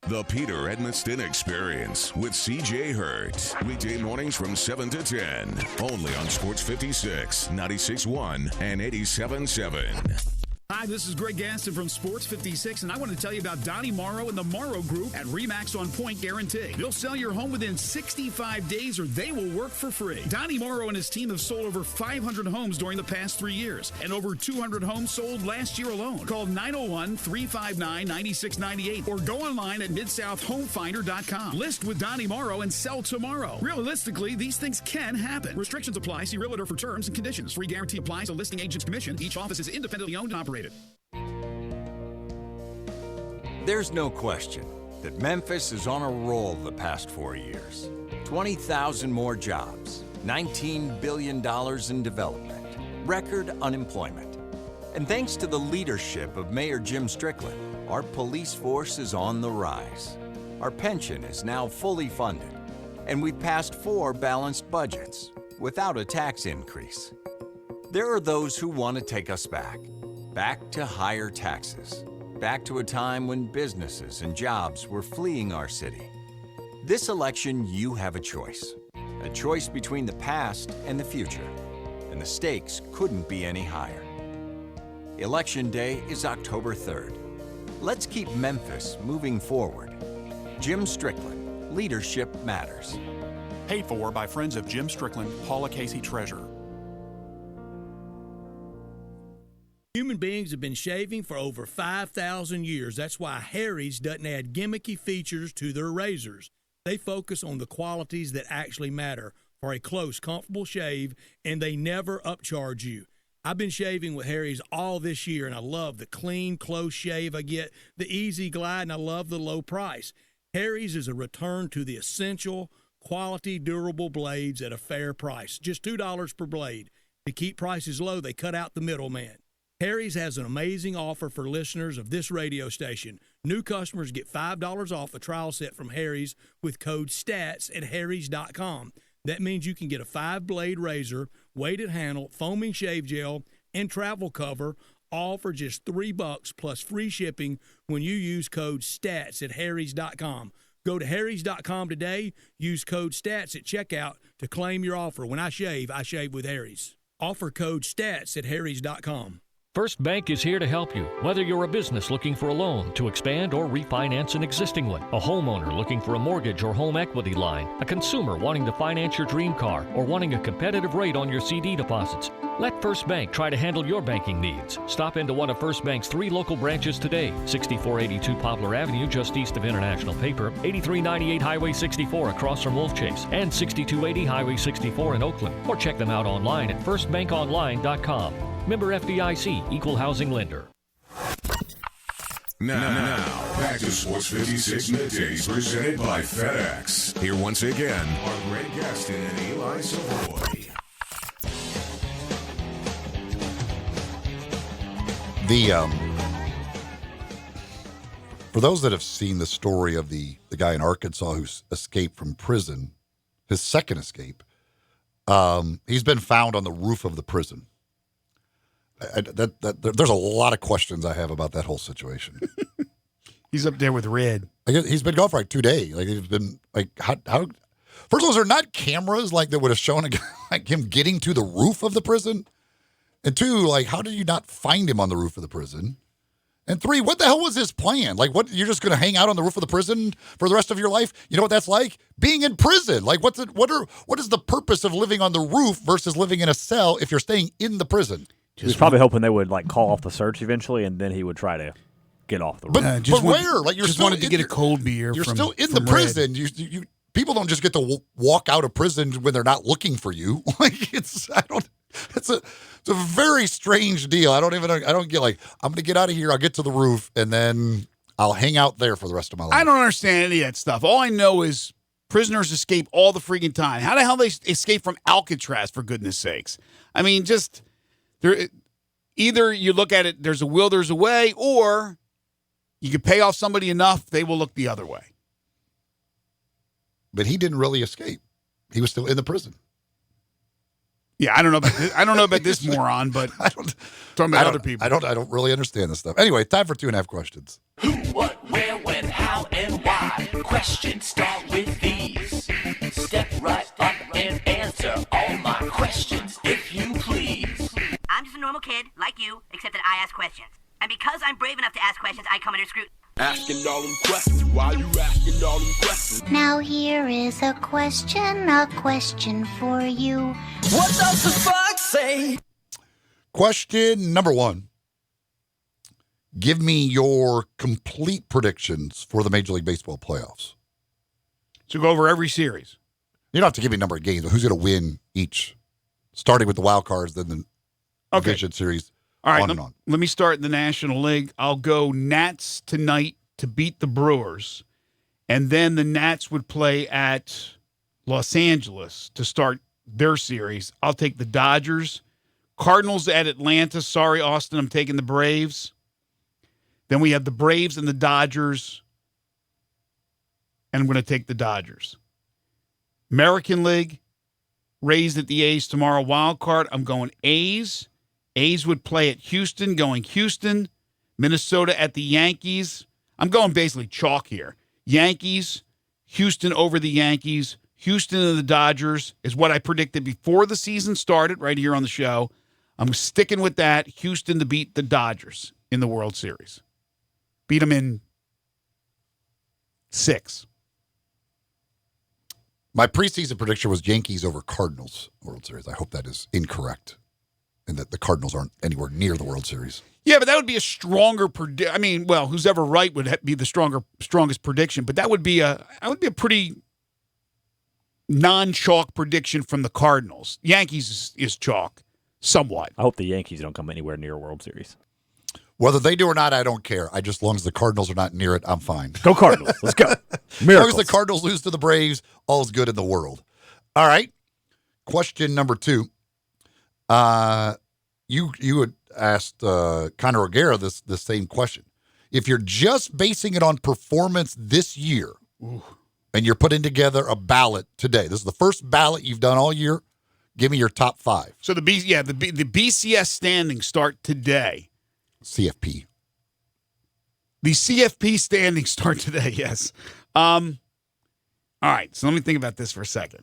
The Peter Edmiston Experience with C.J. Hurt. Weekday mornings from 7 to 10. Only on Sports 56, 96.1, and 87.7. Hi, this is Greg Gaston from Sports 56, and I want to tell you about Donnie Morrow and the Morrow Group at RE/MAX on Point Guarantee. They'll sell your home within 65 days or they will work for free. Donnie Morrow and his team have sold over 500 homes during the past 3 years and over 200 homes sold last year alone. Call 901-359-9698 or go online at MidSouthHomefinder.com. List with Donnie Morrow and sell tomorrow. Realistically, these things can happen. Restrictions apply. See Realtor for terms and conditions. Free guarantee applies to listing agent's commission. Each office is independently owned and operated. There's no question that Memphis is on a roll the past 4 years. 20,000 more jobs, $19 billion in development, record unemployment. And thanks to the leadership of Mayor Jim Strickland, our police force is on the rise. Our pension is now fully funded, and we've passed 4 balanced budgets without a tax increase. There are those who want to take us back to higher taxes, back to a time when businesses and jobs were fleeing our city. This election, you have a choice between the past and the future, and the stakes couldn't be any higher. Election Day is October 3rd. Let's keep Memphis moving forward. Jim Strickland, Leadership Matters. Paid for by Friends of Jim Strickland, Paula Casey Treasurer. Human beings have been shaving for over 5,000 years. That's why Harry's doesn't add gimmicky features to their razors. They focus on the qualities that actually matter for a close, comfortable shave, and they never upcharge you. I've been shaving with Harry's all this year, and I love the clean, close shave I get, the easy glide, and I love the low price. Harry's is a return to the essential, quality, durable blades at a fair price, just $2 per blade. To keep prices low, they cut out the middleman. Harry's has an amazing offer for listeners of this radio station. New customers get $5 off a trial set from Harry's with code STATS at harrys.com. That means you can get a 5-blade razor, weighted handle, foaming shave gel, and travel cover, all for just $3 plus free shipping when you use code STATS at harrys.com. Go to harrys.com today, use code STATS at checkout to claim your offer. When I shave with Harry's. Offer code STATS at harrys.com. First Bank is here to help you, whether you're a business looking for a loan to expand or refinance an existing one, a homeowner looking for a mortgage or home equity line, a consumer wanting to finance your dream car, or wanting a competitive rate on your CD deposits. Let First Bank try to handle your banking needs. Stop into one of First Bank's 3 local branches today, 6482 Poplar Avenue just east of International Paper, 8398 Highway 64 across from Wolf Chase, and 6280 Highway 64 in Oakland. Or check them out online at firstbankonline.com. Member FDIC, Equal Housing Lender. Now, back to Sports 56 Middays, presented by FedEx. Here once again are Greg Gaston and Eli Savoie. For those that have seen the story of the guy in Arkansas who escaped from prison, his second escape, he's been found on the roof of the prison. There's a lot of questions I have about that whole situation. He's up there with Red. I guess he's been gone for like 2 days. Like he's been like how first of all, is there not cameras like that would have shown a guy like him getting to the roof of the prison? And 2, like how did you not find him on the roof of the prison? And 3, what the hell was his plan? Like what, you're just gonna hang out on the roof of the prison for the rest of your life? You know what that's like? Being in prison. Like what is the purpose of living on the roof versus living in a cell if you're staying in the prison? He was probably hoping they would like call off the search eventually, and then he would try to get off the roof. But where? Like you're just still wanted to get a cold beer. You're from, still in from the prison. You people don't just get to walk out of prison when they're not looking for you. Like it's a very strange deal. I don't get like I'm going to get out of here. I'll get to the roof and then I'll hang out there for the rest of my life. I don't understand any of that stuff. All I know is prisoners escape all the freaking time. How the hell they escape from Alcatraz, for goodness sakes? I mean, just. Either you look at it, there's a will, there's a way, or you can pay off somebody enough, they will look the other way. But he didn't really escape. He was still in the prison. Yeah, I don't know about this, this moron, but talking about other people. I don't really understand this stuff. Anyway, time for 2.5 questions. Who, what, where, when, how, and why? Questions start with these. Step right up and answer all my questions, if you please. I'm just a normal kid, like you, except that I ask questions. because I'm brave enough to ask questions, I come under scrutiny. Asking all them questions. Why you asking all them questions? Now here is a question for you. What does the fuck say? Question number 1. Give me your complete predictions for the Major League Baseball playoffs. So go over every series. You don't have to give me a number of games, but who's going to win each? Starting with the wild cards, then the division series, all right, on and on. Let me start in the National League. I'll go Nats tonight to beat the Brewers, and then the Nats would play at Los Angeles to start their series. I'll take the Dodgers. Cardinals at Atlanta. Sorry, Austin, I'm taking the Braves. Then we have the Braves and the Dodgers, and I'm going to take the Dodgers. American League, Rays at the A's tomorrow. Wild card, I'm going A's. A's would play at Houston, going Houston. Minnesota at the Yankees. I'm going basically chalk here. Yankees, Houston over the Yankees. Houston and the Dodgers is what I predicted before the season started right here on the show. I'm sticking with that. Houston to beat the Dodgers in the World Series. Beat them in 6. My preseason prediction was Yankees over Cardinals World Series. I hope that is incorrect and that the Cardinals aren't anywhere near the World Series. Yeah, but that would be a stronger prediction. I mean, well, who's ever right would be the strongest prediction, but that would be a pretty non-chalk prediction from the Cardinals. Yankees is chalk, somewhat. I hope the Yankees don't come anywhere near a World Series. Whether they do or not, I don't care. As long as the Cardinals are not near it, I'm fine. Go Cardinals. Let's go. As long as the Cardinals lose to the Braves, all's good in the world. All right. Question number 2. You had asked Conor O'Gara this same question. If you're just basing it on performance this year, and you're putting together a ballot today, this is the first ballot you've done all year. Give me your top 5. So the BCS standings start today. CFP. The CFP standings start today, yes. All right, so let me think about this for a second.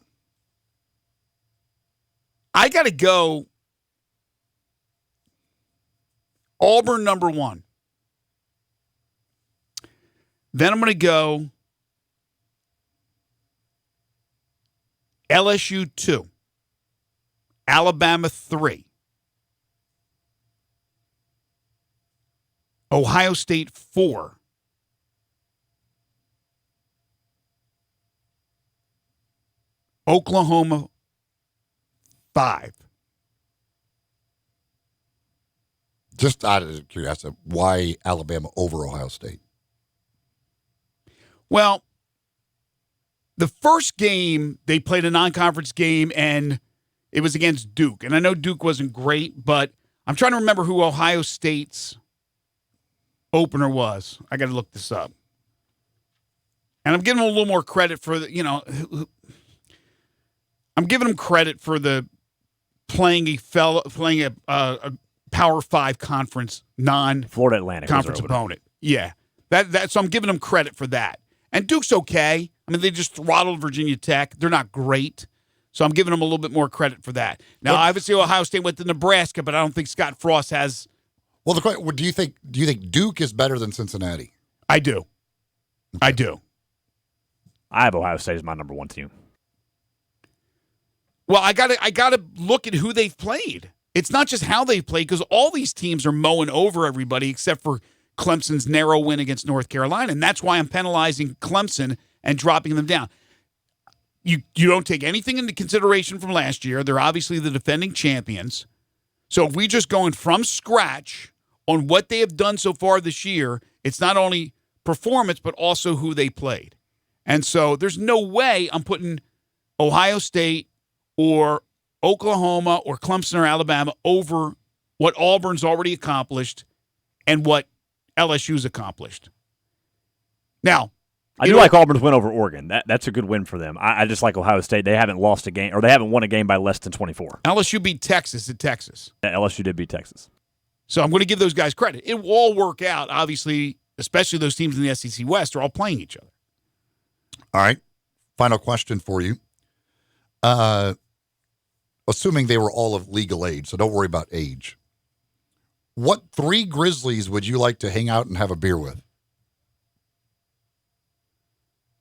I got to go Auburn number 1. Then I'm going to go LSU 2. Alabama 3. Ohio State 4. Oklahoma 5. Just out of curiosity, why Alabama over Ohio State? Well, the first game, they played a non-conference game, and it was against Duke. And I know Duke wasn't great, but I'm trying to remember who Ohio State's opener was. I got to look this up. And I'm giving them a little more credit for I'm giving them credit for the playing a Power 5 conference Florida Atlantic conference opponent. Yeah. So I'm giving them credit for that. And Duke's okay. I mean, they just throttled Virginia Tech. They're not great. So I'm giving them a little bit more credit for that. Now, obviously Ohio State went to Nebraska, but I don't think Scott Frost has. Well, the question: do you think Duke is better than Cincinnati? I do. Okay. I do. I have Ohio State as my number 1 team. Well, I gotta look at who they've played. It's not just how they've played, because all these teams are mowing over everybody except for Clemson's narrow win against North Carolina, and that's why I'm penalizing Clemson and dropping them down. You don't take anything into consideration from last year. They're obviously the defending champions. So if we just going from scratch on what they have done so far this year, it's not only performance, but also who they played. And so there's no way I'm putting Ohio State or Oklahoma or Clemson or Alabama over what Auburn's already accomplished and what LSU's accomplished. Now, I do like Auburn's win over Oregon. That's a good win for them. I just like Ohio State. They haven't lost a game, or they haven't won a game by less than 24. LSU beat Texas at Texas. Yeah, LSU did beat Texas. So I'm going to give those guys credit. It will all work out, obviously, especially those teams in the SEC West are all playing each other. All right. Final question for you. Assuming they were all of legal age, so don't worry about age. What 3 Grizzlies would you like to hang out and have a beer with?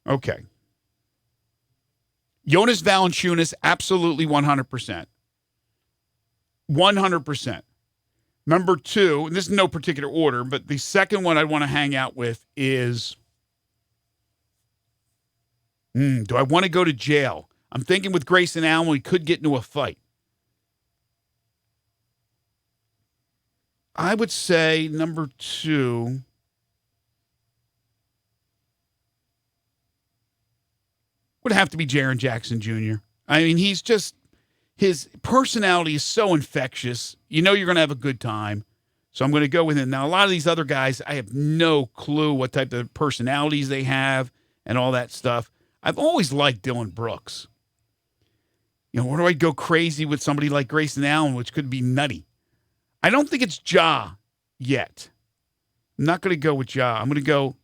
Okay. Jonas Valanciunas, absolutely 100%. 100%. Number 2, and this is no particular order, but the second one I want to hang out with is, do I want to go to jail? I'm thinking with Grayson Allen, we could get into a fight. I would say number 2. Would have to be Jaren Jackson Jr. I mean, he's just, his personality is so infectious. You know you're going to have a good time. So I'm going to go with him. Now, a lot of these other guys, I have no clue what type of personalities they have and all that stuff. I've always liked Dylan Brooks. You know, where do I go crazy with somebody like Grayson Allen, which could be nutty? I don't think it's Ja yet. I'm not going to go with Ja. I'm going to go,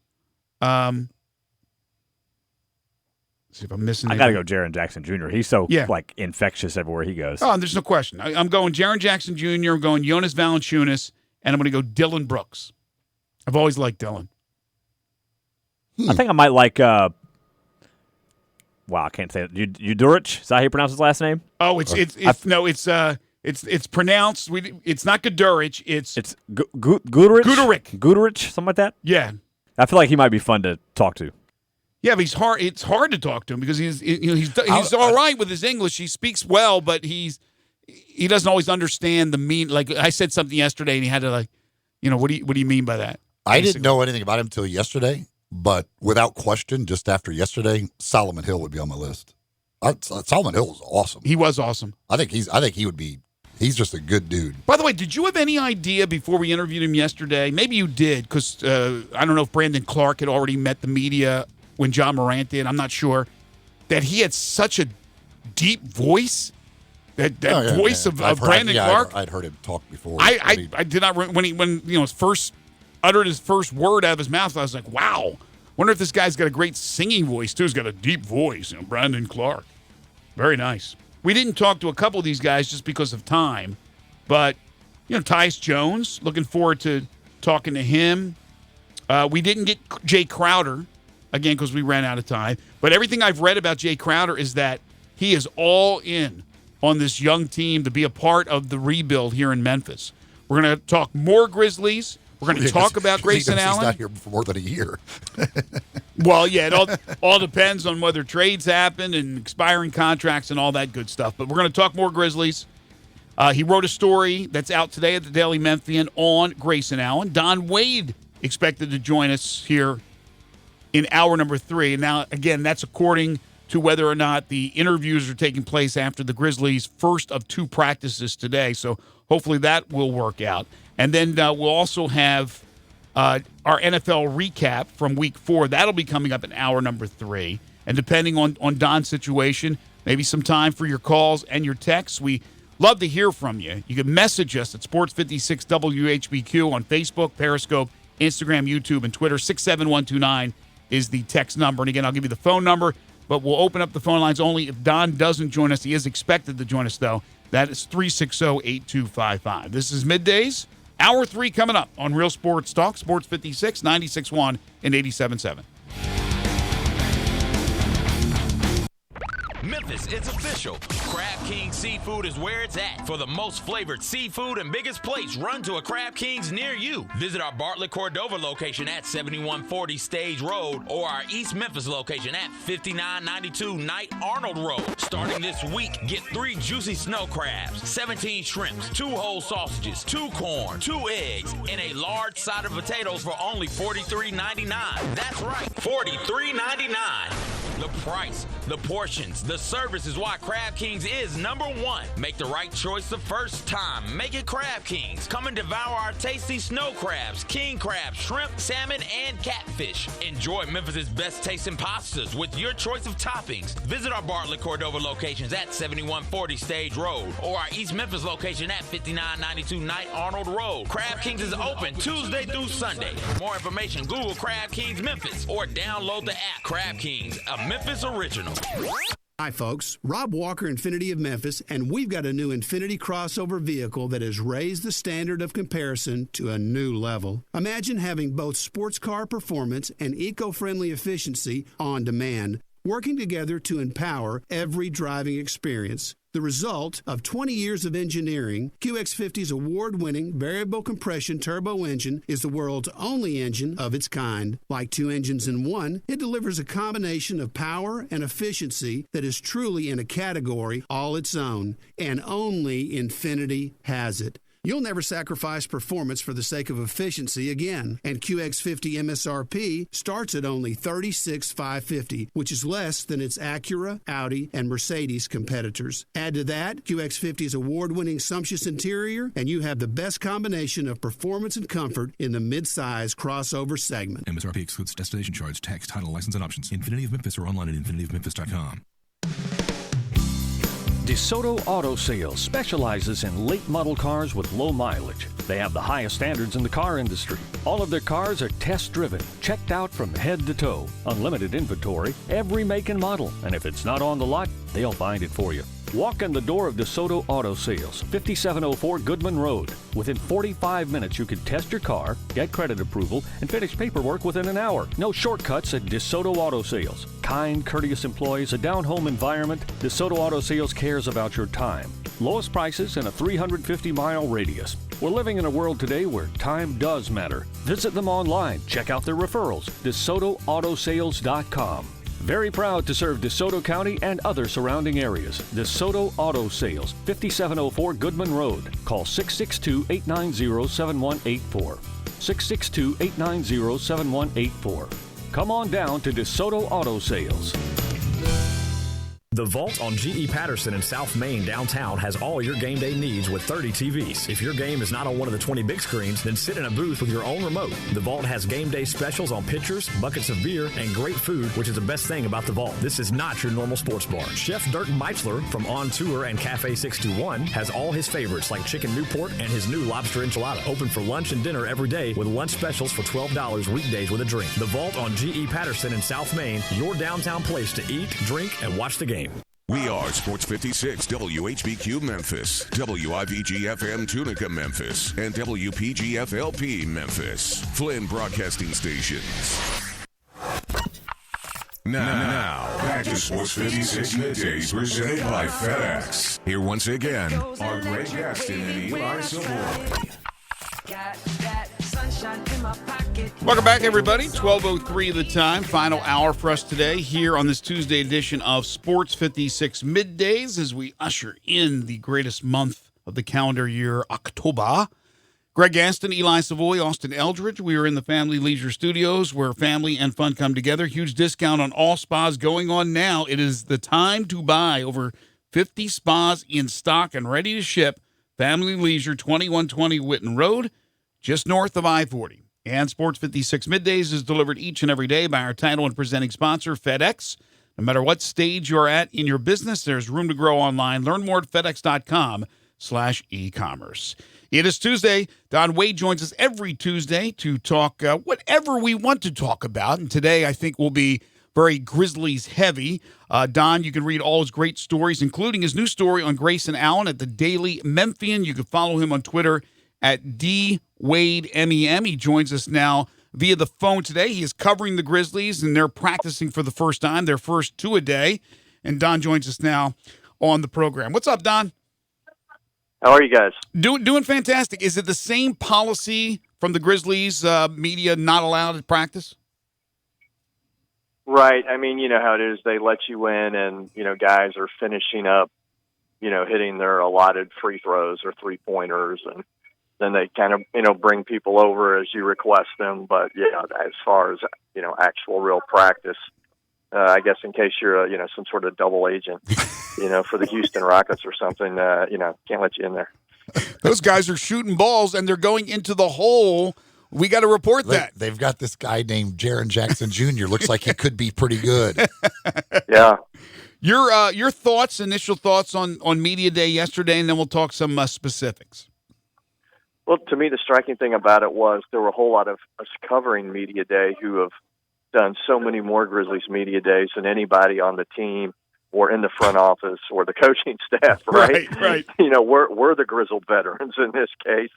see if I'm missing. I got to go Jaren Jackson Jr. He's so like infectious everywhere he goes. Oh, there's no question. I'm going Jaren Jackson Jr. I'm going Jonas Valanciunas, and I'm going to go Dylan Brooks. I've always liked Dylan. I think I might like. Wow, I can't say it. Udurich? Is that how you pronounce his last name? Oh, it's pronounced. It's not Gudurich. It's Gudurich. Gudurich, something like that. Yeah, I feel like he might be fun to talk to. Yeah, but he's hard. It's hard to talk to him because he's all right with his English. He speaks well, but he doesn't always understand the mean. Like I said something yesterday, and he had to what do you mean by that? I didn't know anything about him until yesterday, but without question, just after yesterday, Solomon Hill would be on my list. Solomon Hill was awesome. He was awesome. I think he would be. He's just a good dude. By the way, did you have any idea before we interviewed him yesterday? Maybe you did, because I don't know if Brandon Clark had already met the media when John Morant did. I'm not sure. That he had such a deep voice. That voice of Brandon Clark. I'd heard him talk before. I did not when first uttered his first word out of his mouth. I was like, wow. Wonder if this guy's got a great singing voice too. He's got a deep voice. Brandon Clark, very nice. We didn't talk to a couple of these guys just because of time, but Tyus Jones. Looking forward to talking to him. We didn't get Jay Crowder. Again, because we ran out of time. But everything I've read about Jay Crowder is that he is all in on this young team to be a part of the rebuild here in Memphis. We're going to talk more Grizzlies. We're going to talk about Grayson Allen. He's not here for more than a year. Well, yeah, it all depends on whether trades happen and expiring contracts and all that good stuff. But we're going to talk more Grizzlies. He wrote a story that's out today at the Daily Memphian on Grayson Allen. Don Wade expected to join us here in hour number 3. And now, again, that's according to whether or not the interviews are taking place after the Grizzlies' first of 2 practices today. So hopefully that will work out. And then we'll also have our NFL recap from week 4. That'll be coming up in hour number 3. And depending on Don's situation, maybe some time for your calls and your texts. We love to hear from you. You can message us at Sports56 WHBQ on Facebook, Periscope, Instagram, YouTube, and Twitter. 67129 is the text number. And again, I'll give you the phone number, but we'll open up the phone lines only if Don doesn't join us. He is expected to join us, though. That is 360-8255. This is Middays. Hour 3 coming up on Real Sports Talk, Sports 56, 96.1 and 87.7. Memphis, it's official. Crab King Seafood is where it's at. For the most flavored seafood and biggest plates, run to a Crab King's near you. Visit our Bartlett Cordova location at 7140 Stage Road or our East Memphis location at 5992 Knight Arnold Road. Starting this week, get 3 juicy snow crabs, 17 shrimps, 2 whole sausages, 2 corn, 2 eggs, and a large side of potatoes for only $43.99. That's right, $43.99. The price, the portions, the service is why Crab Kings is number 1. Make the right choice the first time. Make it Crab Kings. Come and devour our tasty snow crabs, king crabs, shrimp, salmon, and catfish. Enjoy Memphis' best tasting pastas with your choice of toppings. Visit our Bartlett Cordova locations at 7140 Stage Road or our East Memphis location at 5992 Knight Arnold Road. Crab Kings is open Tuesday through Sunday. For more information, Google Crab Kings Memphis or download the app. Crab Kings, a Memphis original. Hi, folks. Rob Walker, Infinity of Memphis, and we've got a new Infinity crossover vehicle that has raised the standard of comparison to a new level. Imagine having both sports car performance and eco-friendly efficiency on demand, working together to empower every driving experience. The result of 20 years of engineering, QX50's award-winning variable compression turbo engine is the world's only engine of its kind. Like two engines in one, it delivers a combination of power and efficiency that is truly in a category all its own, and only Infinity has it. You'll never sacrifice performance for the sake of efficiency again. And QX50 MSRP starts at only $36,550, which is less than its Acura, Audi, and Mercedes competitors. Add to that QX50's award-winning sumptuous interior, and you have the best combination of performance and comfort in the mid-size crossover segment. MSRP excludes destination charge, tax, title, license, and options. Infinity of Memphis or online at infinityofmemphis.com. DeSoto Auto Sales specializes in late model cars with low mileage. They have the highest standards in the car industry. All of their cars are test-driven, checked out from head to toe, unlimited inventory, every make and model. And if it's not on the lot, they'll find it for you. Walk in the door of DeSoto Auto Sales, 5704 Goodman Road. Within 45 minutes, you can test your car, get credit approval, and finish paperwork within an hour. No shortcuts at DeSoto Auto Sales. Kind, courteous employees, a down-home environment. DeSoto Auto Sales cares about your time. Lowest prices in a 350-mile radius. We're living in a world today where time does matter. Visit them online. Check out their referrals. DeSotoAutosales.com. Very proud to serve DeSoto County and other surrounding areas. DeSoto Auto Sales, 5704 Goodman Road. Call 662-890-7184. 662-890-7184. Come on down to DeSoto Auto Sales. The Vault on G.E. Patterson in South Main downtown has all your game day needs with 30 TVs. If your game is not on one of the 20 big screens, then sit in a booth with your own remote. The Vault has game day specials on pitchers, buckets of beer, and great food, which is the best thing about the Vault. This is not your normal sports bar. Chef Dirk Meitzler from On Tour and Cafe 621 has all his favorites like Chicken Newport and his new lobster enchilada. Open for lunch and dinner every day with lunch specials for $12 weekdays with a drink. The Vault on G.E. Patterson in South Main, your downtown place to eat, drink, and watch the game. We are Sports 56 WHBQ Memphis, WIVG-FM Tunica Memphis, and WPG-FLP Memphis, Flynn Broadcasting Stations. Now, back to Sports 56 Middays presented by FedEx. Here once again are Greg Gaston and Eli Savoie. Welcome back, everybody. 12:03 the time. Final hour for us today here on this Tuesday edition of Sports 56 Middays as we usher in the greatest month of the calendar year, October. Greg Gaston, Eli Savoie, Austin Eldridge. We are in the Family Leisure Studios where family and fun come together. Huge discount on all spas going on now. It is the time to buy. Over 50 spas in stock and ready to ship. Family Leisure, 2120 Whitten Road, just north of I-40. And Sports 56 Middays is delivered each and every day by our title and presenting sponsor, FedEx. No matter what stage you're at in your business, there's room to grow online. Learn more at FedEx.com/e-commerce. It is Tuesday. Don Wade joins us every Tuesday to talk whatever we want to talk about. And today I think will be very Grizzlies heavy. Don, you can read all his great stories, including his new story on Grayson Allen at the Daily Memphian. You can follow him on Twitter at DWadeMEM. He joins us now via the phone today. He is covering the Grizzlies, and they're practicing for the first time, their first two a day. And Don joins us now on the program. What's up, Don? How are you guys? Doing fantastic. Is it the same policy from the Grizzlies, media not allowed at practice? Right. I mean, you know how it is. They let you in, and, guys are finishing up, hitting their allotted free throws or three-pointers, and then they kind of, bring people over as you request them. But, yeah, as far as, actual real practice, I guess in case you're, some sort of double agent, for the Houston Rockets or something, can't let you in there. Those guys are shooting balls, and they're going into the hole. We got to report that. They've got this guy named Jaren Jackson Jr. Looks like he could be pretty good. Yeah. Your thoughts, initial thoughts on Media Day yesterday, and then we'll talk some specifics. Well, to me, the striking thing about it was there were a whole lot of us covering Media Day who have done so many more Grizzlies Media Days than anybody on the team. or in the front office or the coaching staff, right? Right. You know, we're the grizzled veterans in this case.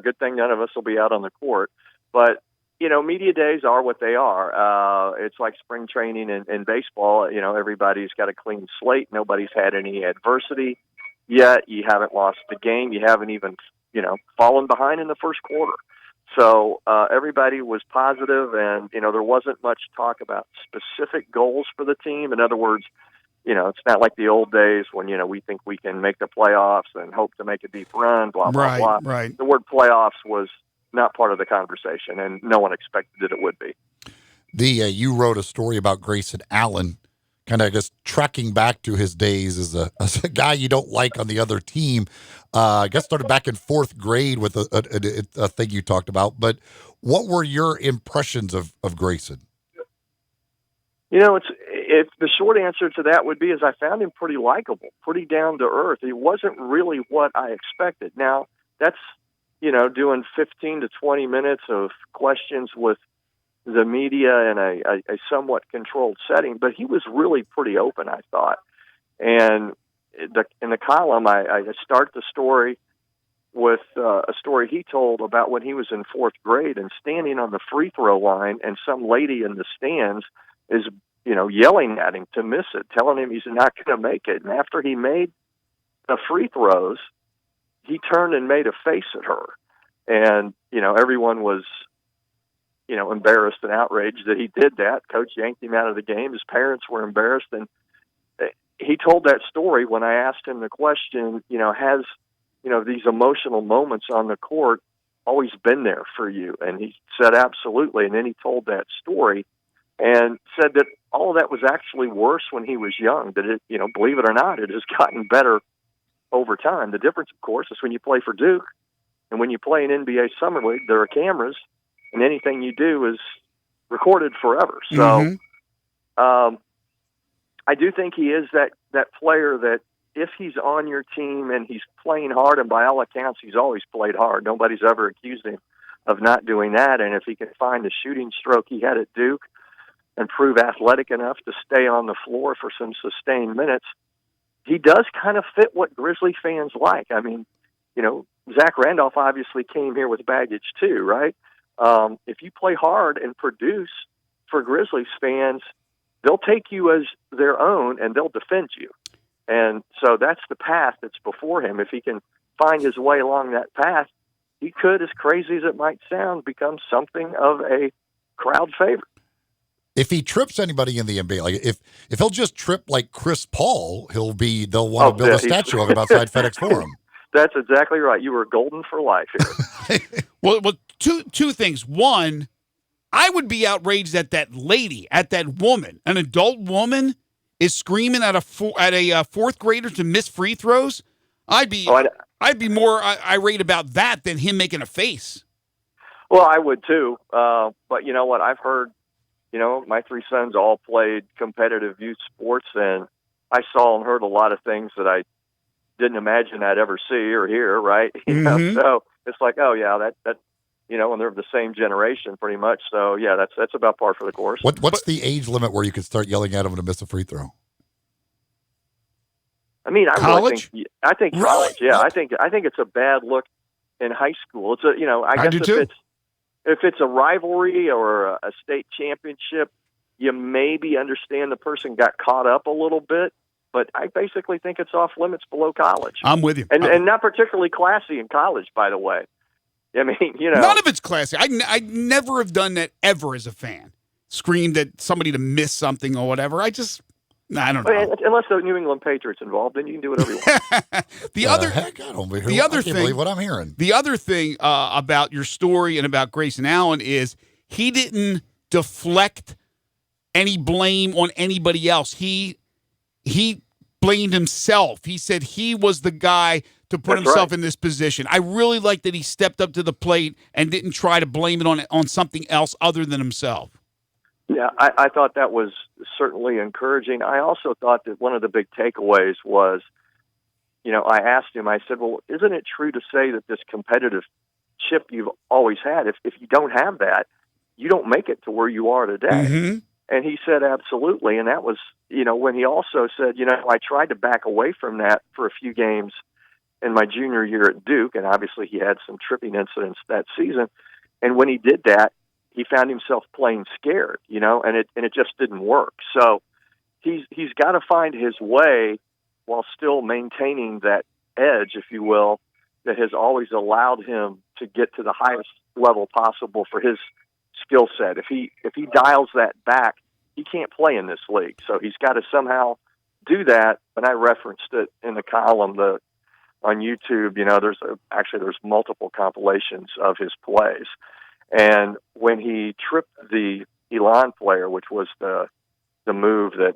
Good thing none of us will be out on the court. But, you know, media days are what they are. It's like spring training in baseball. You know, everybody's got a clean slate. Nobody's had any adversity yet. You haven't lost the game. You haven't even, you know, fallen behind in the first quarter. So everybody was positive, and, you know, there wasn't much talk about specific goals for the team. In other words, you know, it's not like the old days when, you know, we think we can make the playoffs and hope to make a deep run, blah, blah, blah. Right. The word playoffs was not part of the conversation, and no one expected that it would be. You wrote a story about Grayson Allen, kind of, I guess, tracking back to his days as a guy you don't like on the other team. I guess started back in fourth grade with a thing you talked about. But what were your impressions of Grayson? You know, it's the short answer to that would be is I found him pretty likable, pretty down to earth. He wasn't really what I expected. Now, that's, you know, doing 15 to 20 minutes of questions with the media in a somewhat controlled setting, but he was really pretty open, I thought. And in the column, I start the story with a story he told about when he was in fourth grade and standing on the free throw line, and some lady in the stands is, you know, yelling at him to miss it, telling him he's not going to make it. And after he made the free throws, he turned and made a face at her. And, you know, everyone was, you know, embarrassed and outraged that he did that. Coach yanked him out of the game. His parents were embarrassed. And he told that story when I asked him the question, you know, has, you know, these emotional moments on the court always been there for you? And he said, absolutely. And then he told that story and said that all of that was actually worse when he was young, that it, you know, believe it or not, it has gotten better over time. The difference, of course, is when you play for Duke and when you play in NBA Summer League, there are cameras, and anything you do is recorded forever. So I do think he is that player that if he's on your team and he's playing hard, and by all accounts he's always played hard, nobody's ever accused him of not doing that, and if he can find the shooting stroke he had at Duke and prove athletic enough to stay on the floor for some sustained minutes, he does kind of fit what Grizzly fans like. I mean, you know, Zach Randolph obviously came here with baggage too, right? If you play hard and produce for Grizzlies fans, they'll take you as their own and they'll defend you. And so that's the path that's before him. If he can find his way along that path, he could, as crazy as it might sound, become something of a crowd favorite. If he trips anybody in the NBA, like if he'll just trip like Chris Paul, they'll want to build a statue of him outside FedEx Forum. That's exactly right. You were golden for life here. Well, two things. One, I would be outraged that lady, at that woman, an adult woman, is screaming at a fourth grader to miss free throws. I'd be more irate about that than him making a face. Well, I would too. But you know what? I've heard, you know, my three sons all played competitive youth sports, and I saw and heard a lot of things that I didn't imagine I'd ever see or hear, right? You know, so it's like, oh yeah, that you know, and they're the same generation pretty much. So yeah, that's about par for the course. What's the age limit where you can start yelling at them to miss a free throw? I mean, college? I think college. Yeah, I think it's a bad look in high school. It's a, you know, I guess if it's a rivalry or a state championship, you maybe understand the person got caught up a little bit. But I basically think it's off limits below college. I'm with you. And not particularly classy in college, by the way. I mean, you know. None of it's classy. I never have done that ever as a fan. Screamed at somebody to miss something or whatever. I don't know. Unless the New England Patriots involved, then you can do whatever you want. The other thing, believe what I'm hearing. The other thing about your story and about Grayson Allen is he didn't deflect any blame on anybody else. He blamed himself. He said he was the guy to put himself in this position. I really like that he stepped up to the plate and didn't try to blame it on something else other than himself. Yeah, I thought that was certainly encouraging. I also thought that one of the big takeaways was, you know, I asked him, I said, well, isn't it true to say that this competitive chip you've always had, if you don't have that, you don't make it to where you are today? And he said, absolutely. And that was, when he also said, I tried to back away from that for a few games in my junior year at Duke. And obviously he had some tripping incidents that season. And when he did that, he found himself playing scared, and it just didn't work. So he's got to find his way while still maintaining that edge, if you will, that has always allowed him to get to the highest level possible for his skill set. If he dials that back, he can't play in this league. So he's got to somehow do that. And I referenced it in the column on YouTube. There's multiple compilations of his plays. And when he tripped the Elon player, which was the move that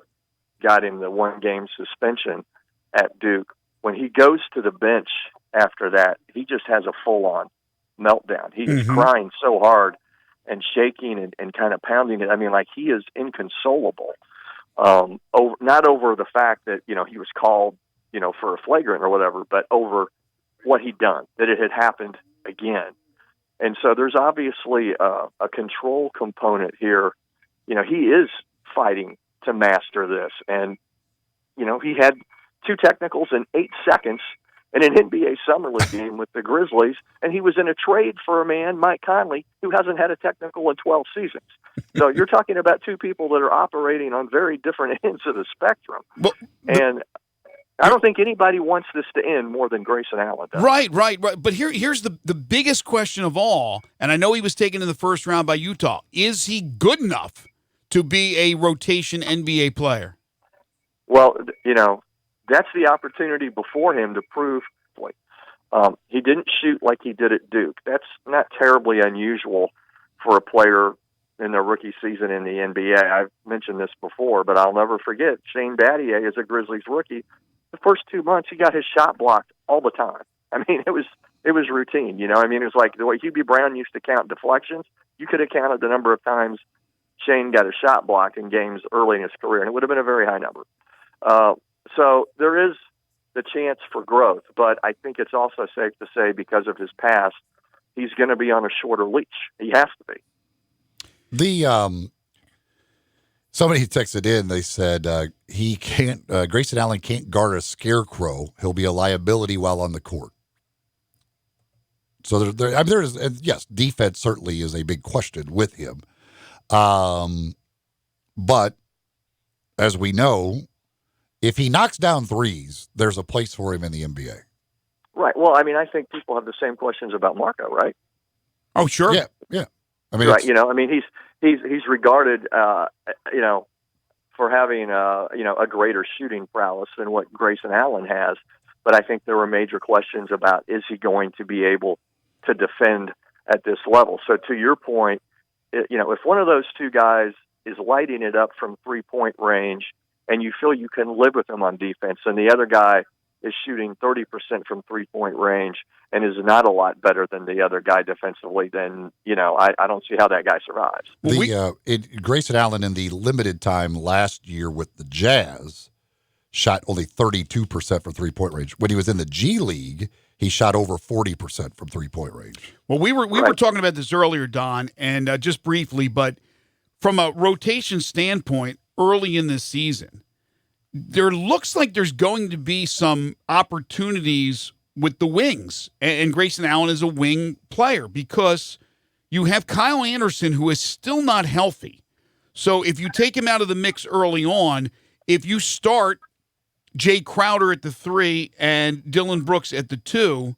got him the 1-game suspension at Duke, when he goes to the bench after that, he just has a full-on meltdown. He's crying so hard and shaking and kind of pounding it. I mean, like, he is inconsolable. Not over the fact that, he was called, for a flagrant or whatever, but over what he'd done, that it had happened again. And so there's obviously a control component here. He is fighting to master this. And, he had 2 technicals in 8 seconds in an NBA Summer League game with the Grizzlies, and he was in a trade for a man, Mike Conley, who hasn't had a technical in 12 seasons. So you're talking about 2 people that are operating on very different ends of the spectrum. And I don't think anybody wants this to end more than Grayson Allen does. Right. But here's the biggest question of all, and I know he was taken in the first round by Utah. Is he good enough to be a rotation NBA player? Well, that's the opportunity before him to prove. He didn't shoot like he did at Duke. That's not terribly unusual for a player in their rookie season in the NBA. I've mentioned this before, but I'll never forget Shane Battier as a Grizzlies rookie. The first 2 months, he got his shot blocked all the time. I mean, it was routine. It was like the way Hubie Brown used to count deflections. You could have counted the number of times Shane got a shot blocked in games early in his career, and it would have been a very high number. So there is the chance for growth, but I think it's also safe to say because of his past, he's going to be on a shorter leash. He has to be. Somebody texted in, they said he can't, Grayson Allen can't guard a scarecrow. He'll be a liability while on the court. So yes, defense certainly is a big question with him. But as we know, if he knocks down threes, there's a place for him in the NBA. Right. Well, I mean, I think people have the same questions about Marco, right? Oh, sure. Yeah. I mean, right. He's regarded, for having, a greater shooting prowess than what Grayson Allen has. But I think there were major questions about, is he going to be able to defend at this level? So to your point, if one of those 2 guys is lighting it up from 3-point range and you feel you can live with him on defense, and the other guy is shooting 30% from 3-point range and is not a lot better than the other guy defensively, then, I don't see how that guy survives. Grayson Allen in the limited time last year with the Jazz shot only 32% from 3-point range. When he was in the G League, he shot over 40% from 3-point range. Well, we were talking about this earlier, Don, and just briefly, but from a rotation standpoint, early in this season, there looks like there's going to be some opportunities with the wings, and Grayson Allen is a wing player because you have Kyle Anderson, who is still not healthy. So if you take him out of the mix early on, if you start Jay Crowder at the 3 and Dylan Brooks at the 2,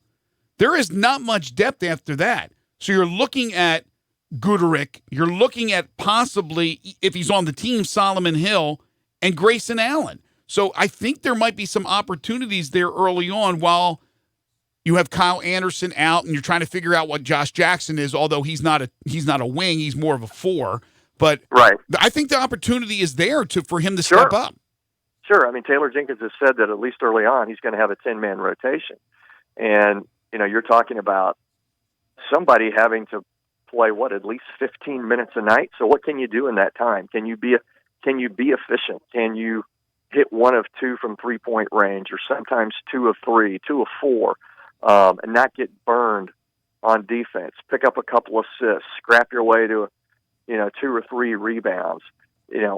there is not much depth after that. So you're looking at Guderick, you're looking at possibly, if he's on the team, Solomon Hill and Grayson Allen. So I think there might be some opportunities there early on while you have Kyle Anderson out and you're trying to figure out what Josh Jackson is, although he's not a wing, he's more of a 4. But right. I think the opportunity is there for him to step up. Sure. I mean, Taylor Jenkins has said that at least early on he's going to have a 10-man rotation. And, you're talking about somebody having to play, at least 15 minutes a night? So what can you do in that time? Can you be efficient? Can you hit 1 of 2 from 3-point range, or sometimes 2 of 3, 2 of 4, and not get burned on defense? Pick up a couple assists, scrap your way to, 2 or 3 rebounds.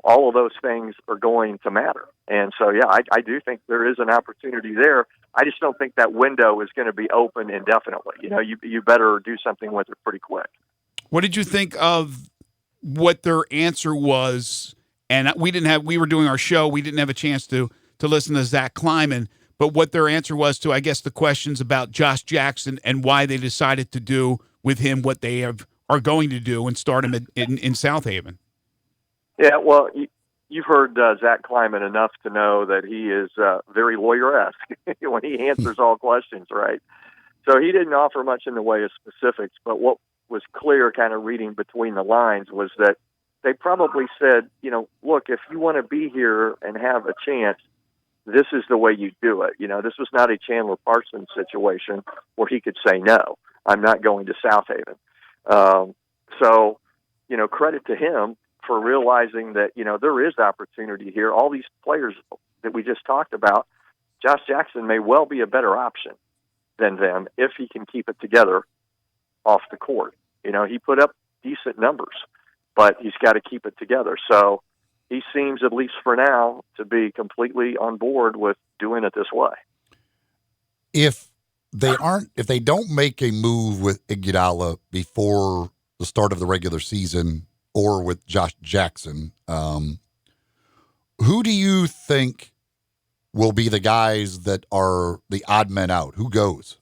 all of those things are going to matter. And so, yeah, I do think there is an opportunity there. I just don't think that window is going to be open indefinitely. You better do something with it pretty quick. What did you think of what their answer was? And we were doing our show. We didn't have a chance to listen to Zach Kleiman, but what their answer was to, I guess, the questions about Josh Jackson and why they decided to do with him what they are going to do and start him in South Haven. Yeah, well, you've heard Zach Kleiman enough to know that he is very lawyer-esque when he answers all questions, right? So he didn't offer much in the way of specifics, but what was clear kind of reading between the lines was that they probably said, look, if you want to be here and have a chance, this is the way you do it. This was not a Chandler Parsons situation where he could say, no, I'm not going to South Haven. So, credit to him for realizing that, there is opportunity here. All these players that we just talked about, Josh Jackson may well be a better option than them if he can keep it together off the court. He put up decent numbers, but he's got to keep it together. So he seems, at least for now, to be completely on board with doing it this way. If they don't make a move with Iguodala before the start of the regular season or with Josh Jackson, who do you think will be the guys that are the odd men out? Who goes?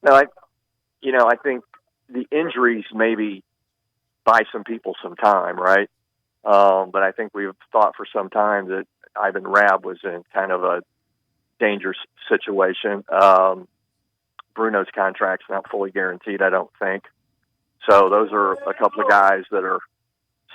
No, I think the injuries maybe buy some people some time, right? But I think we've thought for some time that Ivan Rabb was in kind of a dangerous situation. Bruno's contract's not fully guaranteed, I don't think. So those are a couple of guys that are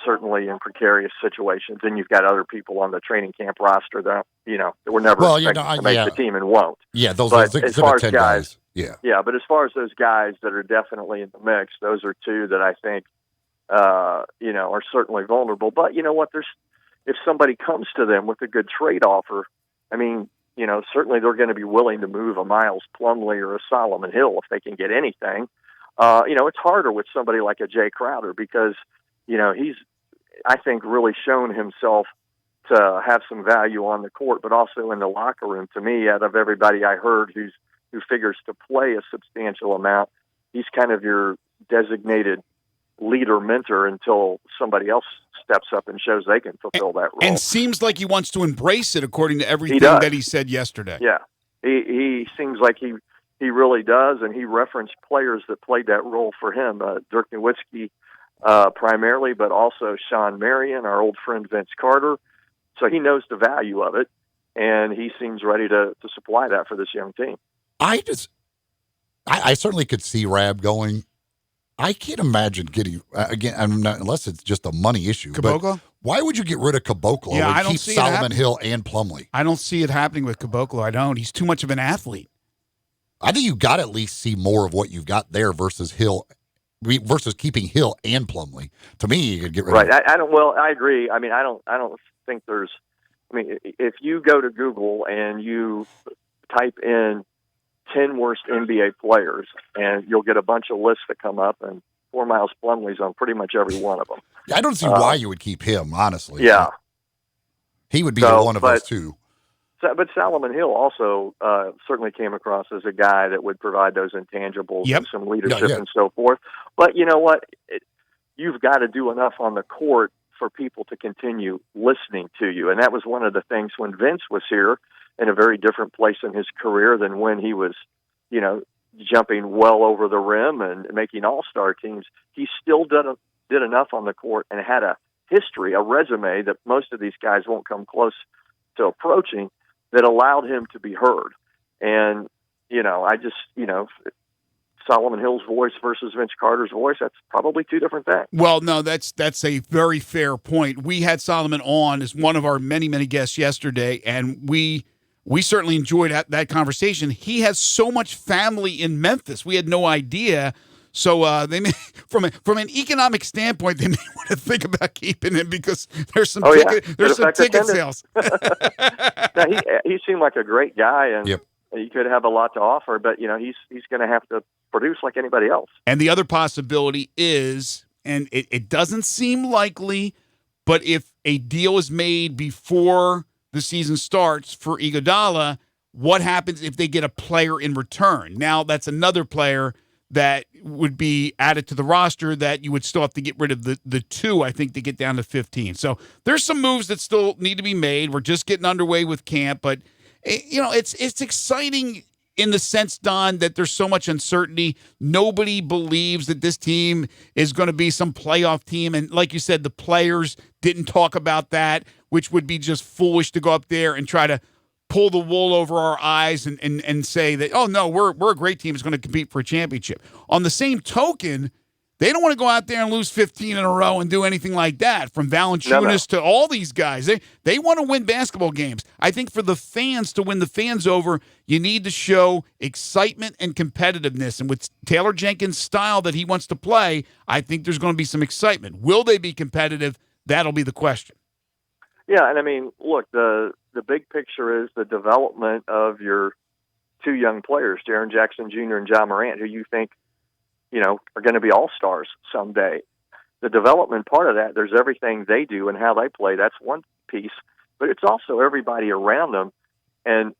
certainly in precarious situations. And you've got other people on the training camp roster that, that were never expected to make the team and won't. Yeah, those but are as far as 10 guys. Yeah, but as far as those guys that are definitely in the mix, those are two that I think, are certainly vulnerable. But you know what? If somebody comes to them with a good trade offer, certainly they're going to be willing to move a Miles Plumlee or a Solomon Hill if they can get anything. It's harder with somebody like a Jay Crowder because, he's, I think, really shown himself to have some value on the court, but also in the locker room. To me, out of everybody I heard who figures to play a substantial amount, he's kind of your designated leader mentor until somebody else steps up and shows they can fulfill that role. And seems like he wants to embrace it according to everything that he said yesterday. Yeah. He seems like he really does, and he referenced players that played that role for him, Dirk Nowitzki primarily, but also Sean Marion, our old friend Vince Carter. So he knows the value of it, and he seems ready to supply that for this young team. I certainly could see Rabb going. I can't imagine getting unless it's just a money issue. Caboclo? Why would you get rid of Caboclo and keep Solomon Hill and Plumlee? I don't see it happening with Caboclo. I don't. He's too much of an athlete. I think you got to at least see more of what you've got there versus keeping Hill and Plumlee. To me, you could get rid of. Right. I don't. Well, I agree. I don't think there's. If you go to Google and you type in 10 worst NBA players, and you'll get a bunch of lists that come up, and poor Miles Plumlee's on pretty much every one of them. I don't see why you would keep him, honestly. Yeah. He would be one of those two. But Solomon Hill also certainly came across as a guy that would provide those intangibles and some leadership and so forth. But you know what? You've got to do enough on the court for people to continue listening to you. And that was one of the things when Vince was here, in a very different place in his career than when he was, jumping well over the rim and making all-star teams. He still did enough on the court and had a history, a resume that most of these guys won't come close to approaching, that allowed him to be heard. And, Solomon Hill's voice versus Vince Carter's voice, that's probably two different things. Well, no, that's a very fair point. We had Solomon on as one of our many, many guests yesterday, and we certainly enjoyed that conversation. He has so much family in Memphis. We had no idea. So they may, from an economic standpoint, they may want to think about keeping him because there's some ticket sales. Now, he seemed like a great guy, and he could have a lot to offer. But he's going to have to produce like anybody else. And the other possibility is, and it doesn't seem likely, But if a deal is made before the season starts for Iguodala, what happens if they get a player in return? Now that's another player that would be added to the roster that you would still have to get rid of the two, I think, to get down to 15. So there's some moves that still need to be made. We're just getting underway with camp, but it's exciting in the sense, Don, that there's so much uncertainty. Nobody believes that this team is going to be some playoff team. And like you said, the players didn't talk about that, which would be just foolish to go up there and try to pull the wool over our eyes and say that, oh, no, we're a great team that's going to compete for a championship. On the same token, they don't want to go out there and lose 15 in a row and do anything like that, from Valanciunas to all these guys. They want to win basketball games. I think for the fans, to win the fans over, you need to show excitement and competitiveness. And with Taylor Jenkins' style that he wants to play, I think there's going to be some excitement. Will they be competitive? That'll be the question. Yeah, and I mean, look, the big picture is the development of your two young players, Jaren Jackson Jr. and Ja Morant, who you think, are going to be all-stars someday. The development part of that, there's everything they do and how they play. That's one piece. But it's also everybody around them. And,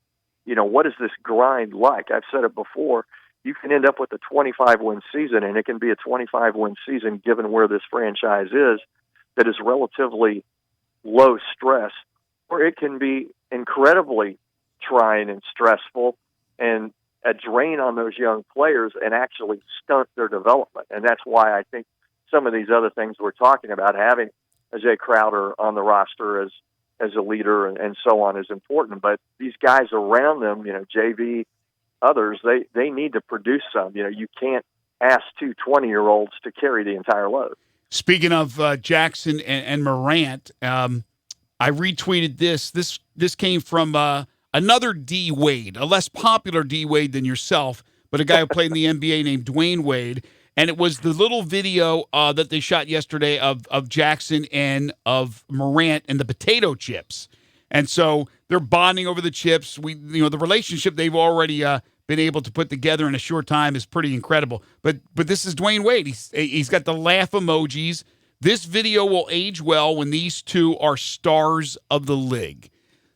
what is this grind like? I've said it before. You can end up with a 25-win season, and it can be a 25-win season given where this franchise is, that is relatively low stress, or it can be incredibly trying and stressful and a drain on those young players and actually stunt their development. And that's why I think some of these other things we're talking about, having a Jay Crowder on the roster as a leader and so on, is important. But these guys around them, JV, others, they need to produce some. You can't ask two 20-year-olds to carry the entire load. Speaking of Jackson and Morant, I retweeted this. This came from another D. Wade, a less popular D. Wade than yourself, but a guy who played in the NBA named Dwayne Wade. And it was the little video that they shot yesterday of Jackson and of Morant and the potato chips. And so they're bonding over the chips. The relationship they've already been able to put together in a short time is pretty incredible. But this is Dwayne Wade. He's got the laugh emojis. This video will age well when these two are stars of the league.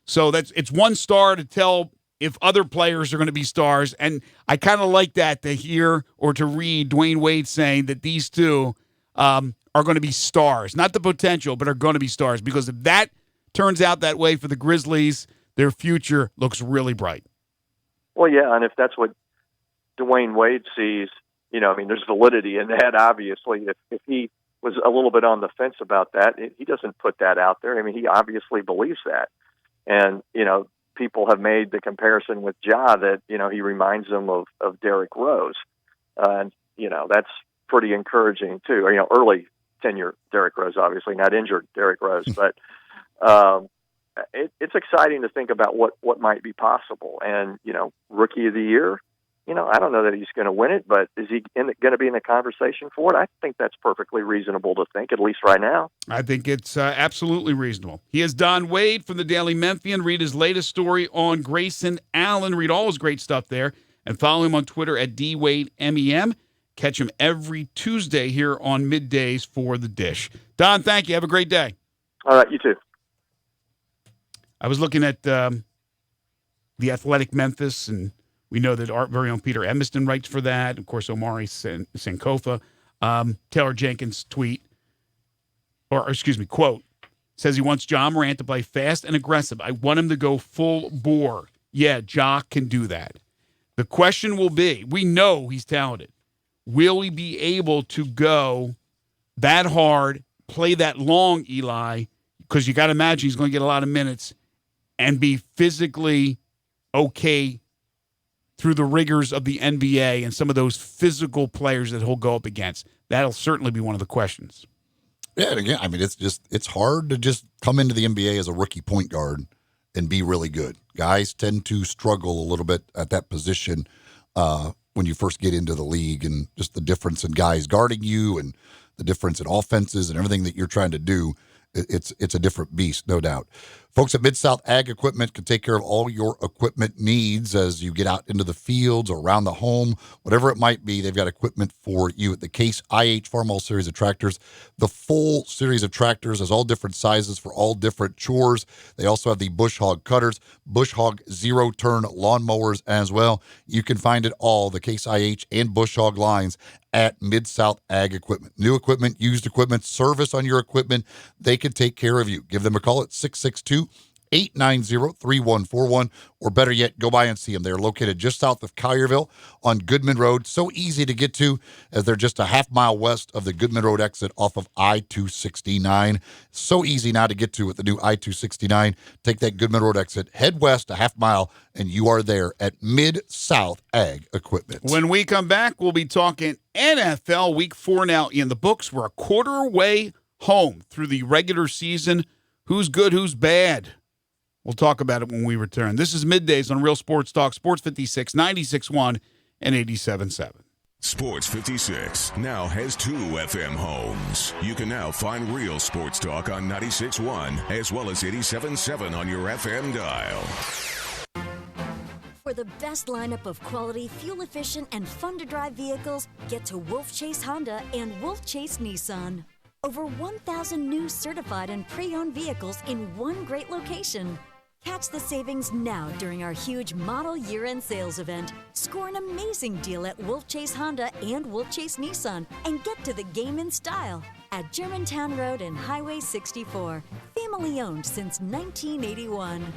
So it's one star to tell if other players are going to be stars. And I kind of like that, to hear or to read Dwayne Wade saying that these two are going to be stars. Not the potential, but are going to be stars. Because if that turns out that way for the Grizzlies, their future looks really bright. Well, yeah, and if that's what Dwayne Wade sees, there's validity in that, obviously. If he was a little bit on the fence about that, he doesn't put that out there. I mean, he obviously believes that. And, people have made the comparison with Ja that, he reminds them of Derrick Rose. And, that's pretty encouraging, too. Early tenure Derrick Rose, obviously, not injured Derrick Rose. But it's exciting to think about what might be possible. And, Rookie of the Year, I don't know that he's going to win it, but is he going to be in the conversation for it? I think that's perfectly reasonable to think, at least right now. I think it's absolutely reasonable. He is Don Wade from the Daily Memphian. Read his latest story on Grayson Allen. Read all his great stuff there. And follow him on Twitter at DWadeMEM. Catch him every Tuesday here on Middays for The Dish. Don, thank you. Have a great day. All right, you too. I was looking at the Athletic Memphis, and we know that our very own Peter Edmiston writes for that. Of course, Omari Sankofa. Taylor Jenkins' quote, says he wants Ja Morant to play fast and aggressive. I want him to go full bore. Yeah, Ja can do that. The question will be, we know he's talented. Will he be able to go that hard, play that long, Eli? Because you got to imagine he's going to get a lot of minutes and be physically okay through the rigors of the NBA and some of those physical players that he'll go up against. That'll certainly be one of the questions. Yeah, and again, I mean, it's hard to just come into the NBA as a rookie point guard and be really good. Guys tend to struggle a little bit at that position when you first get into the league, and just the difference in guys guarding you and the difference in offenses and everything that you're trying to do. It's a different beast, no doubt. Folks at Mid-South Ag Equipment can take care of all your equipment needs as you get out into the fields or around the home, whatever it might be. They've got equipment for you. The Case IH Farmall series of tractors, the full series of tractors, has all different sizes for all different chores. They also have the Bush Hog cutters, Bush Hog zero-turn lawnmowers as well. You can find it all, the Case IH and Bush Hog lines, at Mid-South Ag Equipment. New equipment, used equipment, service on your equipment, they can take care of you. Give them a call at 662-890-3141, or better yet, go by and see them. They're located just south of Collierville on Goodman Road. So easy to get to, as they're just a half mile west of the Goodman Road exit off of I-269. So easy now to get to with the new I-269. Take that Goodman Road exit, head west a half mile, and you are there at Mid-South Ag Equipment. When we come back, we'll be talking NFL Week 4 now in the books. We're a quarter way home through the regular season. Who's good, who's bad? We'll talk about it when we return. This is Middays on Real Sports Talk, Sports 56, 96.1 and 87.7. Sports 56 now has 2 FM homes. You can now find Real Sports Talk on 96.1 as well as 87.7 on your FM dial. For the best lineup of quality, fuel-efficient, and fun-to-drive vehicles, get to Wolf Chase Honda and Wolf Chase Nissan. Over 1,000 new certified and pre-owned vehicles in one great location. Catch the savings now during our huge model year-end sales event. Score an amazing deal at Wolf Chase Honda and Wolf Chase Nissan and get to the game in style at Germantown Road and Highway 64. Family-owned since 1981.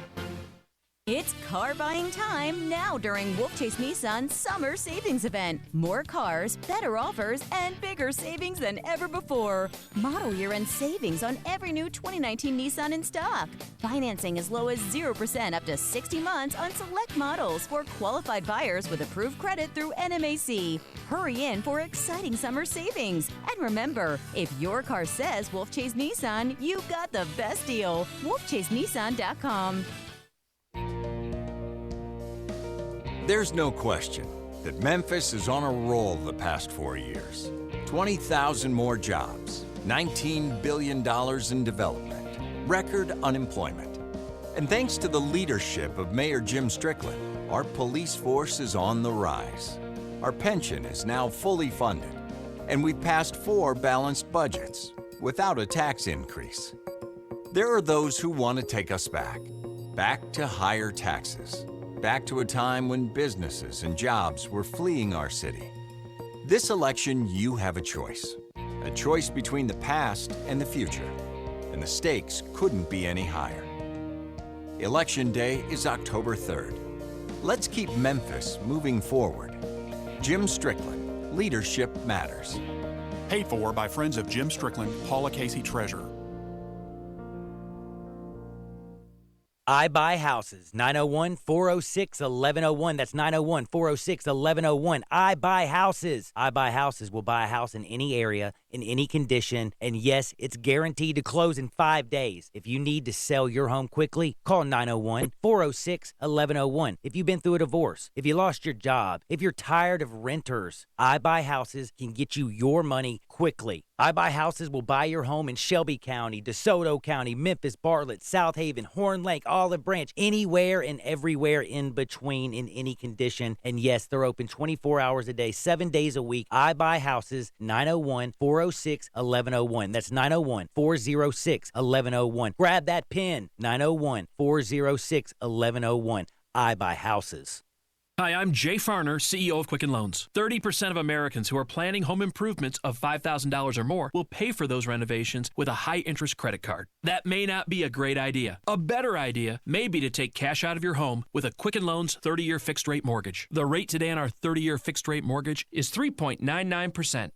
It's car buying time now during Wolf Chase Nissan's Summer Savings Event. More cars, better offers, and bigger savings than ever before. Model year-end savings on every new 2019 Nissan in stock. Financing as low as 0% up to 60 months on select models for qualified buyers with approved credit through NMAC. Hurry in for exciting summer savings. And remember, if your car says Wolf Chase Nissan, you got the best deal. WolfChaseNissan.com. There's no question that Memphis is on a roll the past 4 years. 20,000 more jobs, $19 billion in development, record unemployment. And thanks to the leadership of Mayor Jim Strickland, our police force is on the rise. Our pension is now fully funded, and we've passed 4 balanced budgets without a tax increase. There are those who want to take us back to higher taxes. Back to a time when businesses and jobs were fleeing our city. This election, you have a choice between the past and the future, and the stakes couldn't be any higher. Election Day is October 3rd. Let's keep Memphis moving forward. Jim Strickland, Leadership Matters. Paid for by friends of Jim Strickland, Paula Casey Treasurer. I Buy Houses, 901-406-1101. That's 901-406-1101. I Buy Houses. I Buy Houses will buy a house in any area, in any condition, and yes, it's guaranteed to close in 5 days. If you need to sell your home quickly, call 901-406-1101. If you've been through a divorce, if you lost your job, if you're tired of renters, I Buy Houses can get you your money quickly. I Buy Houses will buy your home in Shelby County, DeSoto County, Memphis, Bartlett, South Haven, Horn Lake, Olive Branch, anywhere and everywhere in between in any condition. And yes, they're open 24 hours a day, 7 days a week. I Buy Houses, 901-406-1101. That's 901-406-1101. Grab that pen, 901-406-1101. I Buy Houses. Hi, I'm Jay Farner, CEO of Quicken Loans. 30% of Americans who are planning home improvements of $5,000 or more will pay for those renovations with a high-interest credit card. That may not be a great idea. A better idea may be to take cash out of your home with a Quicken Loans 30-year fixed-rate mortgage. The rate today on our 30-year fixed-rate mortgage is 3.99%,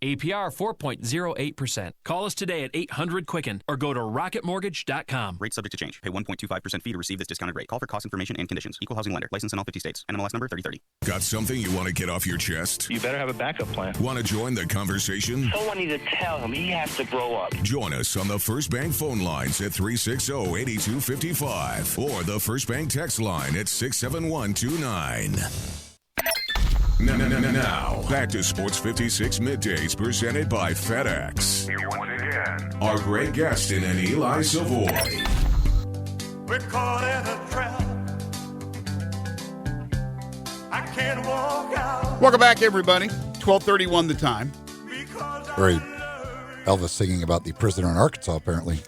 APR 4.08%. Call us today at 800-QUICKEN or go to rocketmortgage.com. Rate subject to change. Pay 1.25% fee to receive this discounted rate. Call for cost information and conditions. Equal housing lender. License in all 50 states. NMLS number 3030. Got something you want to get off your chest? You better have a backup plan. Want to join the conversation? Someone needs to tell him he has to grow up. Join us on the First Bank phone lines at 360-8255 or the First Bank text line at 67129. Now, back to Sports 56 Middays presented by FedEx. Here once again are Greg Gaston and Eli Savoie. We're caught in a trap. I can't walk out. Welcome back, everybody. 12:31 the time. Great. Elvis singing about the prisoner in Arkansas, apparently.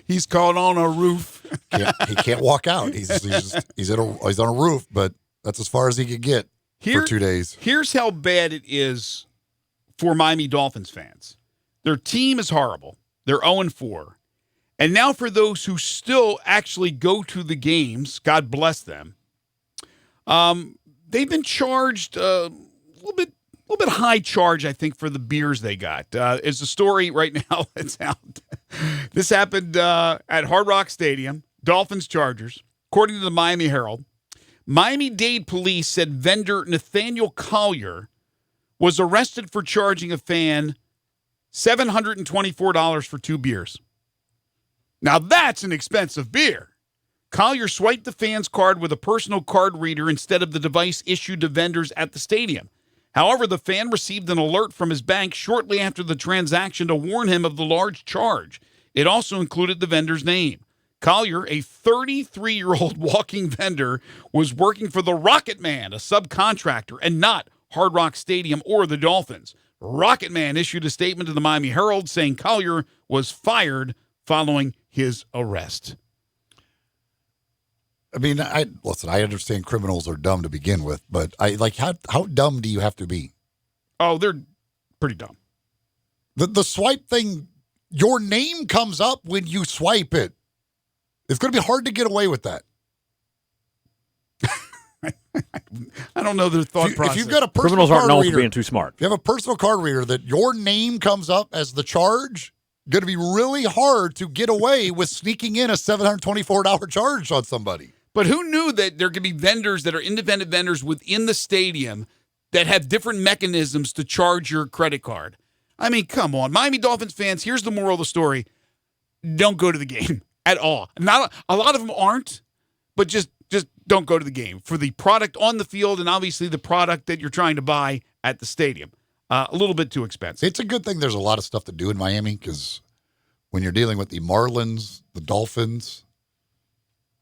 He's caught on a roof. He can't walk out. He's on a roof, but that's as far as he could get for 2 days. Here's how bad it is for Miami Dolphins fans. Their team is horrible. They're 0-4. And now for those who still actually go to the games, God bless them, they've been charged a little bit high charge, I think, for the beers they got. It's a story right now that's out. This happened at Hard Rock Stadium, Dolphins-Chargers. According to the Miami Herald, Miami-Dade police said vendor Nathaniel Collier was arrested for charging a fan $724 for 2 beers. Now that's an expensive beer. Collier swiped the fan's card with a personal card reader instead of the device issued to vendors at the stadium. However, the fan received an alert from his bank shortly after the transaction to warn him of the large charge. It also included the vendor's name. Collier, a 33-year-old walking vendor, was working for the Rocket Man, a subcontractor, and not Hard Rock Stadium or the Dolphins. Rocket Man issued a statement to the Miami Herald saying Collier was fired following his arrest. I mean, I understand criminals are dumb to begin with, but how dumb do you have to be? Oh, they're pretty dumb. The swipe thing, your name comes up when you swipe it. It's going to be hard to get away with that. I don't know their thought process. If you've got a personal criminals aren't card known reader, for being too smart. If you have a personal card reader that your name comes up as the charge, going to be really hard to get away with sneaking in a $724 charge on somebody. But who knew that there could be vendors that are independent vendors within the stadium that have different mechanisms to charge your credit card? I mean, come on. Miami Dolphins fans, here's the moral of the story. Don't go to the game at all. Not a lot of them aren't, but just don't go to the game for the product on the field and obviously the product that you're trying to buy at the stadium. A little bit too expensive. It's a good thing there's a lot of stuff to do in Miami because when you're dealing with the Marlins, the Dolphins,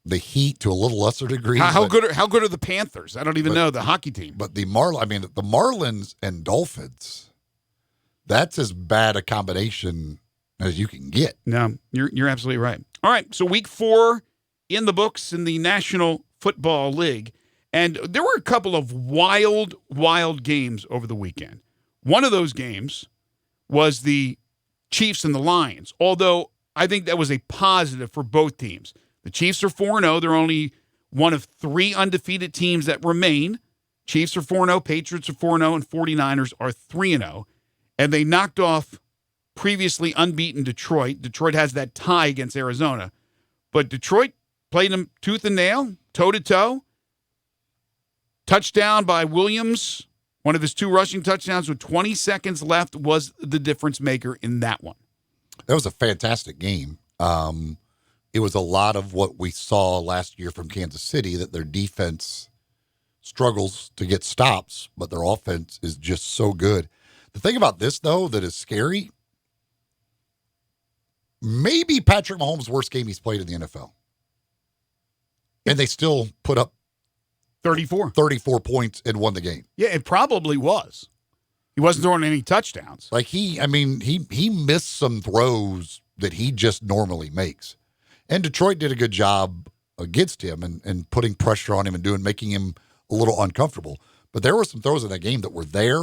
the Heat to a little lesser degree. How good are the Panthers? I don't even know the hockey team. But the Marlins and Dolphins, that's as bad a combination as you can get. No, you're absolutely right. All right, so week 4 in the books in the National Football League, and there were a couple of wild games over the weekend. One of those games was the Chiefs and the Lions, although I think that was a positive for both teams. The Chiefs are 4-0. They're only one of 3 undefeated teams that remain. Chiefs are 4-0, Patriots are 4-0, and 49ers are 3-0. And they knocked off previously unbeaten Detroit. Detroit has that tie against Arizona. But Detroit played them tooth and nail, toe-to-toe. Touchdown by Williams. One of his 2 rushing touchdowns with 20 seconds left was the difference maker in that one. That was a fantastic game. It was a lot of what we saw last year from Kansas City, that their defense struggles to get stops, but their offense is just so good. The thing about this, though, that is scary, maybe Patrick Mahomes' worst game he's played in the NFL. And they still put up 34 points and won the game. Yeah, it probably was. He wasn't throwing any touchdowns. Like he missed some throws that he just normally makes. And Detroit did a good job against him and putting pressure on him and making him a little uncomfortable. But there were some throws in that game that were there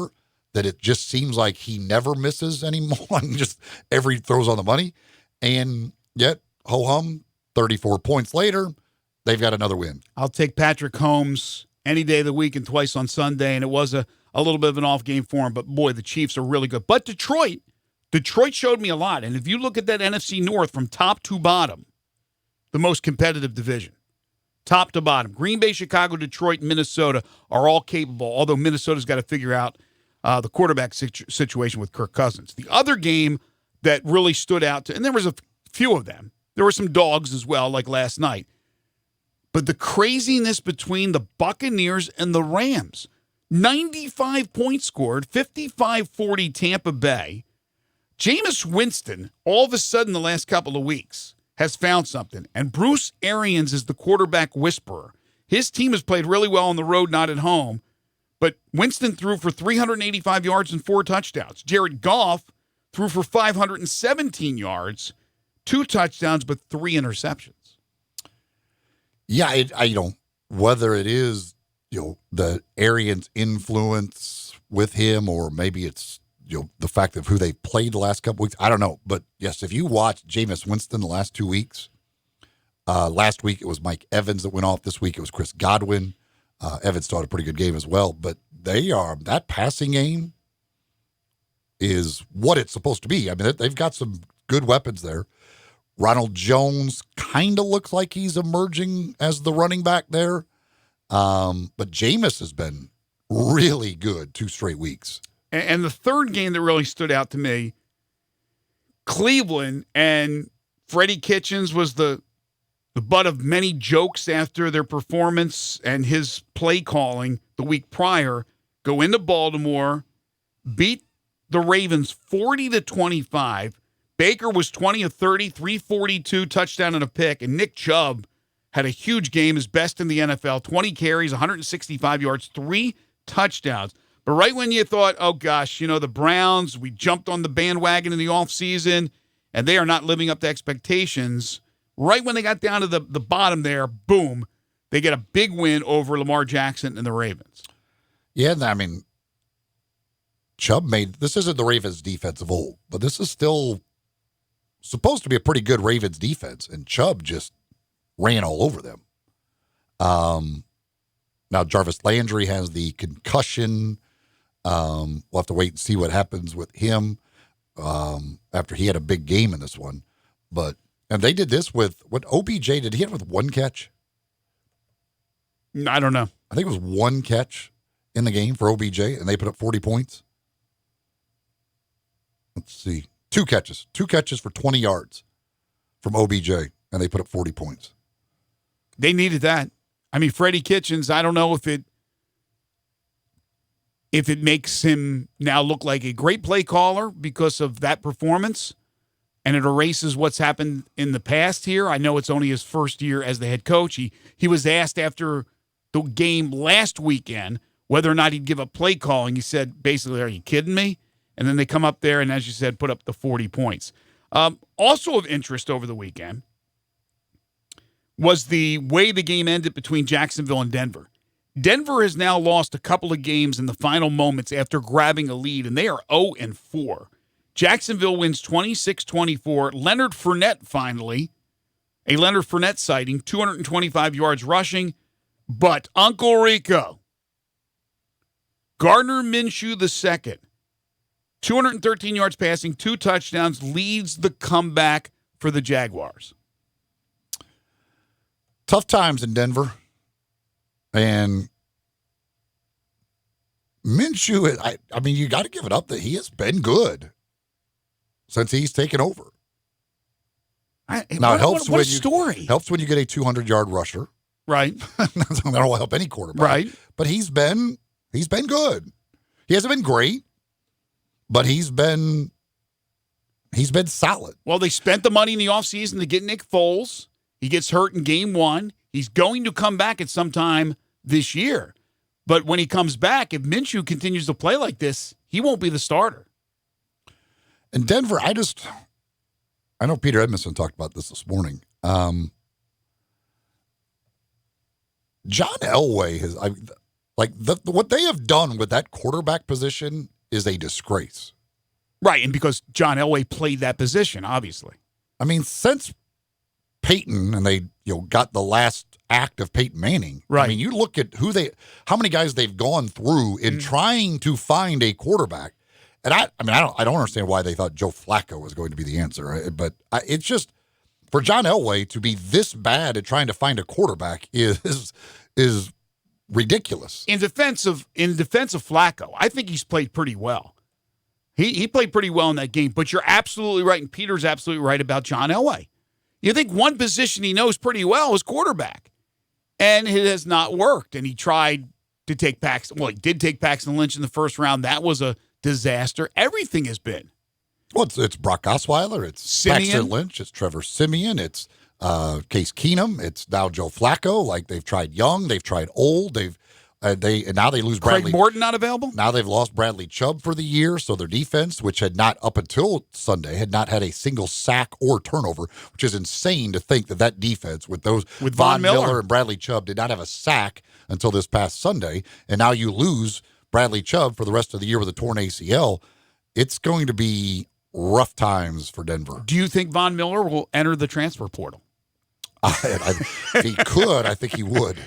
that it just seems like he never misses anymore. Just every throw's on the money. And yet, ho-hum, 34 points later, they've got another win. I'll take Patrick Mahomes any day of the week and twice on Sunday. And it was a little bit of an off game for him. But, boy, the Chiefs are really good. But Detroit showed me a lot. And if you look at that NFC North from top to bottom, the most competitive division, top to bottom. Green Bay, Chicago, Detroit, Minnesota are all capable, although Minnesota's got to figure out the quarterback situation with Kirk Cousins. The other game that really stood out, and there was a few of them. There were some dogs as well, like last night. But the craziness between the Buccaneers and the Rams. 95 points scored, 55-40 Tampa Bay. Jameis Winston, all of a sudden the last couple of weeks, has found something, and Bruce Arians is the quarterback whisperer. His team has played really well on the road, not at home, but Winston threw for 385 yards and 4 touchdowns. Jared Goff threw for 517 yards, 2 touchdowns, but 3 interceptions. Yeah, whether it is, the Arians' influence with him, or maybe it's, the fact of who they played the last couple weeks. I don't know. But yes, if you watch Jameis Winston the last 2 weeks, last week it was Mike Evans that went off. This week it was Chris Godwin. Evans started a pretty good game as well. But that passing game is what it's supposed to be. I mean, they've got some good weapons there. Ronald Jones kind of looks like he's emerging as the running back there. But Jameis has been really good 2 straight weeks. And the third game that really stood out to me, Cleveland, and Freddie Kitchens was the butt of many jokes after their performance and his play calling the week prior, go into Baltimore, beat the Ravens 40-25. Baker was 20 of 30, 342, touchdown and a pick, and Nick Chubb had a huge game, his best in the NFL, 20 carries, 165 yards, 3 touchdowns. But right when you thought, oh, gosh, the Browns, we jumped on the bandwagon in the offseason, and they are not living up to expectations, right when they got down to the bottom there, boom, they get a big win over Lamar Jackson and the Ravens. Yeah, I mean, Chubb this isn't the Ravens defense of old, but this is still supposed to be a pretty good Ravens defense, and Chubb just ran all over them. Now, Jarvis Landry has the concussion. We'll have to wait and see what happens with him after he had a big game in this one. And they did this with, what OBJ, did he hit with 1 catch? I don't know. I think it was 1 catch in the game for OBJ, and they put up 40 points. Let's see. 2 catches. 2 catches for 20 yards from OBJ, and they put up 40 points. They needed that. I mean, Freddie Kitchens, I don't know if it makes him now look like a great play caller because of that performance, and it erases what's happened in the past here. I know it's only his first year as the head coach. He was asked after the game last weekend whether or not he'd give up play calling. He said, basically, are you kidding me? And then they come up there and, as you said, put up the 40 points. Also of interest over the weekend was the way the game ended between Jacksonville and Denver. Denver has now lost a couple of games in the final moments after grabbing a lead, and they are 0-4. Jacksonville wins 26-24. Leonard Fournette finally, a Leonard Fournette sighting, 225 yards rushing. But Uncle Rico, Gardner Minshew II, 213 yards passing, 2 touchdowns, leads the comeback for the Jaguars. Tough times in Denver. And Minshew, I mean, you got to give it up that he has been good since he's taken over. It helps when you get a 200-yard rusher. Right. That'll help any quarterback. Right. But he's been good. He hasn't been great, but he's been solid. Well, they spent the money in the offseason to get Nick Foles. He gets hurt in game 1. He's going to come back at some time this year. But when he comes back, if Minshew continues to play like this, he won't be the starter. And Denver, I know Peter Edmondson talked about this morning. John Elway has, what they have done with that quarterback position is a disgrace. Right, and because John Elway played that position, obviously. I mean, since Peyton and they got the last act of Peyton Manning. Right. I mean, you look at how many guys they've gone through in trying to find a quarterback. And I don't understand why they thought Joe Flacco was going to be the answer. Right? But it's just, for John Elway to be this bad at trying to find a quarterback is ridiculous. In defense of Flacco, I think he's played pretty well. He played pretty well in that game. But you're absolutely right, and Peter's absolutely right about John Elway. You think one position he knows pretty well is quarterback, and it has not worked. And he tried to take Paxton. Well, he did take Paxton Lynch in the first round. That was a disaster. Everything has been. Well, it's Brock Osweiler, it's Paxton Lynch, it's Trevor Siemian, it's Case Keenum, it's now Joe Flacco. Like, they've tried young, they've tried old, and now they lose Bradley. Craig Morton not available? Now they've lost Bradley Chubb for the year, so their defense, which had not up until Sunday, had not had a single sack or turnover, which is insane to think that defense with Von Miller and Bradley Chubb did not have a sack until this past Sunday, and now you lose Bradley Chubb for the rest of the year with a torn ACL. It's going to be rough times for Denver. Do you think Von Miller will enter the transfer portal? If he could, I think he would.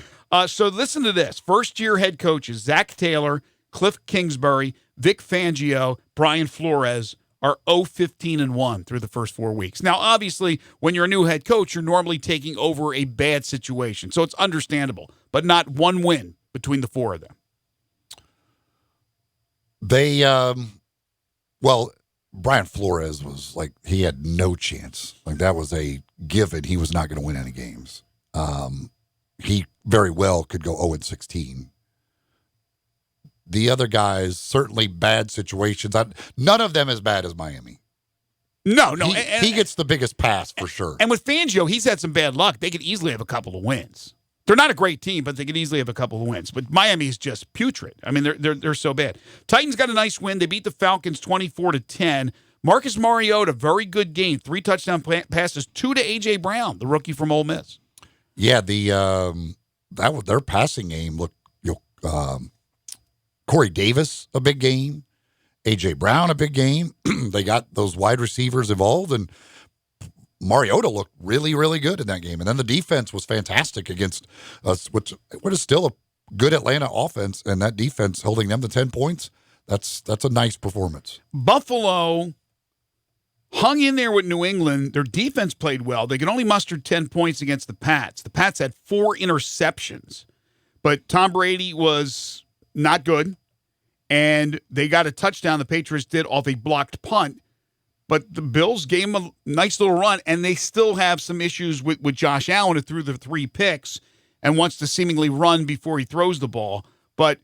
So listen to this. First-year head coaches Zach Taylor, Cliff Kingsbury, Vic Fangio, Brian Flores are 0-15-1 through the first 4 weeks. Now, obviously, when you're a new head coach, you're normally taking over a bad situation. So it's understandable, but not one win between the four of them. Brian Flores was like, he had no chance. Like, that was a given. He was not going to win any games. He very well could go 0-16. The other guys, certainly bad situations. None of them as bad as Miami. No. He gets the biggest pass for sure. And with Fangio, he's had some bad luck. They could easily have a couple of wins. They're not a great team, but they could easily have a couple of wins. But Miami is just putrid. I mean, they're so bad. Titans got a nice win. They beat the Falcons 24-10. Marcus Mariota, very good game. 3 touchdown passes, 2 to A.J. Brown, the rookie from Ole Miss. Yeah, their passing game looked. Corey Davis, a big game. A.J. Brown, a big game. They got those wide receivers involved, and Mariota looked really, really good in that game. And then the defense was fantastic against us, which is still a good Atlanta offense, and that defense holding them to 10 points, that's a nice performance. Buffalo hung in there with New England. Their defense played well. They could only muster 10 points against the Pats. The Pats had 4 interceptions, but Tom Brady was not good, and they got a touchdown, the Patriots did, off a blocked punt. But the Bills gave him a nice little run, and they still have some issues with Josh Allen, who threw the 3 picks and wants to seemingly run before he throws the ball. But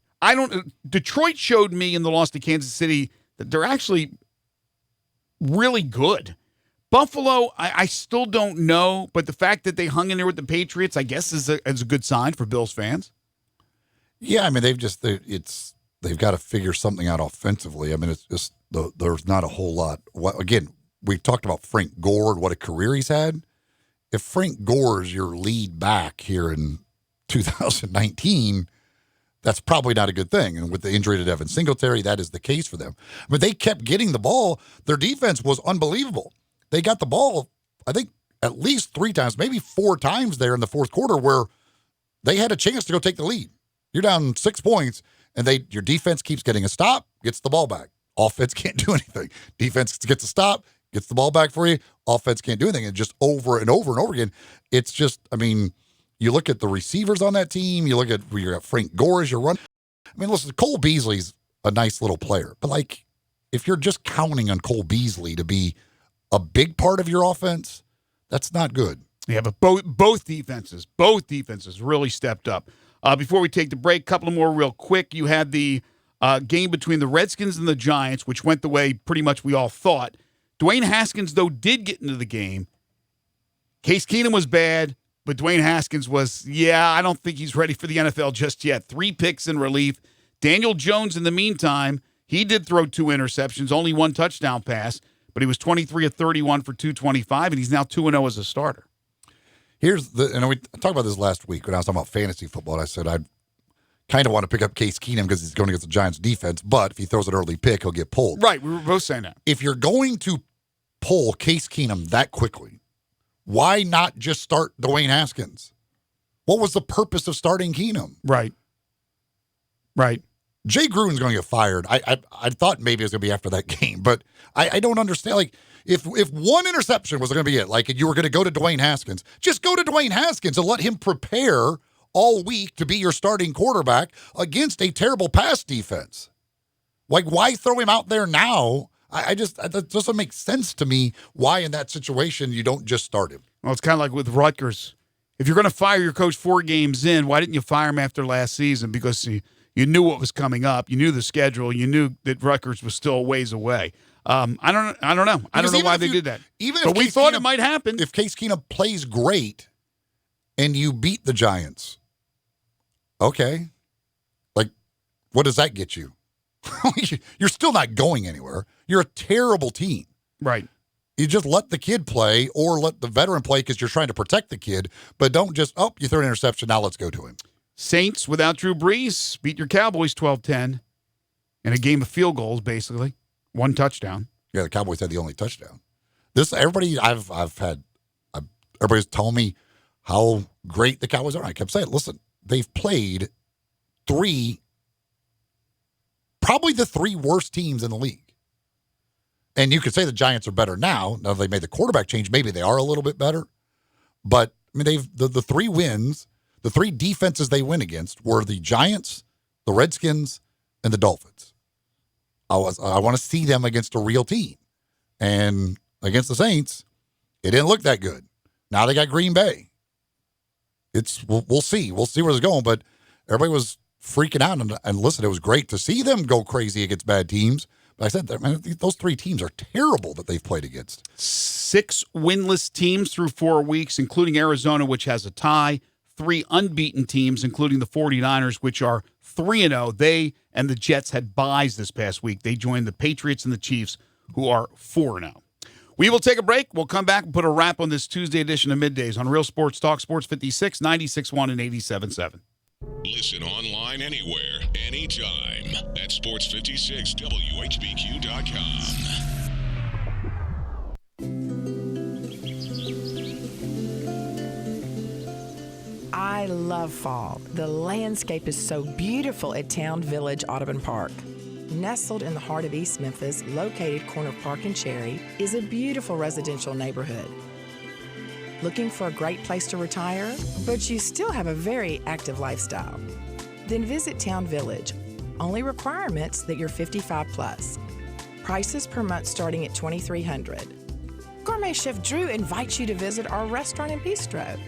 Detroit showed me in the loss to Kansas City that they're actually really good. Buffalo, I still don't know, but the fact that they hung in there with the Patriots, I guess, is a good sign for Bills fans. Yeah, I mean, they've got to figure something out offensively. I mean, it's just there's not a whole lot. Again, we've talked about Frank Gore and what a career he's had. If Frank Gore is your lead back here in 2019, that's probably not a good thing. And with the injury to Devin Singletary, that is the case for them. But they kept getting the ball. Their defense was unbelievable. They got the ball, I think, at least 3 times, maybe 4 times there in the fourth quarter where they had a chance to go take the lead. You're down 6 points, and your defense keeps getting a stop, gets the ball back. Offense can't do anything. Defense gets a stop, gets the ball back for you. Offense can't do anything. And just over and over and over again, it's just, I mean, you look at the receivers on that team, you look at where you got Frank Gore as your run. I mean, listen, Cole Beasley's a nice little player, but like, if you're just counting on Cole Beasley to be a big part of your offense, that's not good. Yeah, but both defenses really stepped up. Before we take the break, a couple of more real quick. You had the game between the Redskins and the Giants, which went the way pretty much we all thought. Dwayne Haskins, though, did get into the game. Case Keenum was bad, but Dwayne Haskins was, I don't think he's ready for the NFL just yet. 3 picks in relief. Daniel Jones, in the meantime, he did throw 2 interceptions, only 1 touchdown pass, but he was 23 of 31 for 225, and he's now 2-0 as a starter. And we talked about this last week when I was talking about fantasy football, and I said I'd kind of want to pick up Case Keenum because he's going against the Giants defense, but if he throws an early pick, he'll get pulled. Right, we were both saying that. If you're going to pull Case Keenum that quickly, why not just start Dwayne Haskins? What was the purpose of starting Keenum? Right. Jay Gruden's going to get fired. I thought maybe it was going to be after that game, but I don't understand. Like, if 1 interception was going to be it, like you were going to go to Dwayne Haskins, just go to Dwayne Haskins and let him prepare all week to be your starting quarterback against a terrible pass defense. Like, why throw him out there now? That doesn't make sense to me why in that situation you don't just start him. Well, it's kind of like with Rutgers. If you're going to fire your coach 4 games in, why didn't you fire him after last season? Because you knew what was coming up. You knew the schedule. You knew that Rutgers was still a ways away. I don't know. I don't know why they did that. But we thought it might happen. If Case Keenum plays great and you beat the Giants, okay. Like, what does that get you? You're still not going anywhere. You're a terrible team. Right. You just let the kid play or let the veteran play because you're trying to protect the kid, but don't just, you threw an interception, now let's go to him. Saints without Drew Brees beat your Cowboys 12-10 in a game of field goals, basically. One touchdown. Yeah, the Cowboys had the only touchdown. Everybody's telling me how great the Cowboys are. I kept saying, listen, they've played probably the three worst teams in the league. And you could say the Giants are better now. Now they made the quarterback change. Maybe they are a little bit better. But, I mean, the three wins, the three defenses they win against were the Giants, the Redskins, and the Dolphins. I want to see them against a real team. And against the Saints, it didn't look that good. Now they got Green Bay. We'll see. We'll see where it's going. But everybody was freaking out. And listen, it was great to see them go crazy against bad teams. But I said, man, those three teams are terrible that they've played against. 6 winless teams through 4 weeks, including Arizona, which has a tie. 3 unbeaten teams, including the 49ers, which are 3-0. They and the Jets had byes this past week. They joined the Patriots and the Chiefs, who are 4-0. We will take a break. We'll come back and put a wrap on this Tuesday edition of Middays on Real Sports Talk, Sports 56, 96.1 and 87.7. Listen online anywhere, anytime at sports56whbq.com. I love fall. The landscape is so beautiful at Town Village Audubon Park. Nestled in the heart of East Memphis, located corner of Park and Cherry, is a beautiful residential neighborhood. Looking for a great place to retire, but you still have a very active lifestyle? Then visit Town Village. Only requirements that you're 55 plus. Prices per month starting at $2,300. Gourmet Chef Drew invites you to visit our restaurant and bistro.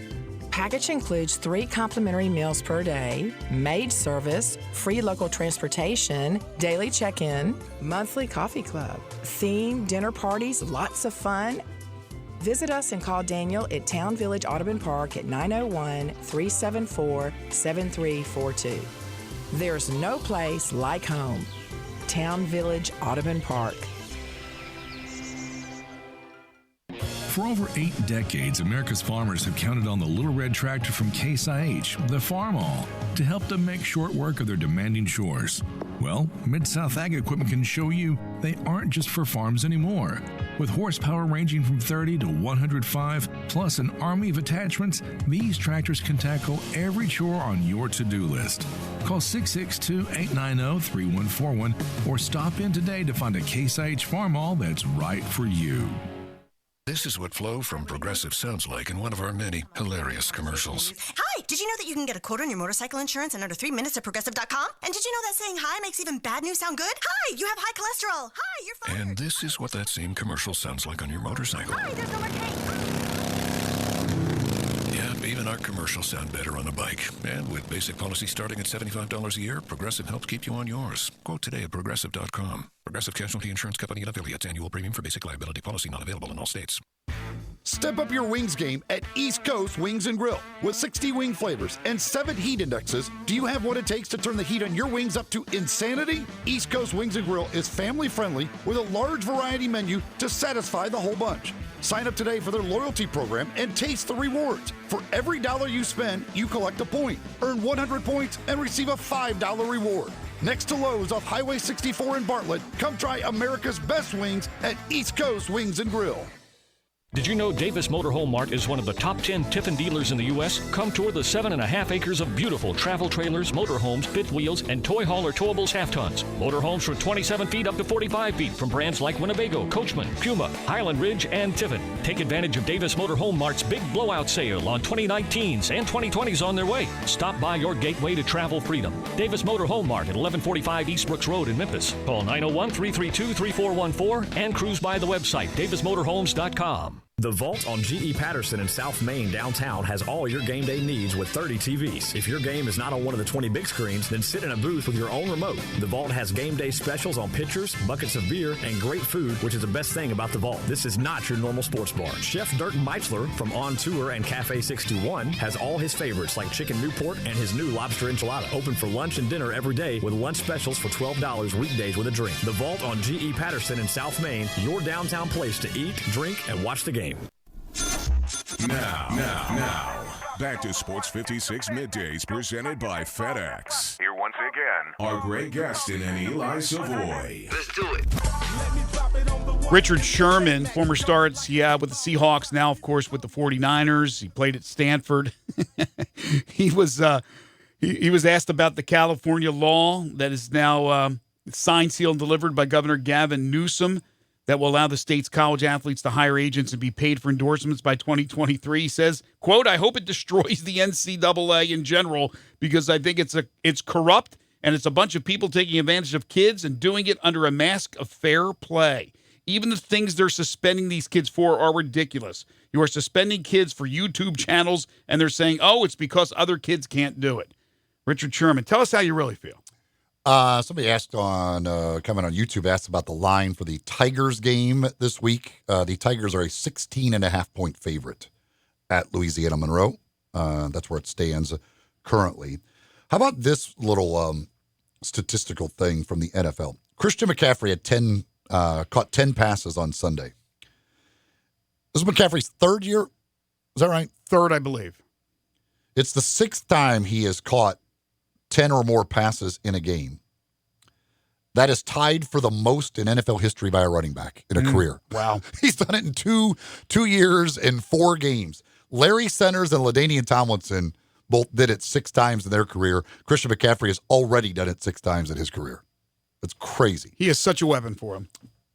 Package includes 3 complimentary meals per day, maid service, free local transportation, daily check-in, monthly coffee club, themed dinner parties, lots of fun. Visit us and call Daniel at Town Village Audubon Park at 901-374-7342. There's no place like home. Town Village Audubon Park. For over 8 decades, America's farmers have counted on the Little Red Tractor from Case IH, the Farm All, to help them make short work of their demanding chores. Well, Mid-South Ag Equipment can show you they aren't just for farms anymore. With horsepower ranging from 30 to 105, plus an army of attachments, these tractors can tackle every chore on your to-do list. Call 662-890-3141 or stop in today to find a Case IH Farm All that's right for you. This is what Flo from Progressive sounds like in one of our many hilarious commercials. Hi, did you know that you can get a quote on your motorcycle insurance in under 3 minutes at Progressive.com? And did you know that saying hi makes even bad news sound good? Hi, you have high cholesterol. Hi, you're fired. And this is what that same commercial sounds like on your motorcycle. Hi, there's no more cake. Yeah, even our commercials sound better on a bike. And with basic policy starting at $75 a year, Progressive helps keep you on yours. Quote today at Progressive.com. Progressive Casualty Insurance Company and affiliates. Annual premium for basic liability policy not available in all states. Step up your wings game at East Coast Wings and Grill. With 60 wing flavors and 7 heat indexes, do you have what it takes to turn the heat on your wings up to insanity? East Coast Wings and Grill is family friendly with a large variety menu to satisfy the whole bunch. Sign up today for their loyalty program and taste the rewards. For every $1 you spend, you collect a point. Earn 100 points and receive a $5 reward. Next to Lowe's off Highway 64 in Bartlett, come try America's best wings at East Coast Wings and Grill. Did you know Davis Motorhome Mart is one of the top 10 Tiffin dealers in the U.S.? Come tour the 7.5 acres of beautiful travel trailers, motorhomes, fifth wheels, and toy hauler towables half tons. Motorhomes from 27 feet up to 45 feet from brands like Winnebago, Coachman, Puma, Highland Ridge, and Tiffin. Take advantage of Davis Motorhome Mart's big blowout sale on 2019s and 2020s on their way. Stop by your gateway to travel freedom. Davis Motorhome Mart at 1145 East Brooks Road in Memphis. Call 901-332-3414 and cruise by the website davismotorhomes.com. The Vault on GE Patterson in South Main downtown has all your game day needs with 30 TVs. If your game is not on one of the 20 big screens, then sit in a booth with your own remote. The Vault has game day specials on pitchers, buckets of beer, and great food, which is the best thing about the Vault. This is not your normal sports bar. Chef Dirk Meitzler from On Tour and Cafe 621 has all his favorites like Chicken Newport and his new lobster enchilada. Open for lunch and dinner every day with lunch specials for $12 weekdays with a drink. The Vault on GE Patterson in South Main, your downtown place to eat, drink, and watch the game. Now, back to Sports 56 Middays presented by FedEx. Here once again are Greg Gaston and Eli Savoie. Let's do it. Richard Sherman, former star at Seattle with the Seahawks, now, of course, with the 49ers. He played at Stanford. He was asked about the California law that is now signed, sealed, and delivered by Governor Gavin Newsom that will allow the state's college athletes to hire agents and be paid for endorsements by 2023. He says, quote, "I hope it destroys the NCAA in general because I think it's corrupt and it's a bunch of people taking advantage of kids and doing it under a mask of fair play. Even the things they're suspending these kids for are ridiculous. You are suspending kids for YouTube channels and they're saying, oh, it's because other kids can't do it." Richard Sherman, tell us how you really feel. Somebody asked on comment on YouTube, asked about the line for the Tigers game this week. The Tigers are a 16.5-point favorite at Louisiana Monroe. That's where it stands currently. How about this little statistical thing from the NFL? Christian McCaffrey had caught 10 passes on Sunday. This is McCaffrey's third year. Is that right? Third, I believe. It's the sixth time he has caught 10 or more passes in a game. That is tied for the most in NFL history by a running back in a career. Wow. He's done it in two years in 4 games. Larry Centers and LaDainian Tomlinson both did it 6 times in their career. Christian McCaffrey has already done it 6 times in his career. It's crazy. He is such a weapon for him.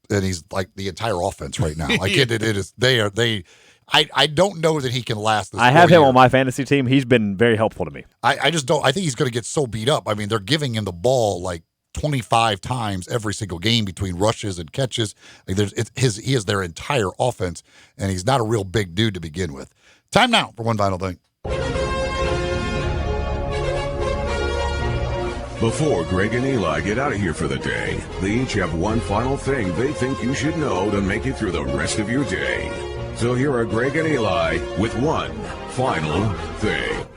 And he's like the entire offense right now. Like it is. I don't know that he can last this. I have him on my fantasy team. He's been very helpful to me. I just don't. I think he's going to get so beat up. I mean, they're giving him the ball like 25 times every single game between rushes and catches. Like he is their entire offense, and he's not a real big dude to begin with. Time now for one final thing. Before Greg and Eli get out of here for the day, they each have one final thing they think you should know to make it through the rest of your day. So here are Greg and Eli with one final thing.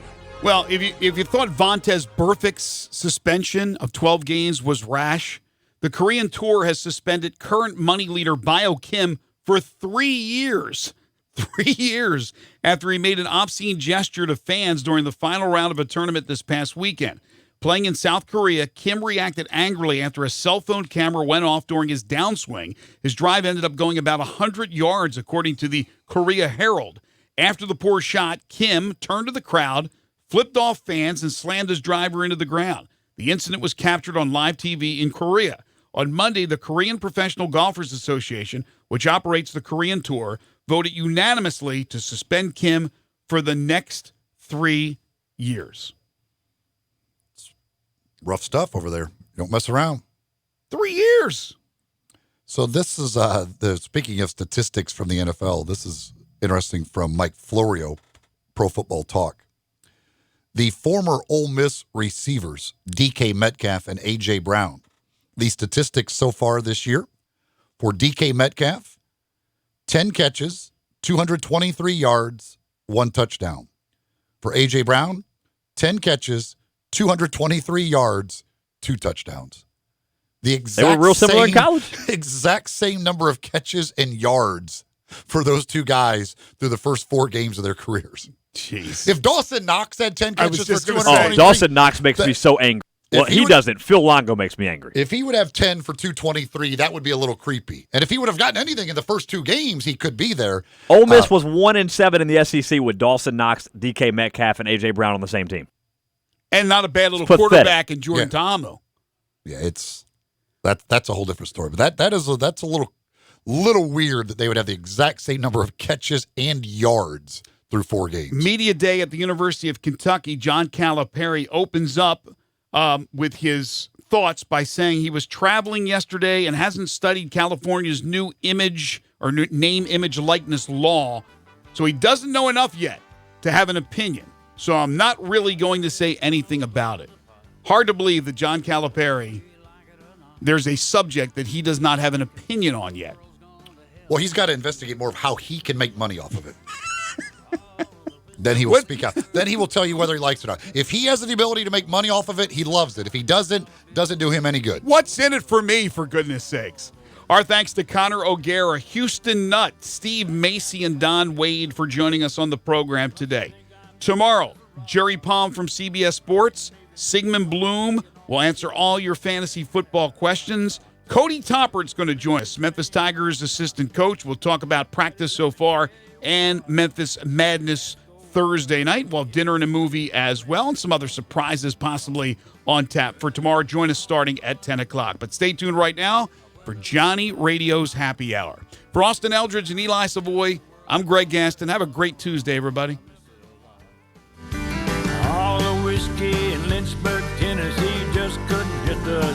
Well, if you thought Vontaze Burfict's suspension of 12 games was rash, the Korean Tour has suspended current money leader Bio Kim for 3 years. 3 years after he made an obscene gesture to fans during the final round of a tournament this past weekend. Playing in South Korea, Kim reacted angrily after a cell phone camera went off during his downswing. His drive ended up going about 100 yards, according to the Korea Herald. After the poor shot, Kim turned to the crowd, flipped off fans, and slammed his driver into the ground. The incident was captured on live TV in Korea. On Monday, the Korean Professional Golfers Association, which operates the Korean Tour, voted unanimously to suspend Kim for the next 3 years. Rough stuff over there. You don't mess around. 3 years. So this is speaking of statistics from the NFL. This is interesting from Mike Florio, Pro Football Talk. The former Ole Miss receivers, DK Metcalf and A.J. Brown. The statistics so far this year for DK Metcalf, 10 catches, 223 yards, 1 touchdown. For A.J. Brown, 10 catches, 223 yards, 2 touchdowns. The exact they were real similar in college. Exact same number of catches and yards for those two guys through the first 4 games of their careers. Jeez. If Dawson Knox had 10 catches for 223, Dawson Knox makes me so angry. Well, he doesn't. Phil Longo makes me angry. If he would have 10 for 223, that would be a little creepy. And if he would have gotten anything in the first 2 games, he could be there. Ole Miss was 1-7 in the SEC with Dawson Knox, DK Metcalf, and A.J. Brown on the same team. And not a bad little quarterback in Jordan Ta'amu. Yeah, that's a whole different story. But that's a little weird that they would have the exact same number of catches and yards through 4 games. Media Day at the University of Kentucky, John Calipari opens up with his thoughts by saying he was traveling yesterday and hasn't studied California's new image or name, image, likeness law. So he doesn't know enough yet to have an opinion. So I'm not really going to say anything about it. Hard to believe that John Calipari, there's a subject that he does not have an opinion on yet. Well, he's got to investigate more of how he can make money off of it. Then he will speak out. Then he will tell you whether he likes it or not. If he has the ability to make money off of it, he loves it. If he doesn't do him any good. What's in it for me, for goodness sakes? Our thanks to Connor O'Gara, Houston Nutt, Steve Macy, and Don Wade for joining us on the program today. Tomorrow, Jerry Palm from CBS Sports, Sigmund Bloom will answer all your fantasy football questions. Cody Toppert's going to join us, Memphis Tigers assistant coach. We'll talk about practice so far and Memphis Madness Thursday night. We'll have dinner and a movie as well, and some other surprises possibly on tap for tomorrow. Join us starting at 10 o'clock. But stay tuned right now for Johnny Radio's Happy Hour. For Austin Eldridge and Eli Savoie, I'm Greg Gaston. Have a great Tuesday, everybody. All the whiskey in Lynchburg, Tennessee just couldn't hit the